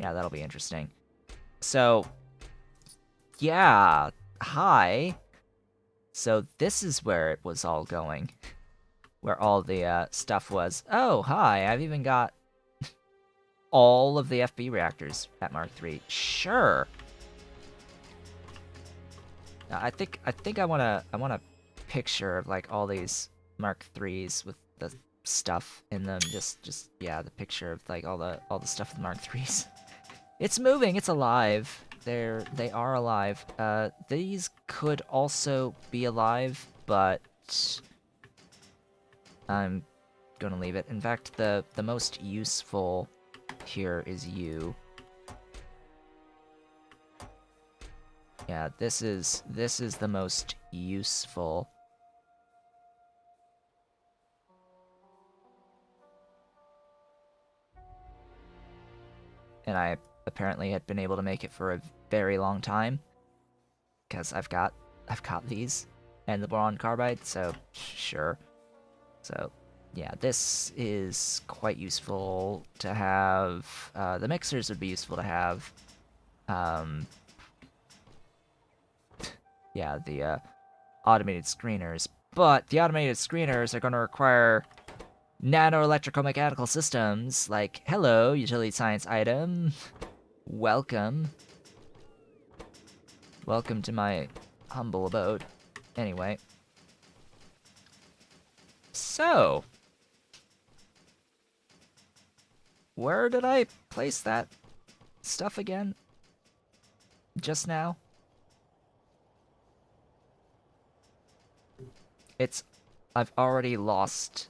Yeah, that'll be interesting. So, yeah, hi. So this is where it was all going. where all the stuff was. Oh, hi! I've even got all of the FB reactors at Mark III. Sure. I think I want a picture of like all these Mark IIIs with the stuff in them. Just yeah, the picture of like all the stuff with Mark IIIs. It's moving. It's alive. They are alive. These could also be alive, but I'm gonna leave it. In fact, the most useful here is you. Yeah, this is the most useful. And I apparently had been able to make it for a very long time because I've got these and the boron carbide, so sure. So yeah, this is quite useful to have. The mixers would be useful to have. Yeah, the automated screeners, but the automated screeners are going to require nano electrical mechanical systems. Like, hello, utility science item. Welcome. Welcome to my humble abode. Anyway. So. Where did I place that stuff again? Just now? I've already lost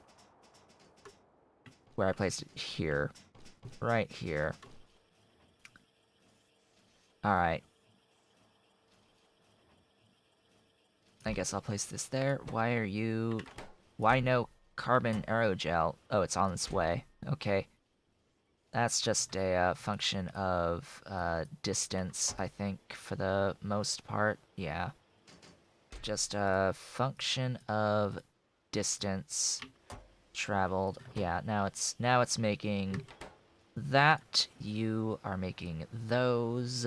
where I placed it. Here. Right here. Alright. I guess I'll place this there. Why no carbon aerogel? Oh, it's on its way. Okay. That's just a function of distance, I think, for the most part. Yeah. Just a function of distance traveled. Yeah, now it's making that. You are making those.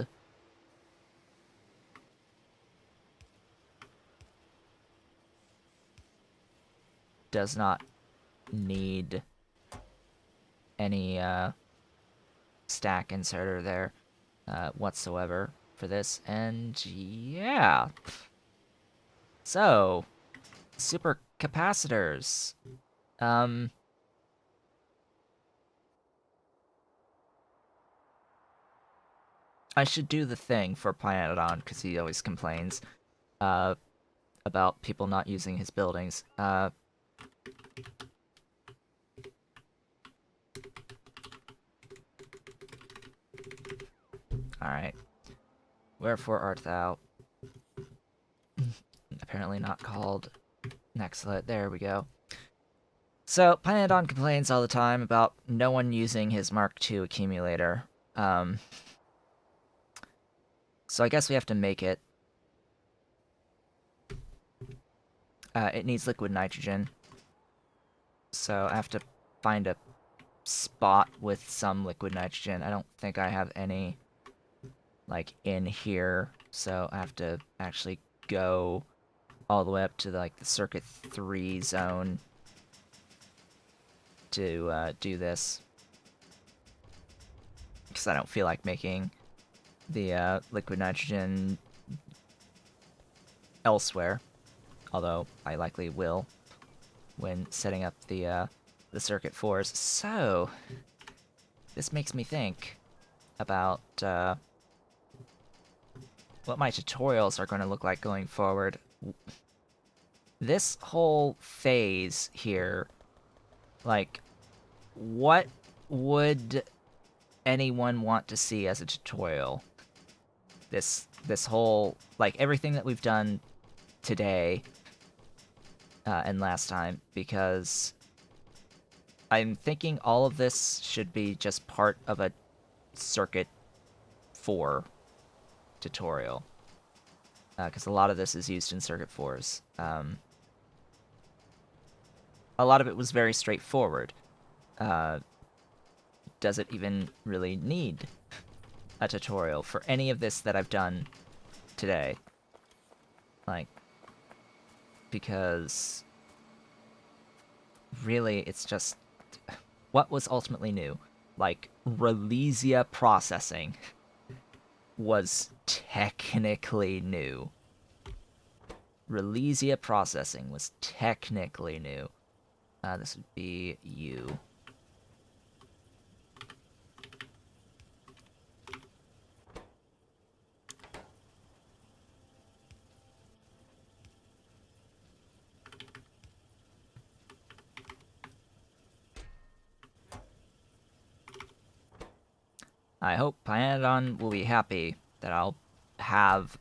Does not need any stack inserter there whatsoever for this. And yeah. So, super capacitors. I should do the thing for Pyanodon because he always complains about people not using his buildings. Alright. Wherefore art thou? Apparently not called Nexlet. There we go. So, Pyanodon complains all the time about no one using his Mark II accumulator. So I guess we have to make it. It needs liquid nitrogen. So I have to find a spot with some liquid nitrogen. I don't think I have any, like, in here. So I have to actually go all the way up to, like, the Circuit 3 zone to do this. Because I don't feel like making the liquid nitrogen elsewhere. Although I likely will when setting up the Circuit 4s. So, this makes me think about what my tutorials are going to look like going forward. This whole phase here, like, what would anyone want to see as a tutorial? This whole, like, everything that we've done today and last time, because I'm thinking all of this should be just part of a Circuit 4 tutorial. Because a lot of this is used in Circuit 4s. A lot of it was very straightforward. Does it even really need a tutorial for any of this that I've done today? Like, because really, it's just what was ultimately new. Like, Relesia processing was technically new. Relesia processing was technically new. This would be you. I hope Pyanodon will be happy that I'll have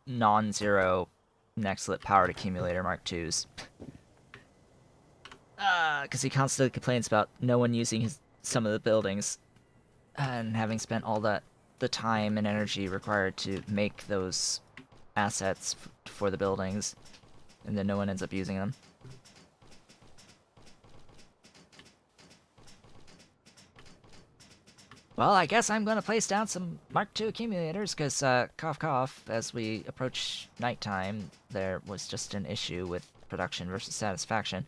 non-zero next-lit powered accumulator Mark IIs. Because he constantly complains about no one using some of the buildings, and having spent all the time and energy required to make those assets for the buildings, and then no one ends up using them. Well, I guess I'm going to place down some Mark II accumulators, because, cough cough, as we approach nighttime, there was just an issue with production versus satisfaction.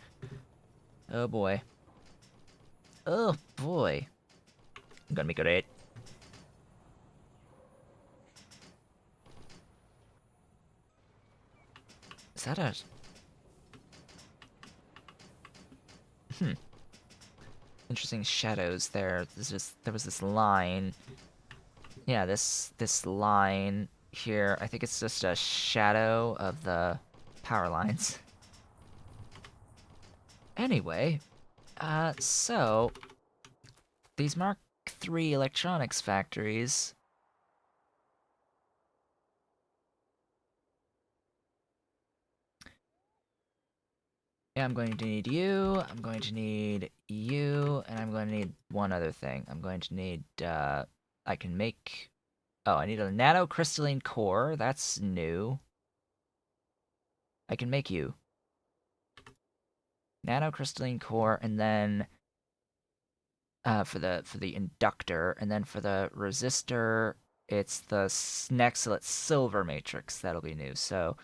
Oh boy. Oh boy. I'm gonna be great. Is that a... Interesting shadows there. There was this line. Yeah, this line here. I think it's just a shadow of the power lines. Anyway, so these Mark III electronics factories. Yeah, I'm going to need you, I'm going to need you, and I'm going to need one other thing. I'm going to need, I can make... Oh, I need a nanocrystalline core. That's new. I can make you. Nanocrystalline core, and then for the inductor, and then for the resistor, it's the Nexlet silver matrix that'll be new. So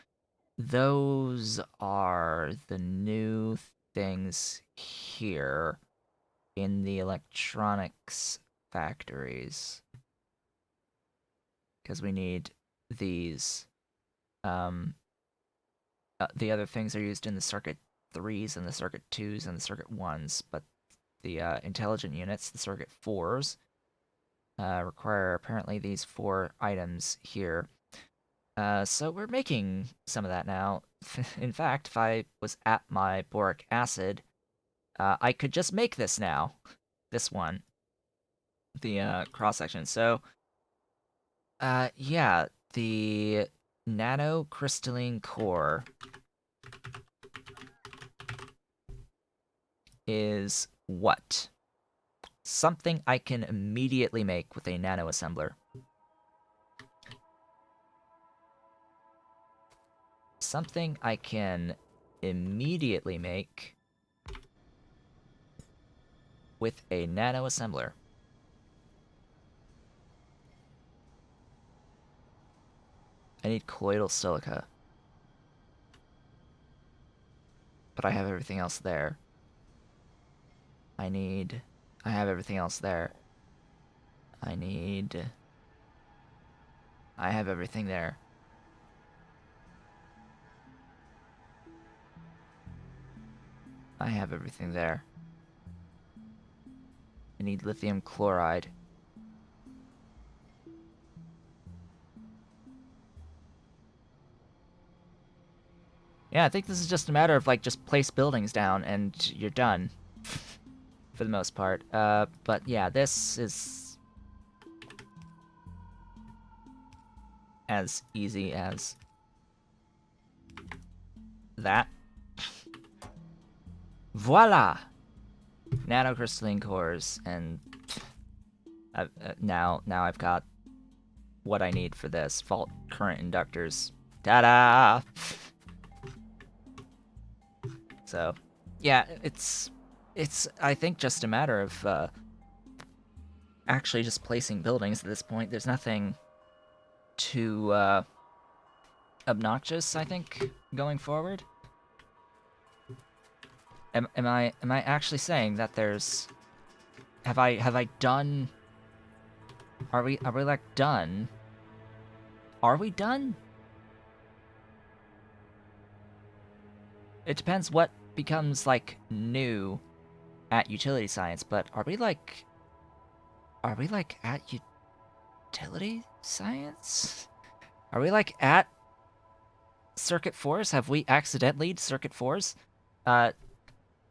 those are the new things here in the electronics factories, because we need these. The other things are used in the circuit 3s and the circuit 2s and the circuit 1s, but the intelligent units, the circuit 4s, require apparently these 4 items here. So we're making some of that now. In fact, if I was at my boric acid, I could just make this now. This one. The cross-section. So, yeah, the nanocrystalline core is what? Something I can immediately make with a nanoassembler. Something I can immediately make with a nanoassembler. I need colloidal silica. But I have everything else there. I have everything else there. I have everything there. I have everything there. I need lithium chloride. Yeah, I think this is just a matter of, like, just place buildings down and you're done. For the most part. But yeah, this is as easy as that. Voila! Nanocrystalline cores, and now I've got what I need for this. Fault current inductors. Ta-da! So, yeah, it's I think just a matter of actually just placing buildings at this point. There's nothing too obnoxious, I think, going forward. Am I actually saying that there's have I done are we like done? Are we done? It depends what becomes like new at utility science, but are we like at utility science? Are we like at circuit fours? Have we accidentally circuit fours? Uh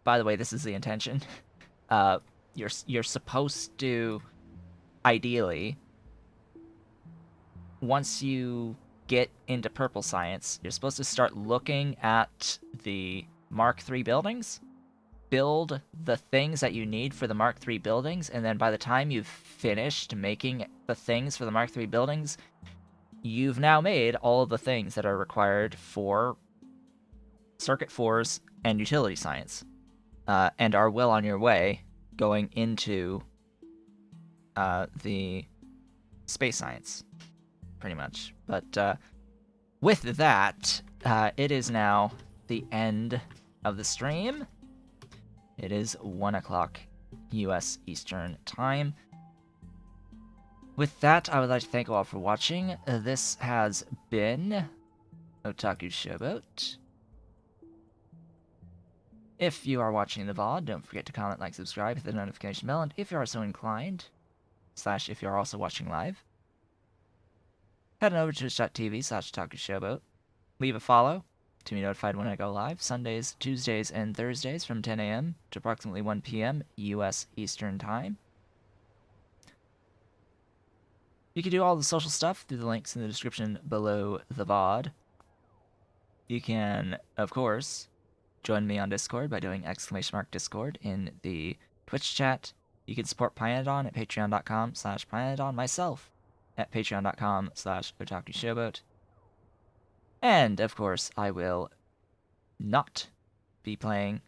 by the way, this is the intention. Uh you're supposed to ideally once you get into purple science, you're supposed to start looking at the Mark III buildings, build the things that you need for the Mark III buildings, and then by the time you've finished making the things for the Mark III buildings, you've now made all of the things that are required for Circuit 4s and utility science, and are well on your way going into the space science, pretty much. But with that, it is now the end of the stream. It is 1 o'clock US Eastern Time. With that, I would like to thank you all for watching. This has been Otaku Showboat. If you are watching the VOD, don't forget to comment, like, subscribe, hit the notification bell, and if you are so inclined, / if you are also watching live, head on over to twitch.tv/Otaku Showboat. Leave a follow to be notified when I go live, Sundays, Tuesdays, and Thursdays from 10 a.m. to approximately 1 p.m. US Eastern Time. You can do all the social stuff through the links in the description below the VOD. You can, of course, join me on Discord by doing !Discord in the Twitch chat. You can support Pyanodon at patreon.com/Pyanodon, myself at patreon.com/OtakuShowboat. And, of course, I will not be playing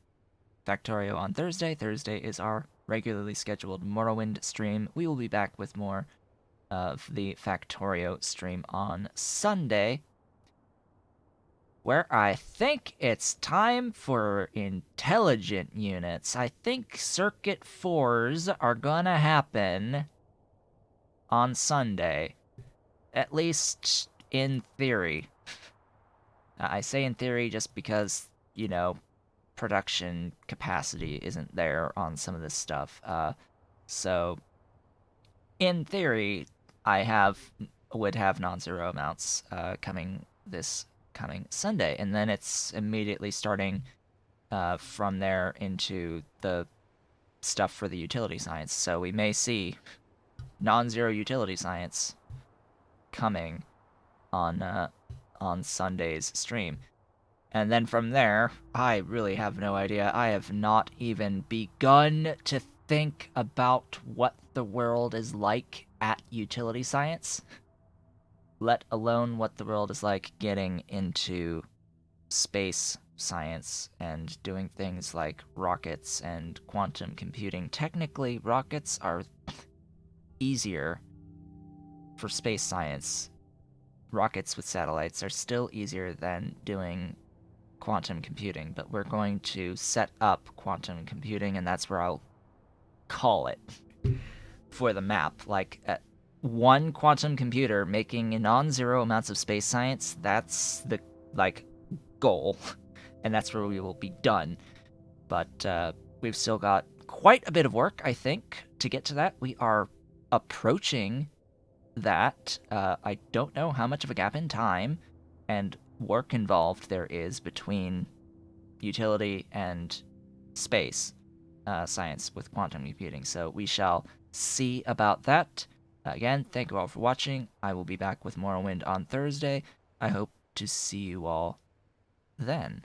Factorio on Thursday. Thursday is our regularly scheduled Morrowind stream. We will be back with more of the Factorio stream on Sunday, where I think it's time for intelligent units. I think Circuit 4s are gonna happen on Sunday, at least in theory. I say in theory just because, production capacity isn't there on some of this stuff. So, in theory, would have non-zero amounts coming Sunday, and then it's immediately starting from there into the stuff for the utility science. So we may see non-zero utility science coming on Sunday's stream. And then from there, I really have no idea. I have not even begun to think about what the world is like at utility science, let alone what the world is like getting into space science and doing things like rockets and quantum computing. Technically, rockets are easier for space science. Rockets with satellites are still easier than doing quantum computing, but we're going to set up quantum computing, and that's where I'll call it for the map. Like, one quantum computer making non-zero amounts of space science, that's the, goal, and that's where we will be done. But we've still got quite a bit of work, I think, to get to that. We are approaching that. I don't know how much of a gap in time and work involved there is between utility and space science with quantum computing, so we shall see about that. Again, thank you all for watching. I will be back with Morrowind on Thursday. I hope to see you all then.